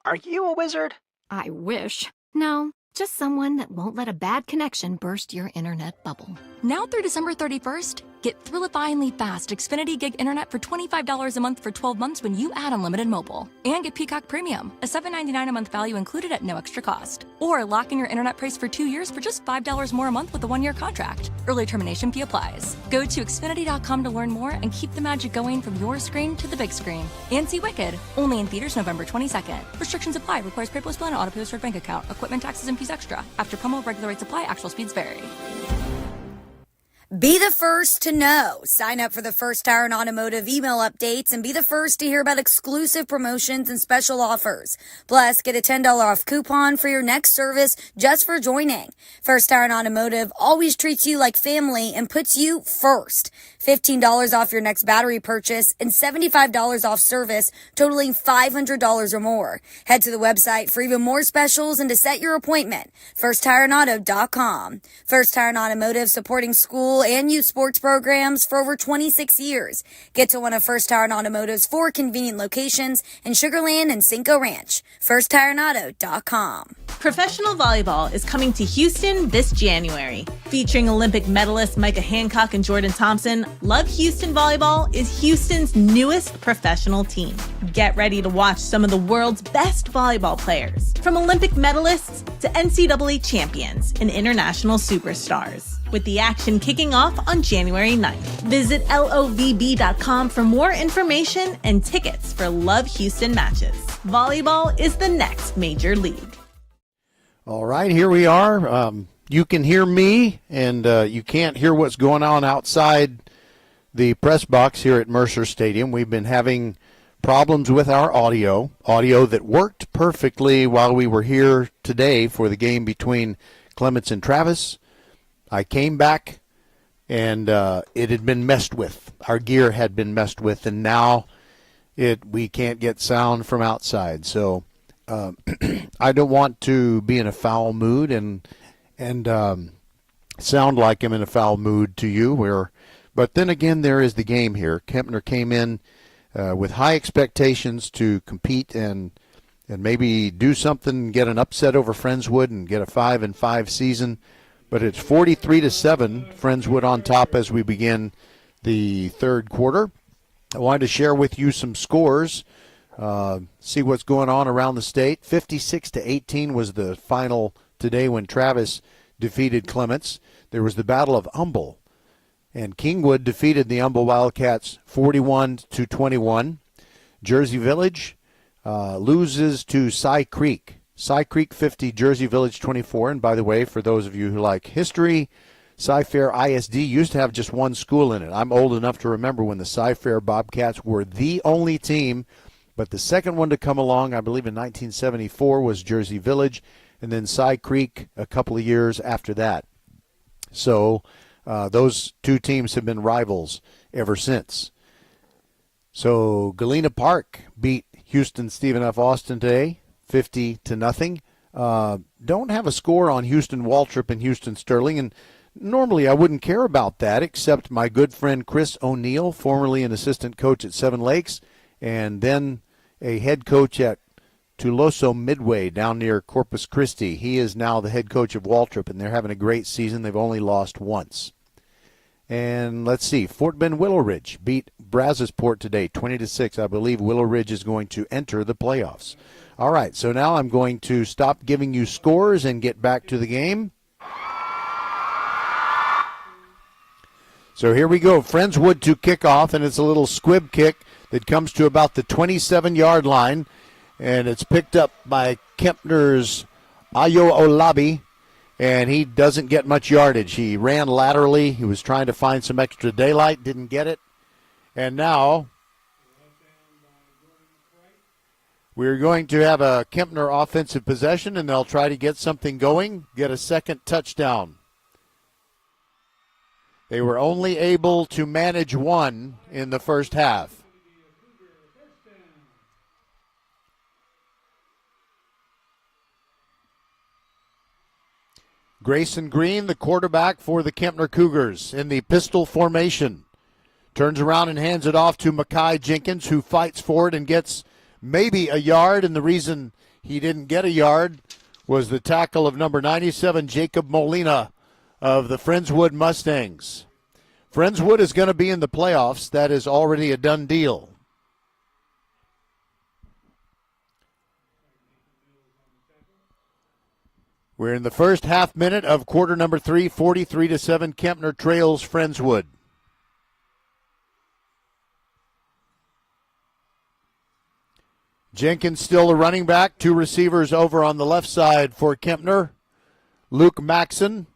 Are you a wizard? I wish. No, just someone that won't let a bad connection burst your internet bubble. Now through December 31st, get thrillifyingly fast Xfinity Gig Internet for $25 a month for 12 months when you add unlimited mobile. And get Peacock Premium, a $7.99 a month value included at no extra cost. Or lock in your internet price for 2 years for just $5 more a month with a 1-year contract. Early termination fee applies. Go to Xfinity.com to learn more and keep the magic going from your screen to the big screen. And see Wicked, only in theaters November 22nd. Restrictions apply. Requires PayPal Plan and auto pay with bank account. Equipment, taxes, and fees extra. After promo, regular rates apply. Actual speeds vary. Be the first to know. Sign up for the First Tire and Automotive email updates and be the first to hear about exclusive promotions and special offers. Plus, get a $10 off coupon for your next service just for joining. First Tire and Automotive always treats you like family and puts you first. $15 off your next battery purchase and $75 off service totaling $500 or more. Head to the website for even more specials and to set your appointment. FirstTireandAuto.com. First Tire and Automotive, supporting school and youth sports programs for over 26 years. Get to one of First Tire and Automotive's 4 convenient locations in Sugar Land and Cinco Ranch. FirstTireandAuto.com. Professional volleyball is coming to Houston this January. Featuring Olympic medalists Micah Hancock and Jordan Thompson, Love Houston Volleyball is Houston's newest professional team. Get ready to watch some of the world's best volleyball players, from Olympic medalists to NCAA champions and international superstars, with the action kicking off on January 9th. Visit lovb.com for more information and tickets for Love Houston matches. Volleyball is the next major league. All right, here we are. You can hear me, and you can't hear what's going on outside the press box here at Mercer Stadium. We've been having problems with our audio that worked perfectly while we were here today for the game between Clements and Travis. I came back, and it had been messed with. Our gear had been messed with, and now we can't get sound from outside. So I don't want to be in a foul mood and sound like I'm in a foul mood to you. But then again, there is the game here. Kempner came in with high expectations to compete and maybe do something, get an upset over Friendswood and get a 5-5 season. But it's 43-7, Friendswood on top as we begin the third quarter. I wanted to share with you some scores, see what's going on around the state. 56-18 was the final today when Travis defeated Clements. There was the Battle of Humble, and Kingwood defeated the Humble Wildcats 41-21. Jersey Village loses to Cy Creek. Cy Creek 50, Jersey Village 24. And by the way, for those of you who like history, Cy-Fair ISD used to have just one school in it. I'm old enough to remember when the Cy-Fair Bobcats were the only team, but the second one to come along, I believe in 1974, was Jersey Village, and then Cy Creek a couple of years after that. So those two teams have been rivals ever since. So Galena Park beat Houston Stephen F. Austin today, 50-0. Don't have a score on Houston Waltrip and Houston Sterling, and normally I wouldn't care about that, except my good friend Chris O'Neill, formerly an assistant coach at Seven Lakes, and then a head coach at Tuloso Midway down near Corpus Christi. He is now the head coach of Waltrip, and they're having a great season. They've only lost once. And let's see, Fort Bend Willow Ridge beat Brazosport today, 20-6. I believe Willow Ridge is going to enter the playoffs. All right, so now I'm going to stop giving you scores and get back to the game. So here we go, Friendswood to kick off, and it's a little squib kick that comes to about the 27-yard line, and it's picked up by Kempner's Ayo Olabi, and he doesn't get much yardage. He ran laterally. He was trying to find some extra daylight, didn't get it. And now we're going to have a Kempner offensive possession, and they'll try to get something going, get a second touchdown. They were only able to manage one in the first half. Grayson Green, the quarterback for the Kempner Cougars, in the pistol formation. Turns around and hands it off to Makai Jenkins, who fights for it and gets maybe a yard, and the reason he didn't get a yard was the tackle of number 97, Jacob Molina of the Friendswood Mustangs. Friendswood is going to be in the playoffs. That is already a done deal. We're in the first half minute of quarter number 3, 43-7. Kempner trails Friendswood. Jenkins still a running back. Two receivers over on the left side for Kempner. Luke Maxson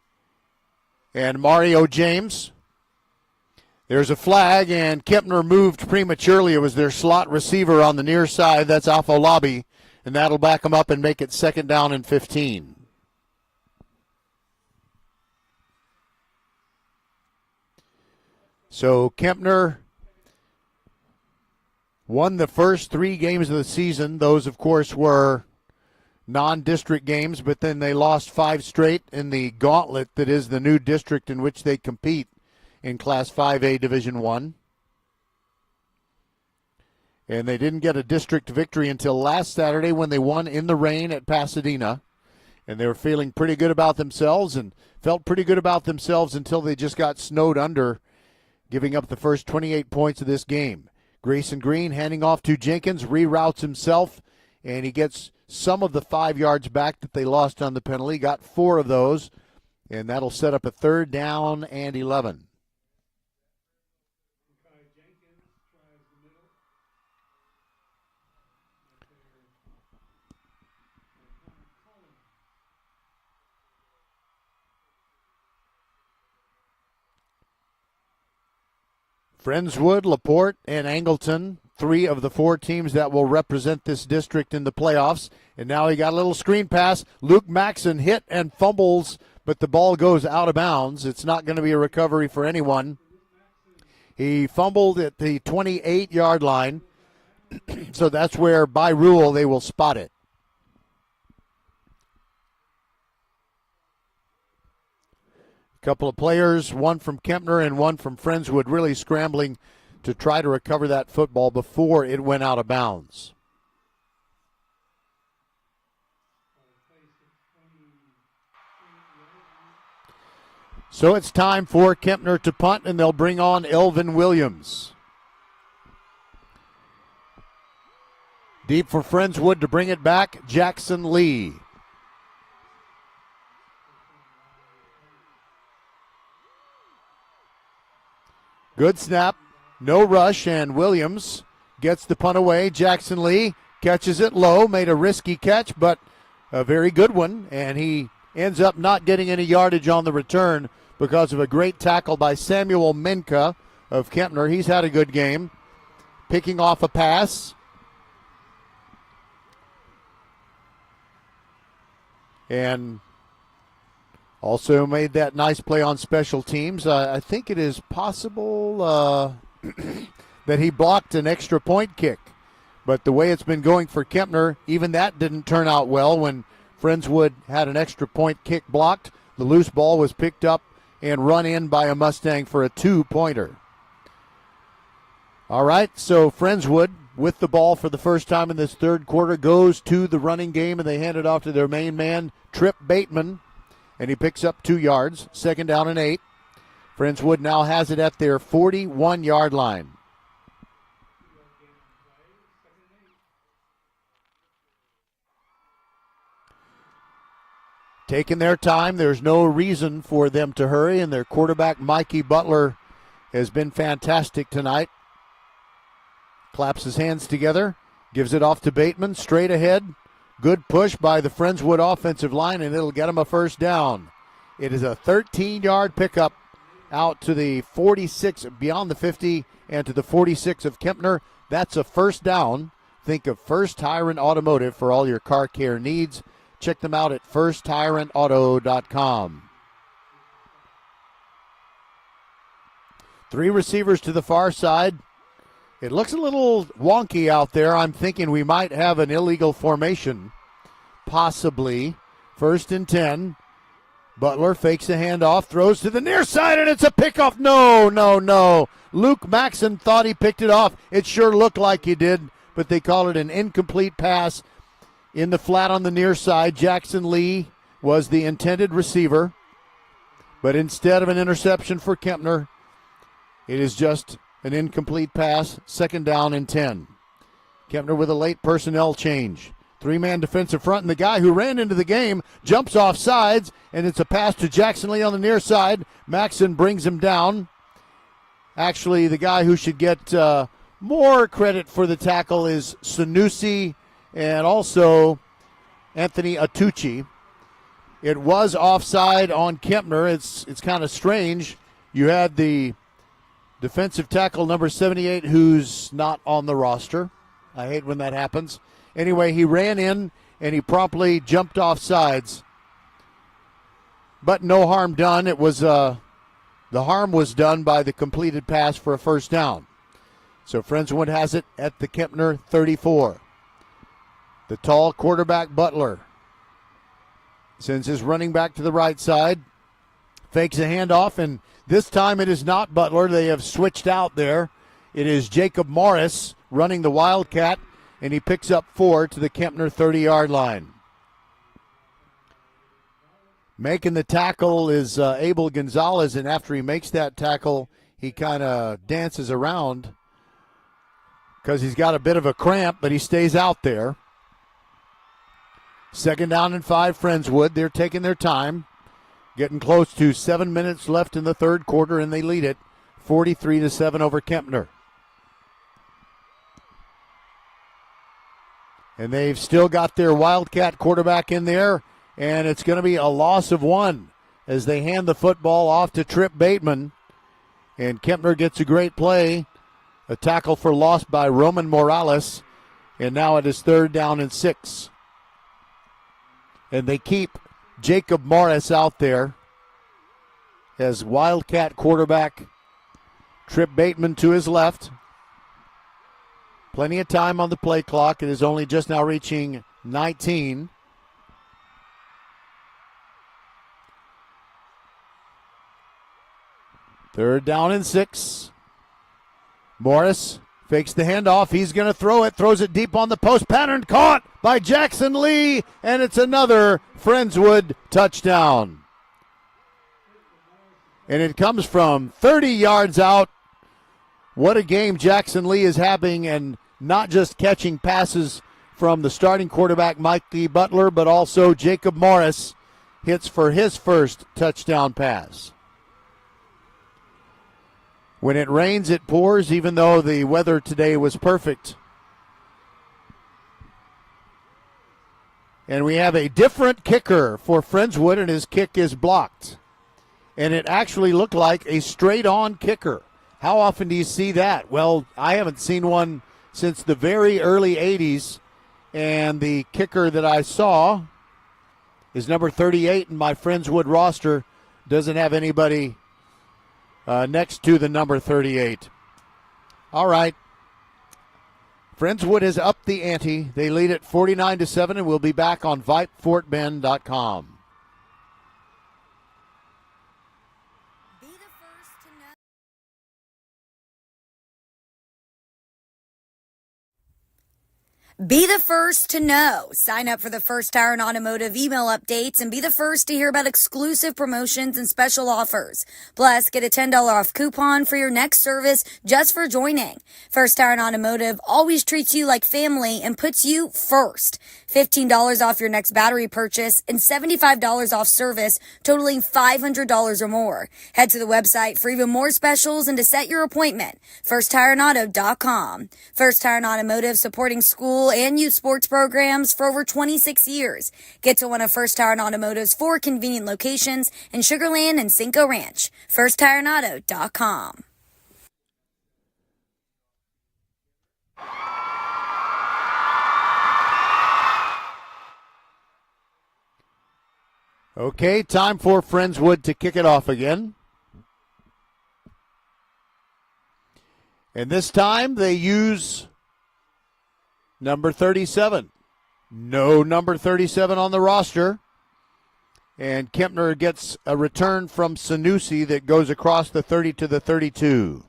and Mario James. There's a flag, and Kempner moved prematurely. It was their slot receiver on the near side. That's Afolabi, and that'll back them up and make it 2nd down and 15. So Kempner won the first 3 games of the season. Those, of course, were non-district games, but then they lost 5 straight in the gauntlet that is the new district in which they compete in Class 5A Division I. And they didn't get a district victory until last Saturday when they won in the rain at Pasadena. And they were feeling pretty good about themselves and felt pretty good about themselves until they just got snowed under, giving up the first 28 points of this game. Grayson Green handing off to Jenkins, reroutes himself, and he gets some of the 5 yards back that they lost on the penalty, got 4 of those, and that'll set up a 3rd down and 11. Friendswood, LaPorte, and Angleton, 3 of the 4 teams that will represent this district in the playoffs. And now he got a little screen pass. Luke Maxson hit and fumbles, but the ball goes out of bounds. It's not going to be a recovery for anyone. He fumbled at the 28-yard line, so that's where, by rule, they will spot it. A couple of players, one from Kempner and one from Friendswood, really scrambling to try to recover that football before it went out of bounds. So it's time for Kempner to punt, and they'll bring on Elvin Williams. Deep for Friendswood to bring it back, Jackson Lee. Good snap, no rush, and Williams gets the punt away. Jackson Lee catches it low, made a risky catch, but a very good one, and he ends up not getting any yardage on the return because of a great tackle by Samuel Minka of Kempner. He's had a good game, picking off a pass. And also made that nice play on special teams. I think it is possible that he blocked an extra point kick. But the way it's been going for Kempner, even that didn't turn out well when Friendswood had an extra point kick blocked. The loose ball was picked up and run in by a Mustang for a 2-pointer. All right, so Friendswood with the ball for the first time in this third quarter goes to the running game, and they hand it off to their main man, Trip Bateman, and he picks up 2 yards, 2nd down and 8. Friendswood now has it at their 41-yard line. Taking their time. There's no reason for them to hurry, and their quarterback, Mikey Butler, has been fantastic tonight. Claps his hands together, gives it off to Bateman, straight ahead. Good push by the Friendswood offensive line, and it'll get him a first down. It is a 13-yard pickup out to the 46, beyond the 50, and to the 46 of Kempner. That's a first down. Think of First Tyrant Automotive for all your car care needs. Check them out at firsttyrantauto.com. 3 receivers to the far side. It looks a little wonky out there. I'm thinking we might have an illegal formation, possibly. 1st and 10. Butler fakes a handoff, throws to the near side, and it's a pickoff. No. Luke Maxson thought he picked it off. It sure looked like he did, but they call it an incomplete pass in the flat on the near side. Jackson Lee was the intended receiver, but instead of an interception for Kempner, it is just an incomplete pass, 2nd down and 10. Kempner with a late personnel change. 3-man defensive front, and the guy who ran into the game jumps off sides, and it's a pass to Jackson Lee on the near side. Maxson brings him down. Actually, the guy who should get more credit for the tackle is Sanusi and also Anthony Atucci. It was offside on Kempner. It's kind of strange. You had the defensive tackle number 78 who's not on the roster. I hate when that happens. Anyway, he ran in and he promptly jumped off sides. But no harm done. It was the harm was done by the completed pass for a first down. So Friendswood has it at the Kempner 34. The tall quarterback Butler sends his running back to the right side. Fakes a handoff, and this time it is not Butler. They have switched out there. It is Jacob Morris running the Wildcat, and he picks up 4 to the Kempner 30-yard line. Making the tackle is Abel Gonzalez, and after he makes that tackle, he kind of dances around because he's got a bit of a cramp, but he stays out there. 2nd down and 5, Friendswood. They're taking their time. Getting close to 7 minutes left in the third quarter, and they lead it 43-7 over Kempner. And they've still got their Wildcat quarterback in there, and it's going to be a loss of 1 as they hand the football off to Trip Bateman. And Kempner gets a great play. A tackle for loss by Roman Morales. And now it is 3rd down and 6. And they keep Jacob Morris out there as Wildcat quarterback Trip Bateman to his left. Plenty of time on the play clock. It is only just now reaching 19. Third down and 6. Morris fakes the handoff. He's going to throw it. Throws it deep on the post pattern. Caught by Jackson Lee. And it's another Friendswood touchdown. And it comes from 30 yards out. What a game Jackson Lee is having, and not just catching passes from the starting quarterback Mikey Butler, but also Jacob Morris hits for his first touchdown pass. When it rains, it pours, even though the weather today was perfect. And we have a different kicker for Friendswood, and his kick is blocked. And it actually looked like a straight-on kicker. How often do you see that? Well, I haven't seen one since the very early 80s. And the kicker that I saw is number 38 in my Friendswood roster. Doesn't have anybody next to the number 38. All right. Friendswood has upped the ante. They lead at 49-7, and we'll be back on VypeFortBend.com. Be the first to know. Sign up for the First Tire and Automotive email updates and be the first to hear about exclusive promotions and special offers. Plus, get a $10 off coupon for your next service just for joining. First Tire and Automotive always treats you like family and puts you first. $15 off your next battery purchase and $75 off service totaling $500 or more. Head to the website for even more specials and to set your appointment. FirstTireandAuto.com. First Tire and Automotive, supporting school and youth sports programs for over 26 years. Get to one of First Tire and Automotive's 4 convenient locations in Sugar Land and Cinco Ranch. FirstTireandAuto.com. Okay, time for Friendswood to kick it off again. And this time they use number 37. No number 37 on the roster. And Kempner gets a return from Sanusi that goes across the 30 to the 32.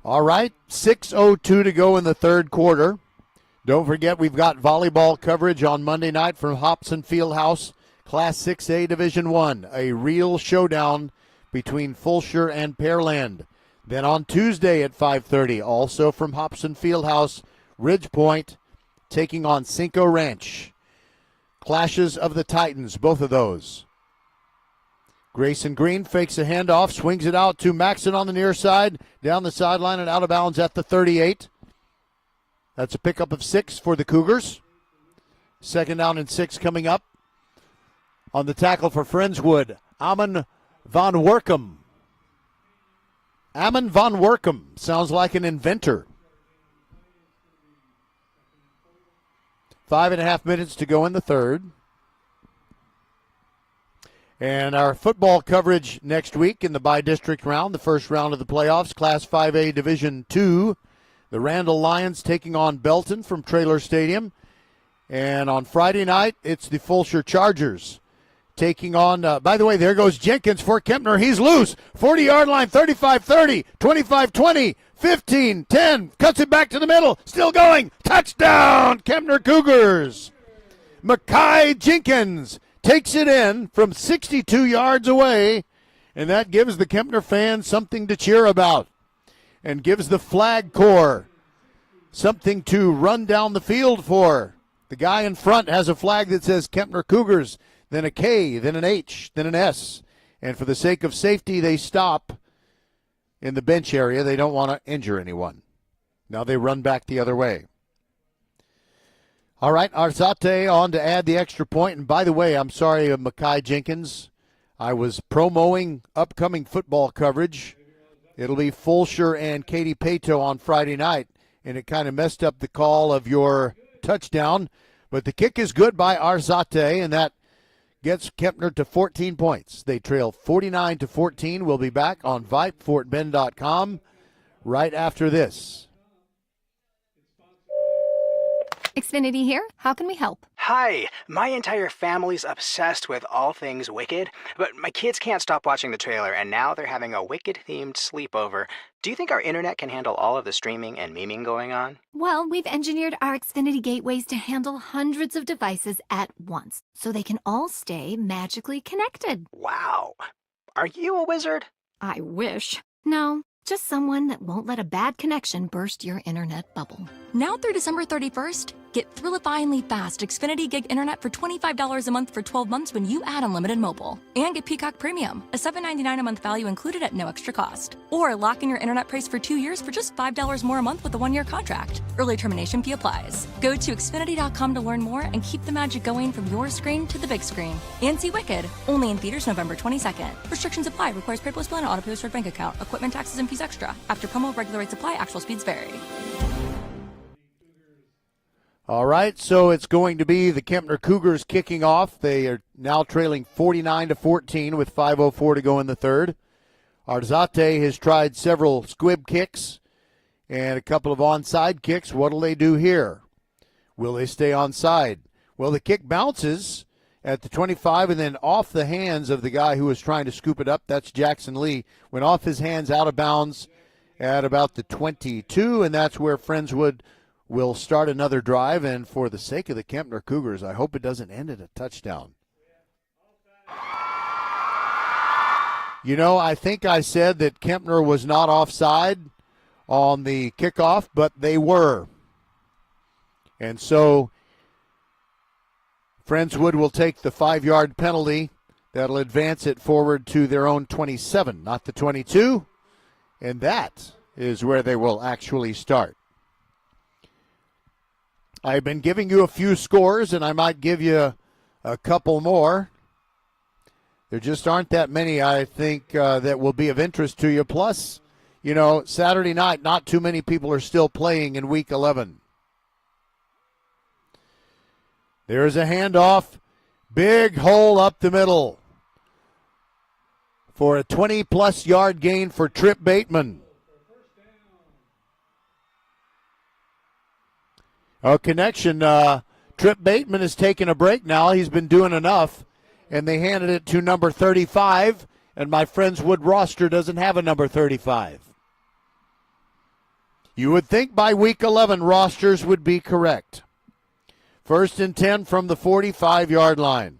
All right, 6:02 to go in the third quarter. Don't forget, we've got volleyball coverage on Monday night from Hobson Fieldhouse, Class 6A Division I, a real showdown between Fulshire and Pearland. Then on Tuesday at 5:30, also from Hobson Fieldhouse, Ridge Point taking on Cinco Ranch. Clashes of the Titans, both of those. Grayson Green fakes a handoff, swings it out to Maxon on the near side, down the sideline and out of bounds at the 38. That's a pickup of 6 for the Cougars. 2nd down and 6 coming up. On the tackle for Friendswood, Amon Van Workum. Amon Van Workum sounds like an inventor. 5.5 minutes to go in the third. And our football coverage next week in the by-district round, the first round of the playoffs, Class 5A Division II. The Randall Lions taking on Belton from Traylor Stadium. And on Friday night, it's the Fulshire Chargers taking on, by the way, there goes Jenkins for Kempner. He's loose. 40-yard line, 35-30, 25-20, 15-10. Cuts it back to the middle. Still going. Touchdown, Kempner Cougars. Makai Jenkins takes it in from 62 yards away, and that gives the Kempner fans something to cheer about and gives the flag corps something to run down the field for. The guy in front has a flag that says Kempner Cougars, then a K, then an H, then an S. And for the sake of safety, they stop in the bench area. They don't want to injure anyone. Now they run back the other way. All right, Arzate on to add the extra point. And by the way, I'm sorry, Makai Jenkins. I was promoting upcoming football coverage. It'll be Fulsher and Katie Pato on Friday night, and it kind of messed up the call of your touchdown. But the kick is good by Arzate, and that gets Kempner to 14 points. They trail 49-14. We'll be back on Vype, FortBend.com right after this. Xfinity here. How can we help? Hi, my entire family's obsessed with all things Wicked, but my kids can't stop watching the trailer, and now they're having a Wicked-themed sleepover. Do you think our internet can handle all of the streaming and memeing going on? Well, we've engineered our Xfinity gateways to handle hundreds of devices at once, so they can all stay magically connected. Wow. Are you a wizard? I wish. No, just someone that won't let a bad connection burst your internet bubble. Now through December 31st, get thrillifyingly fast Xfinity Gig Internet for $25 a month for 12 months when you add unlimited mobile. And get Peacock Premium, a $7.99 a month value included at no extra cost. Or lock in your internet price for 2 years for just $5 more a month with a 1-year contract. Early termination fee applies. Go to Xfinity.com to learn more and keep the magic going from your screen to the big screen. And see Wicked, only in theaters November 22nd. Restrictions apply. Requires paperless bill and auto pay bank account. Equipment, taxes, and fees extra. After promo, regular rates apply. Actual speeds vary. All right, so it's going to be the Kempner Cougars kicking off. They are now trailing 49-14 with 5:04 to go in the third. Arzate has tried several squib kicks and a couple of onside kicks. What will they do here? Will they stay onside? Well, the kick bounces at the 25 and then off the hands of the guy who was trying to scoop it up. That's Jackson Lee. Went off his hands out of bounds at about the 22, and that's where Friendswood will start another drive. And for the sake of the Kempner Cougars, I hope it doesn't end in a touchdown. You know, I think I said that Kempner was not offside on the kickoff, but they were. And so Friendswood will take the 5-yard penalty. That'll advance it forward to their own 27, not the 22. And that is where they will actually start. I've been giving you a few scores, and I might give you a couple more. There just aren't that many, I think, that will be of interest to you. Plus, you know, Saturday night, not too many people are still playing in Week 11. There's a handoff. Big hole up the middle for a 20-plus yard gain for Trip Bateman. A connection. Trip Bateman is taking a break now. He's been doing enough. And they handed it to number 35. And my Friendswood roster doesn't have a number 35. You would think by Week 11 rosters would be correct. 1st and 10 from the 45-yard line.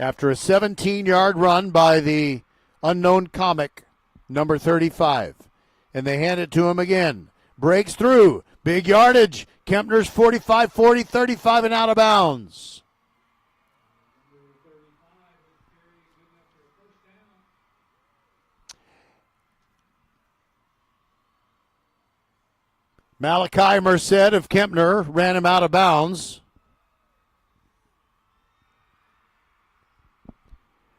After a 17-yard run by the unknown comic, number 35. And they hand it to him again. Breaks through. Big yardage. Kempner's 45, 40, 35, and out of bounds. Malachi Merced of Kempner ran him out of bounds.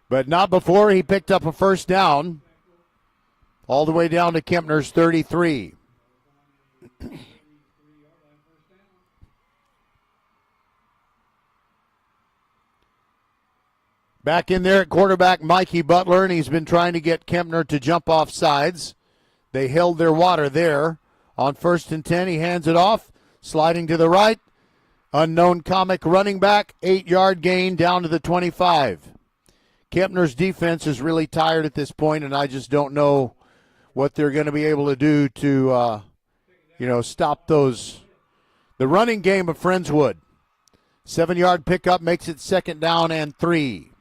But not before he picked up a first down. All the way down to Kempner's 33. Back in there at quarterback, Mikey Butler, and he's been trying to get Kempner to jump off sides. They held their water there. On 1st and 10, he hands it off, sliding to the right. Unknown comic running back, 8-yard gain down to the 25. Kempner's defense is really tired at this point, and I just don't know what they're going to be able to do to, stop those. The running game of Friendswood. 7-yard pickup makes it 2nd down and 3.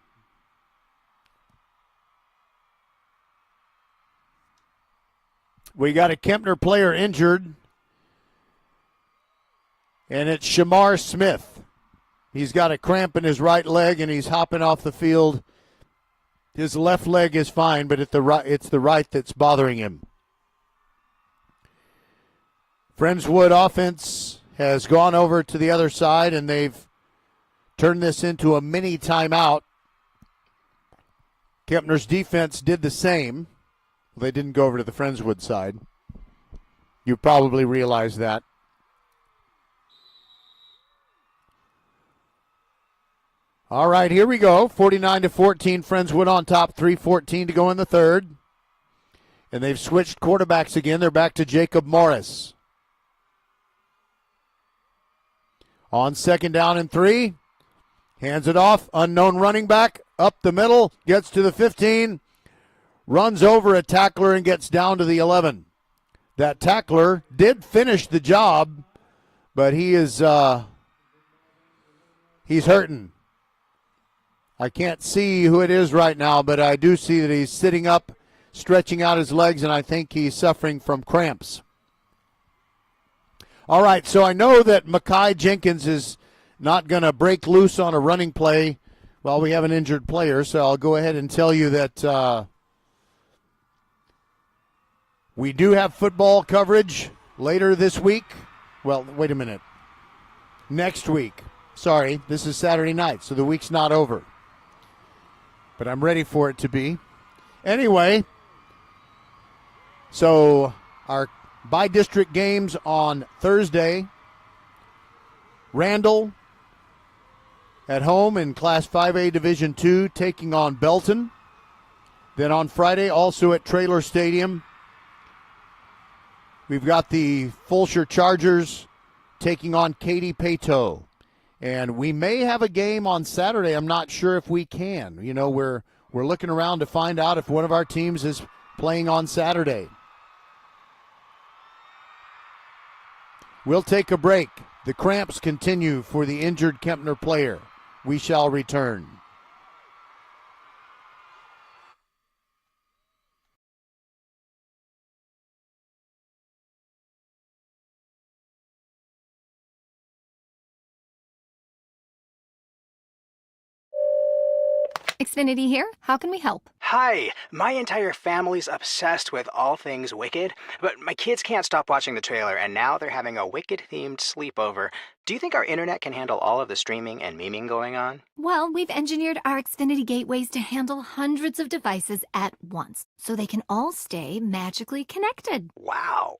We got a Kempner player injured, and it's Shamar Smith. He's got a cramp in his right leg, and he's hopping off the field His left leg is fine, but it's the right that's bothering him. Friendswood offense has gone over to the other side, and they've turned this into a mini timeout. Kempner's defense did the same. They didn't go over to the Friendswood side. You probably realize that. All right, here we go. 49-14, Friendswood on top, 3:14 to go in the third. And they've switched quarterbacks again. They're back to Jacob Morris. On second down and 3. Hands it off. Unknown running back. Up the middle. Gets to the 15. Runs over a tackler and gets down to the 11. That tackler did finish the job, but he's hurting. I can't see who it is right now, but I do see that he's sitting up, stretching out his legs, and I think he's suffering from cramps. All right, so I know that Mekhi Jenkins is not going to break loose on a running play while we have an injured player, so I'll go ahead and tell you that we do have football coverage later this week. Well, wait a minute. Next week. Sorry, this is Saturday night, so the week's not over. But I'm ready for it to be. Anyway, so our by-district games on Thursday. Randall at home in Class 5A Division II taking on Belton. Then on Friday, also at Traylor Stadium, we've got the Fulshire Chargers taking on Katy Paetow. And we may have a game on Saturday. I'm not sure if we can. You know, we're looking around to find out if one of our teams is playing on Saturday. We'll take a break. The cramps continue for the injured Kempner player. We shall return. Xfinity here. How can we help? Hi, my entire family's obsessed with all things Wicked, but my kids can't stop watching the trailer, and now they're having a Wicked-themed sleepover. Do you think our internet can handle all of the streaming and memeing going on? Well, we've engineered our Xfinity gateways to handle hundreds of devices at once, so they can all stay magically connected. Wow.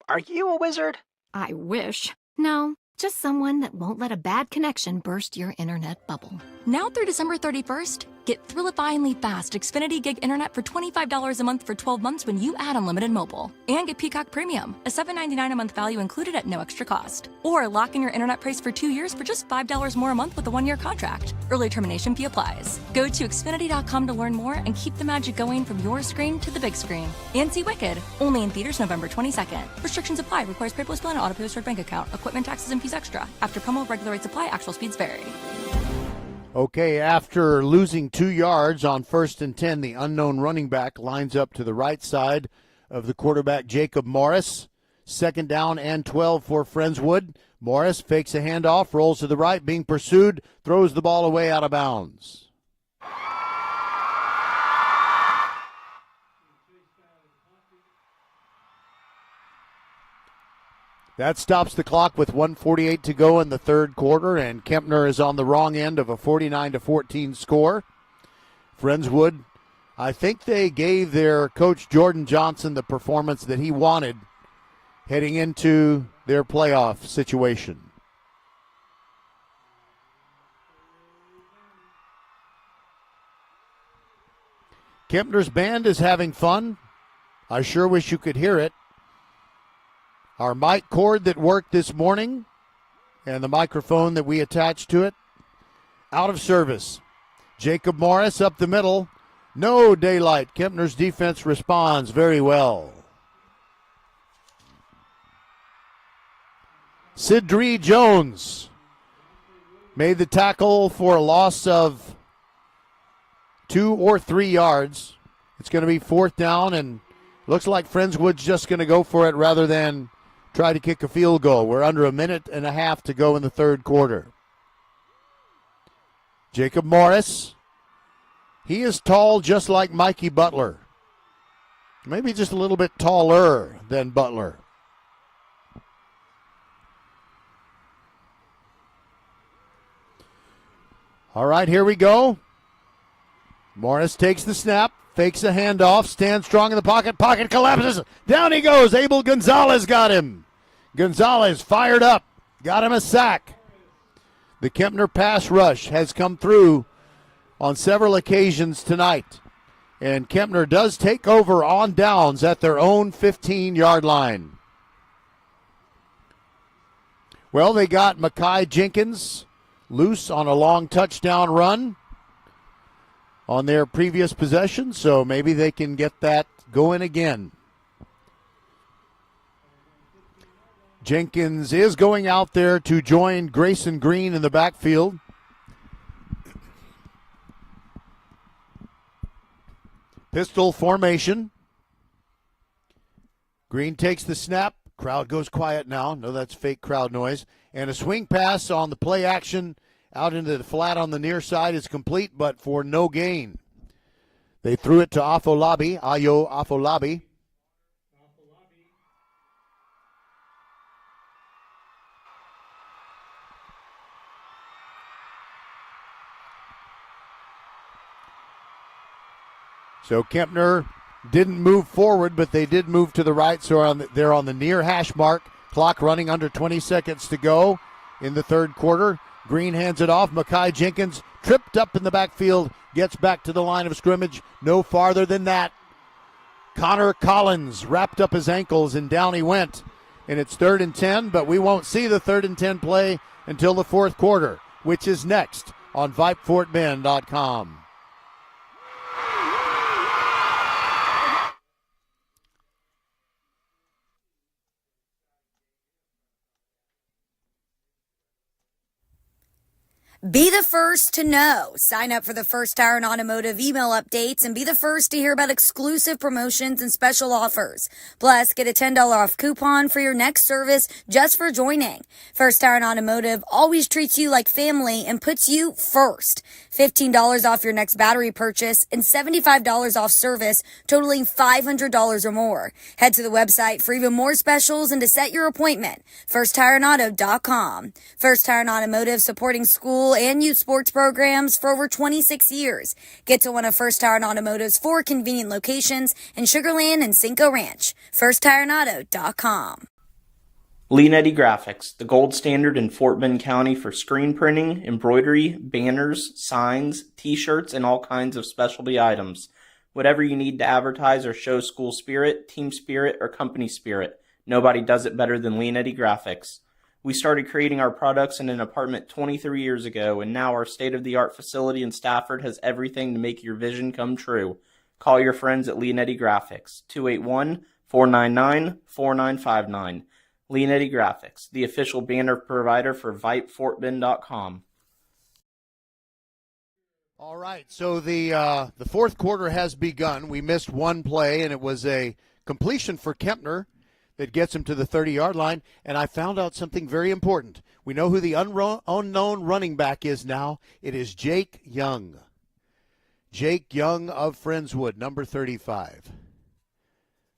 Are you a wizard? I wish. No, just someone that won't let a bad connection burst your internet bubble. Now through December 31st, get thrillifyingly fast Xfinity Gig Internet for $25 a month for 12 months when you add unlimited mobile. And get Peacock Premium, a $7.99 a month value included at no extra cost. Or lock in your internet price for 2 years for just $5 more a month with a 1-year contract. Early termination fee applies. Go to Xfinity.com to learn more and keep the magic going from your screen to the big screen. And see Wicked, only in theaters November 22nd. Restrictions apply. Requires paperless bill and auto pay bank account. Equipment taxes and fees extra. After promo, regular rates apply. Actual speeds vary. Okay, after losing 2 yards on 1st and 10, the unknown running back lines up to the right side of the quarterback, Jacob Morris. 2nd down and 12 for Friendswood. Morris fakes a handoff, rolls to the right, being pursued, throws the ball away out of bounds. That stops the clock with 1:48 to go in the third quarter, and Kempner is on the wrong end of a 49-14 score. Friendswood, I think they gave their coach Jordan Johnson the performance that he wanted heading into their playoff situation. Kempner's band is having fun. I sure wish you could hear it. Our mic cord that worked this morning and the microphone that we attached to it, out of service. Jacob Morris up the middle. No daylight. Kempner's defense responds very well. Sidree Jones made the tackle for a loss of 2 or 3 yards. It's going to be 4th down, and looks like Friendswood's just going to go for it rather than try to kick a field goal. We're under a minute and a half to go in the third quarter. Jacob Morris He is tall just like Mikey Butler. Maybe just a little bit taller than Butler. All right, here we go. Morris takes the snap, fakes a handoff, stands strong in the pocket. Pocket collapses. Down he goes. Abel Gonzalez got him. Gonzalez fired up. Got him a sack. The Kempner pass rush has come through on several occasions tonight. And Kempner does take over on downs at their own 15-yard line. Well, they got Mekhi Jenkins loose on a long touchdown run on their previous possession, so maybe they can get that going again. Jenkins is going out there to join Grayson Green in the backfield. Pistol formation. Green takes the snap. Crowd goes quiet now. No, that's fake crowd noise. And a swing pass on the play action out into the flat on the near side is complete, but for no gain. They threw it to Ayo Afolabi. So Kempner didn't move forward, but they did move to the right, so they're on the near hash mark. Clock running under 20 seconds to go in the third quarter. Green hands it off. Mekhi Jenkins tripped up in the backfield, gets back to the line of scrimmage. No farther than that. Connor Collins wrapped up his ankles, and down he went. And it's 3rd and 10, but we won't see the 3rd and 10 play until the fourth quarter, which is next on VypeFortBend.com. Be the first to know. Sign up for the First Tire and Automotive email updates and be the first to hear about exclusive promotions and special offers. Plus, get a $10 off coupon for your next service just for joining. First Tire and Automotive always treats you like family and puts you first. $15 off your next battery purchase and $75 off service totaling $500 or more. Head to the website for even more specials and to set your appointment. FirstTireandAuto.com. First Tire and Automotive, supporting school and youth sports programs for over 26 years. Get to one of First Tire and Automotive's 4 convenient locations in Sugar Land and Cinco Ranch. FirstTireandAuto.com. Leanetti Graphics, the gold standard in Fort Bend County for screen printing, embroidery, banners, signs, t-shirts, and all kinds of specialty items. Whatever you need to advertise or show school spirit, team spirit, or company spirit, nobody does it better than Leanetti Graphics. We started creating our products in an apartment 23 years ago, and now our state-of-the-art facility in Stafford has everything to make your vision come true. Call your friends at Leanetti Graphics, 281-499-4959. Leanetti Graphics, the official banner provider for VypeFortBend.com. All right, so the fourth quarter has begun. We missed one play, and it was a completion for Kempner that gets him to the 30-yard line, and I found out something very important. We know who the unknown running back is now. It is Jake Young. Jake Young of Friendswood, number 35.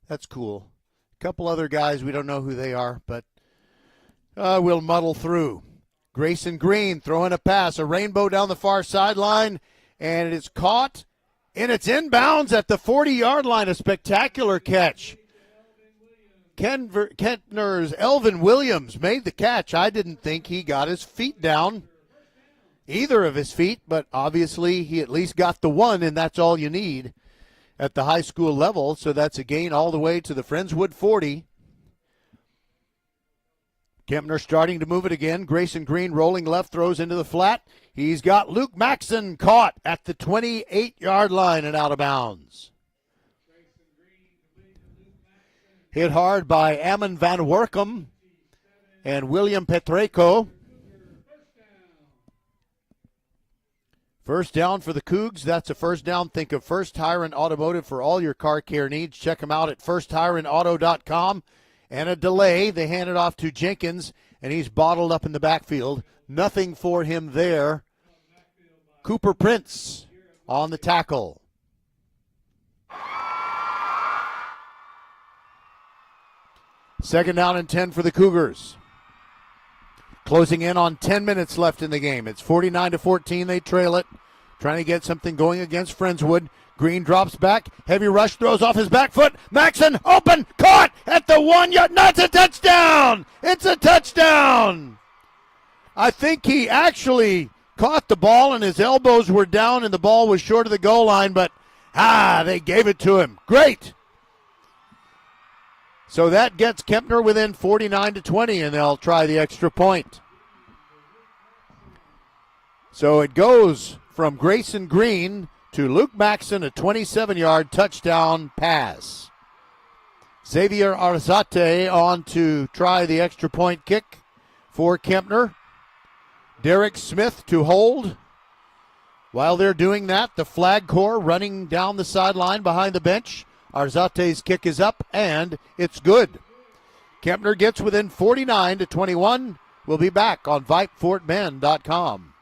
That's cool. A couple other guys, we don't know who they are, but we'll muddle through. Grayson Green throwing a pass, a rainbow down the far sideline, and it is caught, and it's inbounds at the 40-yard line. A spectacular catch. Kempner's Elvin Williams made the catch. I didn't think he got his feet down, either of his feet, but obviously he at least got the one, and that's all you need at the high school level. So that's a gain all the way to the Friendswood 40. Kempner starting to move it again. Grayson Green rolling left, throws into the flat. He's got Luke Maxson caught at the 28-yard line and out of bounds. Hit hard by Ammon Van Workum and William Petreco. First down for the Cougs. That's a first down. Think of First Tire and Automotive for all your car care needs. Check them out at FirstTireandAuto.com. And a delay. They hand it off to Jenkins, and he's bottled up in the backfield. Nothing for him there. Cooper Prince on the tackle. Second down and 10 for the Cougars. Closing in on 10 minutes left in the game. It's 49-14. They trail it. Trying to get something going against Friendswood. Green drops back. Heavy rush, throws off his back foot. Maxson open. Caught at the 1 yard. That's a touchdown. It's a touchdown. I think he actually caught the ball and his elbows were down and the ball was short of the goal line, but they gave it to him. Great. So that gets Kempner within 49-20, and they'll try the extra point. So it goes from Grayson Green to Luke Maxson, a 27-yard touchdown pass. Xavier Arzate on to try the extra point kick for Kempner. Derek Smith to hold. While they're doing that, the flag corps running down the sideline behind the bench. Arzate's kick is up, and it's good. Kempner gets within 49-21. We'll be back on VypeFortBend.com.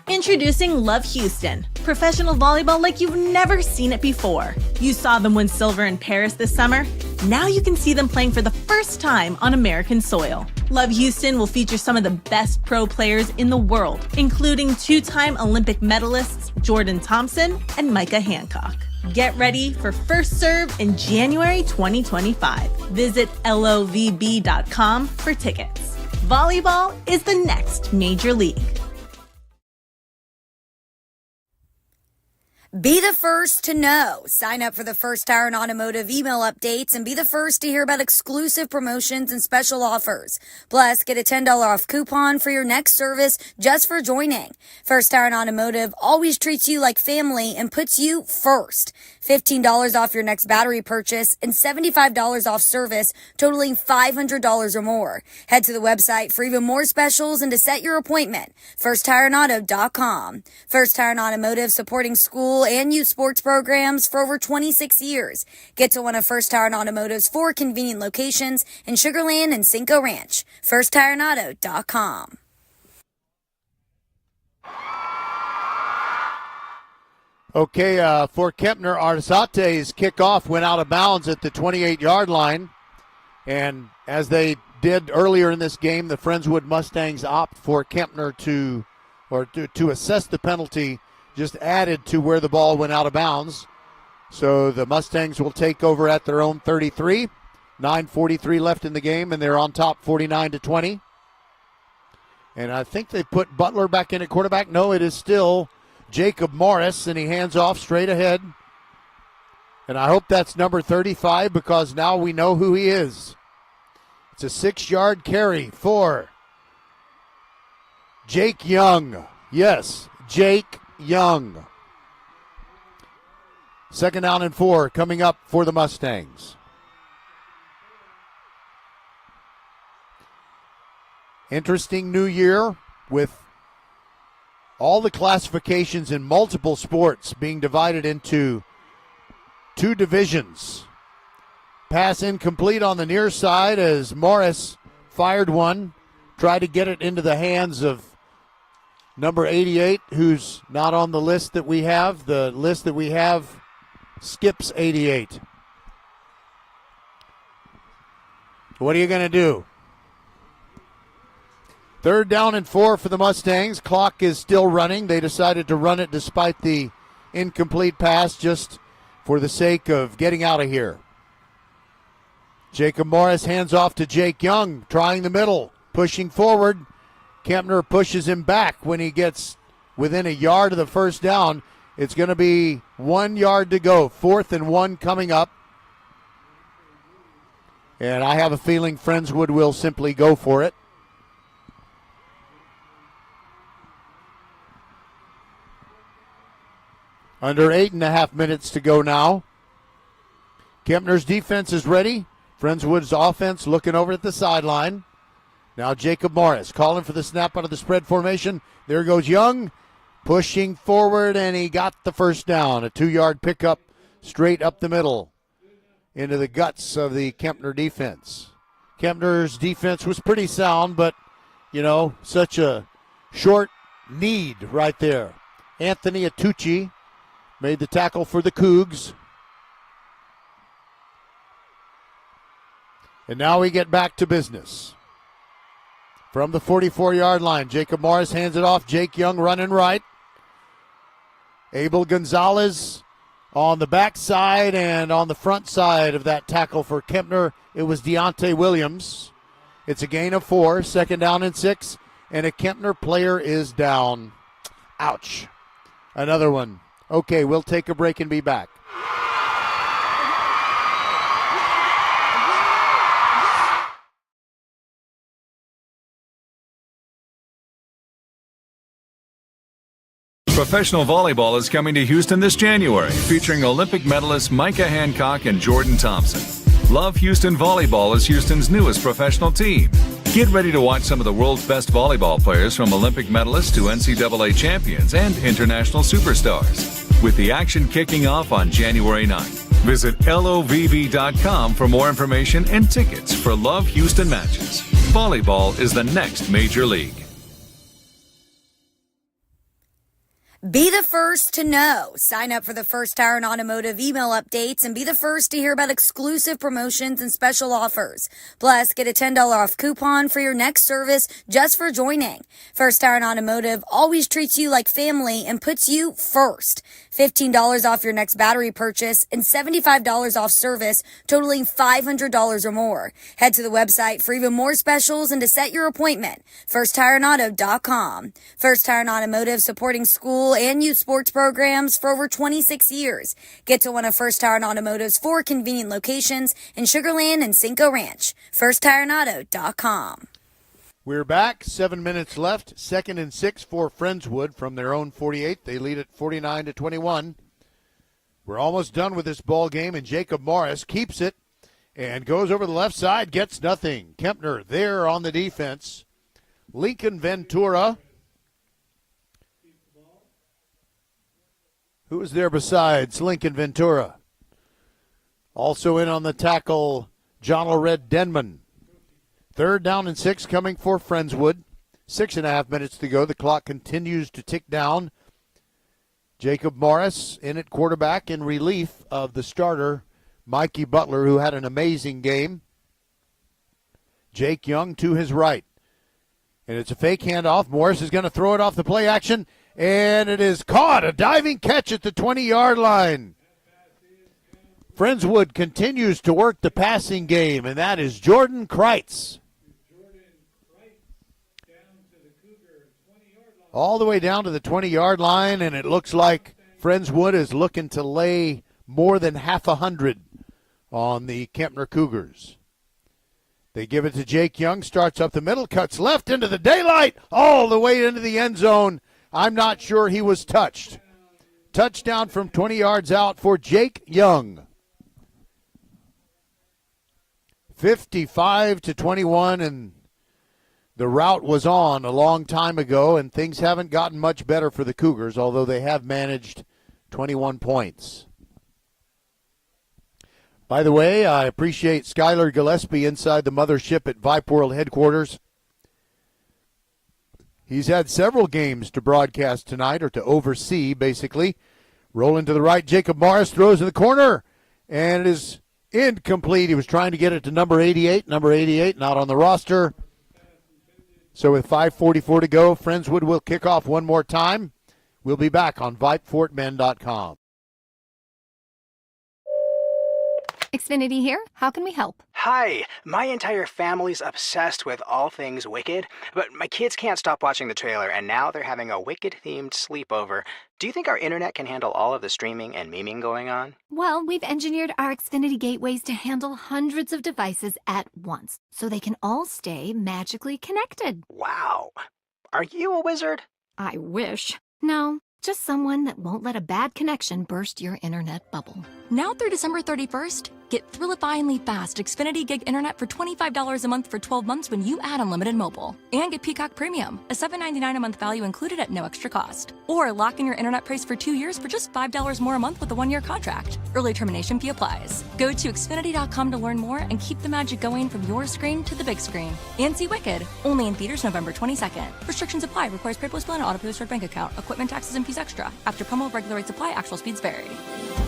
Introducing Love Houston, professional volleyball like you've never seen it before. You saw them win silver in Paris this summer. Now you can see them playing for the first time on American soil. Love Houston will feature some of the best pro players in the world, including two-time Olympic medalists Jordan Thompson and Micah Hancock. Get ready for first serve in January 2025. Visit lovb.com for tickets. Volleyball is the next major league. Be the first to know. Sign up for the First Tire and Automotive email updates and be the first to hear about exclusive promotions and special offers. Plus, get a $10 off coupon for your next service just for joining. First Tire and Automotive always treats you like family and puts you first. $15 off your next battery purchase and $75 off service totaling $500 or more. Head to the website for even more specials and to set your appointment. FirstTireandAuto.com. First Tire and Automotive, supporting school and youth sports programs for over 26 years. Get to one of First Tire and Automotive's 4 convenient locations in Sugar Land and Cinco Ranch. FirstTireandAuto.com. Okay, for Kempner, Arzate's kickoff went out of bounds at the 28-yard line. And as they did earlier in this game, the Friendswood Mustangs opt for Kempner to assess the penalty just added to where the ball went out of bounds. So the Mustangs will take over at their own 33. 9:43 left in the game, and they're on top 49-20. And I think they put Butler back in at quarterback. No, it is still Jacob Morris, and he hands off straight ahead. And I hope that's number 35 because now we know who he is. It's a 6-yard carry for Jake Young. Yes, Jake Young. Second down and 4 coming up for the Mustangs. Interesting new year with all the classifications in multiple sports being divided into 2 divisions. Pass incomplete on the near side as Morris fired one, tried to get it into the hands of number 88, who's not on the list that we have. The list that we have skips 88. What are you going to do? Third down and 4 for the Mustangs. Clock is still running. They decided to run it despite the incomplete pass just for the sake of getting out of here. Jacob Morris hands off to Jake Young, trying the middle, pushing forward. Kempner pushes him back when he gets within a yard of the first down. It's going to be 1 yard to go. 4th and 1 coming up. And I have a feeling Friendswood will simply go for it. Under 8.5 minutes to go now. Kempner's defense is ready. Friendswood's offense looking over at the sideline. Now Jacob Morris calling for the snap out of the spread formation. There goes Young, pushing forward, and he got the first down. A 2-yard pickup straight up the middle. into the guts of the Kempner defense. Kempner's defense was pretty sound, but, such a short need right there. Anthony Atucci made the tackle for the Cougs. And now we get back to business. From the 44-yard line, Jacob Morris hands it off. Jake Young running right. Abel Gonzalez on the backside, and on the front side of that tackle for Kempner, it was Deontay Williams. It's a gain of 4, 2nd down and 6, and a Kempner player is down. Ouch. Another one. Okay, we'll take a break and be back. Professional volleyball is coming to Houston this January, featuring Olympic medalists Micah Hancock and Jordan Thompson. Love Houston Volleyball is Houston's newest professional team. Get ready to watch some of the world's best volleyball players, from Olympic medalists to NCAA champions and international superstars, with the action kicking off on January 9th. Visit LOVV.com for more information and tickets for Love Houston matches. Volleyball is the next major league. Be the first to know. Sign up for the First Tire and Automotive email updates and be the first to hear about exclusive promotions and special offers. Plus, get a $10 off coupon for your next service just for joining. First Tire and Automotive always treats you like family and puts you first. $15 off your next battery purchase and $75 off service, totaling $500 or more. Head to the website for even more specials and to set your appointment. FirstTireandAuto.com. First Tire and Automotive, supporting school and youth sports programs for over 26 years. Get to one of First Tire and Automotive's 4 convenient locations in Sugar Land and Cinco Ranch. FirstTireandAuto.com. We're back. 7 minutes left. 2nd and 6 for Friendswood from their own 48. They lead at 49-21. We're almost done with this ball game, and Jacob Morris keeps it and goes over the left side, gets nothing. Kempner there on the defense. Lincoln Ventura. Who is there besides Lincoln Ventura? Also in on the tackle, John Red Denman. 3rd down and 6 coming for Friendswood. 6.5 minutes to go. The clock continues to tick down. Jacob Morris in at quarterback in relief of the starter, Mikey Butler, who had an amazing game. Jake Young to his right. And it's a fake handoff. Morris is going to throw it off the play action, and it is caught. A diving catch at the 20-yard line. Friendswood continues to work the passing game, and that is Jordan Kreitz. All the way down to the 20-yard line, and it looks like Friendswood is looking to lay more than 100 on the Kempner Cougars. They give it to Jake Young, starts up the middle, cuts left into the daylight, all the way into the end zone. I'm not sure he was touched. Touchdown from 20 yards out for Jake Young. 55-21, and the route was on a long time ago, and things haven't gotten much better for the Cougars, although they have managed 21 points. By the way, I appreciate Skylar Gillespie inside the mothership at Vype World headquarters. He's had several games to broadcast tonight, or to oversee, basically. Rolling to the right, Jacob Morris throws in the corner, and it is incomplete. He was trying to get it to number 88. Number 88 not on the roster. So with 5:44 to go, Friendswood will kick off one more time. We'll be back on VypeFortBend.com. Xfinity here. How can we help? Hi, my entire family's obsessed with all things Wicked, but my kids can't stop watching the trailer, and now they're having a Wicked-themed sleepover. Do you think our internet can handle all of the streaming and memeing going on? Well, we've engineered our Xfinity gateways to handle hundreds of devices at once, so they can all stay magically connected. Wow. Are you a wizard? I wish. No, just someone that won't let a bad connection burst your internet bubble. Now through December 31st, get thrillifyingly fast Xfinity Gig Internet for $25 a month for 12 months when you add unlimited mobile. And get Peacock Premium, a $7.99 a month value included at no extra cost. Or lock in your internet price for 2 years for just $5 more a month with a 1-year contract. Early termination fee applies. Go to Xfinity.com to learn more and keep the magic going from your screen to the big screen. And see Wicked, only in theaters November 22nd. Restrictions apply. Requires paperless bill and auto post bank account. Equipment, taxes, and fees extra. After promo, regular rates apply. Actual speeds vary.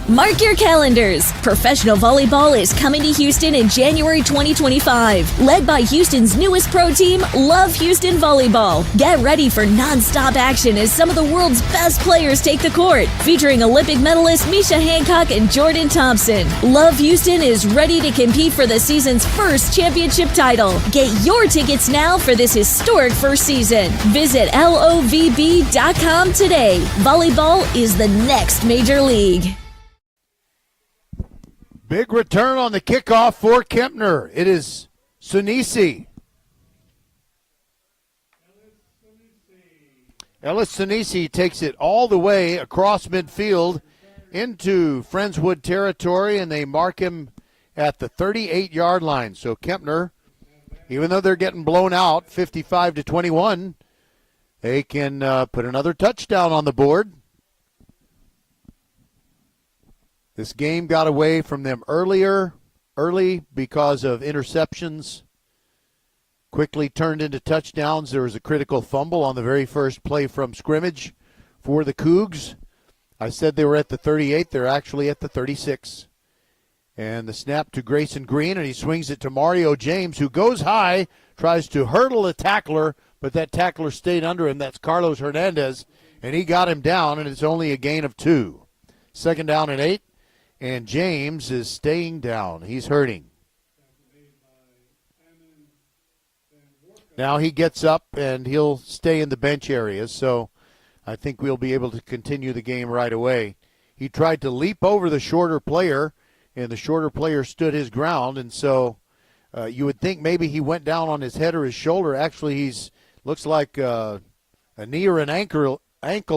Mark your calendars. Professional volleyball is coming to Houston in January 2025. Led by Houston's newest pro team, Love Houston Volleyball. Get ready for non-stop action as some of the world's best players take the court. Featuring Olympic medalists Misha Hancock and Jordan Thompson. Love Houston is ready to compete for the season's first championship title. Get your tickets now for this historic first season. Visit lovb.com today. Volleyball is the next major league. Big return on the kickoff for Kempner. It is Sinisi. Ellis Sinisi takes it all the way across midfield into Friendswood territory, and they mark him at the 38-yard line. So Kempner, even though they're getting blown out 55-21, they can put another touchdown on the board. This game got away from them early because of interceptions. Quickly turned into touchdowns. There was a critical fumble on the very first play from scrimmage for the Cougs. I said they were at the 38. They're actually at the 36. And the snap to Grayson Green, and he swings it to Mario James, who goes high, tries to hurdle a tackler, but that tackler stayed under him. That's Carlos Hernandez, and he got him down, and it's only a gain of 2. Second down and 8. And James is staying down. He's hurting. Now he gets up, and he'll stay in the bench area, so I think we'll be able to continue the game right away. He tried to leap over the shorter player, and the shorter player stood his ground, and so you would think maybe he went down on his head or his shoulder. Actually, he's looks like a knee or an ankle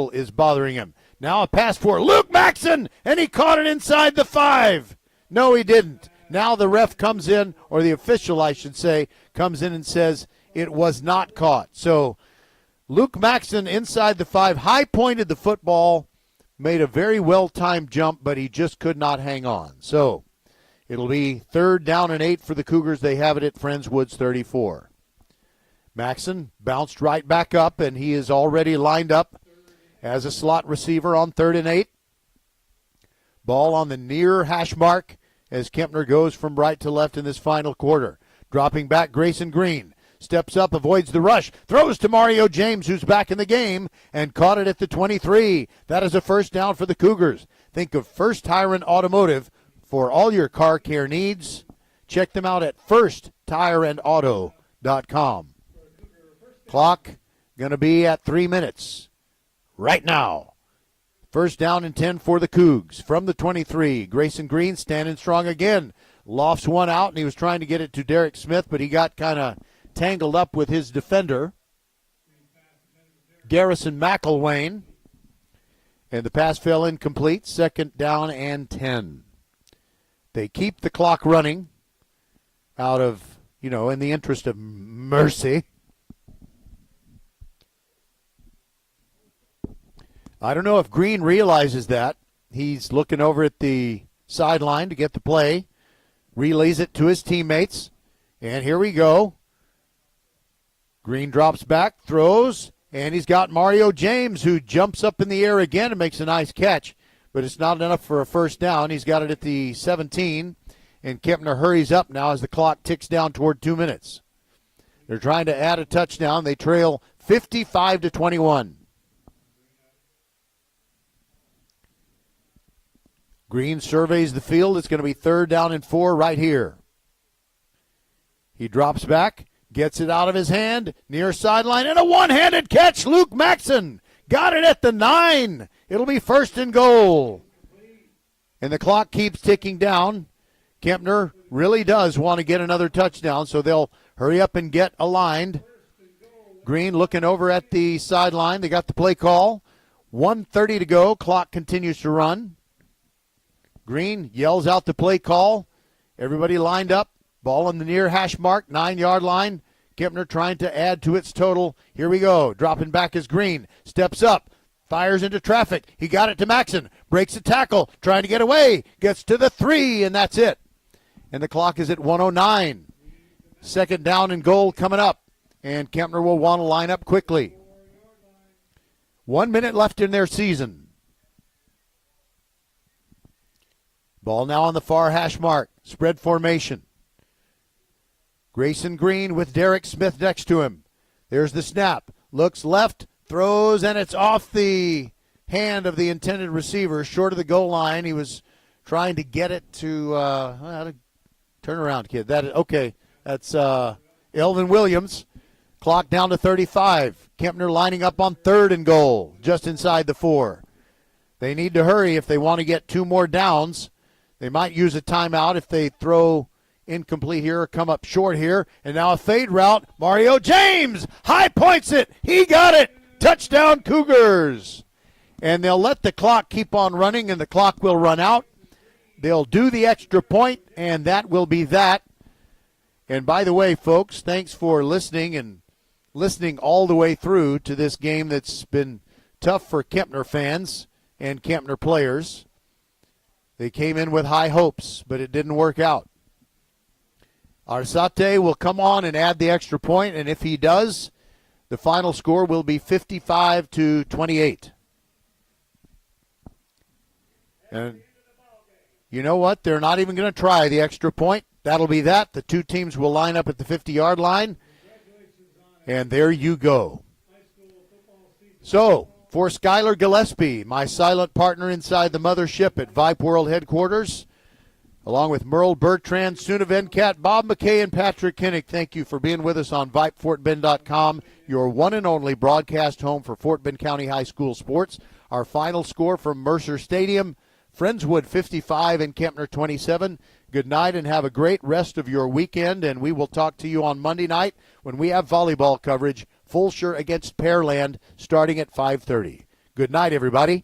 is bothering him. Now a pass for Luke Maxson, and he caught it inside the 5. No, he didn't. Now the ref comes in, or the official, I should say, comes in and says it was not caught. So Luke Maxson inside the 5, high-pointed the football, made a very well-timed jump, but he just could not hang on. So it'll be 3rd down and 8 for the Cougars. They have it at Friendswood's 34. Maxson bounced right back up, and he is already lined up as a slot receiver on 3rd and 8. Ball on the near hash mark as Kempner goes from right to left in this final quarter. Dropping back, Grayson Green steps up, avoids the rush, throws to Mario James, who's back in the game, and caught it at the 23. That is a first down for the Cougars. Think of First Tire and Automotive for all your car care needs. Check them out at firsttireandauto.com. Clock going to be at 3 minutes. Right now. First down and 10 for the Cougs. From the 23, Grayson Green standing strong again. Lofts one out, and he was trying to get it to Derek Smith, but he got kind of tangled up with his defender, Garrison McElwain. And the pass fell incomplete. Second down and 10. They keep the clock running out of, in the interest of mercy. I don't know if Green realizes that. He's looking over at the sideline to get the play, relays it to his teammates, and here we go. Green drops back, throws, and he's got Mario James, who jumps up in the air again and makes a nice catch, but it's not enough for a first down. He's got it at the 17, and Kempner hurries up now as the clock ticks down toward 2 minutes. They're trying to add a touchdown. They trail 55-21. Green surveys the field. It's going to be 3rd down and 4 right here. He drops back, gets it out of his hand, near sideline, and a one-handed catch. Luke Maxson got it at the 9. It'll be 1st and goal. And the clock keeps ticking down. Kempner really does want to get another touchdown, so they'll hurry up and get aligned. Green looking over at the sideline. They got the play call. 1:30 to go. Clock continues to run. Green yells out the play call. Everybody lined up. Ball on the near hash mark, 9-yard line. Kempner trying to add to its total. Here we go. Dropping back is Green. Steps up. Fires into traffic. He got it to Maxson. Breaks a tackle. Trying to get away. Gets to the 3, and that's it. And the clock is at 1:09. Second down and goal coming up. And Kempner will want to line up quickly. 1 minute left in their season. Ball now on the far hash mark. Spread formation. Grayson Green with Derek Smith next to him. There's the snap. Looks left, throws, and it's off the hand of the intended receiver, short of the goal line. He was trying to get it to turn around, kid. That's Elvin Williams. Clock down to 35. Kempner lining up on 3rd and goal, just inside the 4. They need to hurry if they want to get 2 more downs. They might use a timeout if they throw incomplete here or come up short here. And now a fade route. Mario James high points it. He got it. Touchdown Cougars. And they'll let the clock keep on running, and the clock will run out. They'll do the extra point, and that will be that. And by the way, folks, thanks for listening all the way through to this game that's been tough for Kempner fans and Kempner players. They came in with high hopes, but it didn't work out. Arsate will come on and add the extra point, and if he does, the final score will be 55-28. And you know what? They're not even going to try the extra point. That'll be that. The 2 teams will line up at the 50-yard line, and there you go. So, for Skylar Gillespie, my silent partner inside the mothership at Vype World Headquarters, along with Merle Bertrand, Suna Venkat, Bob McKay, and Patrick Kinnick, thank you for being with us on VypeFortBend.com, your one and only broadcast home for Fort Bend County High School sports. Our final score from Mercer Stadium, Friendswood 55 and Kempner 27. Good night and have a great rest of your weekend, and we will talk to you on Monday night when we have volleyball coverage, Fulshire against Pearland, starting at 5:30. Good night, everybody.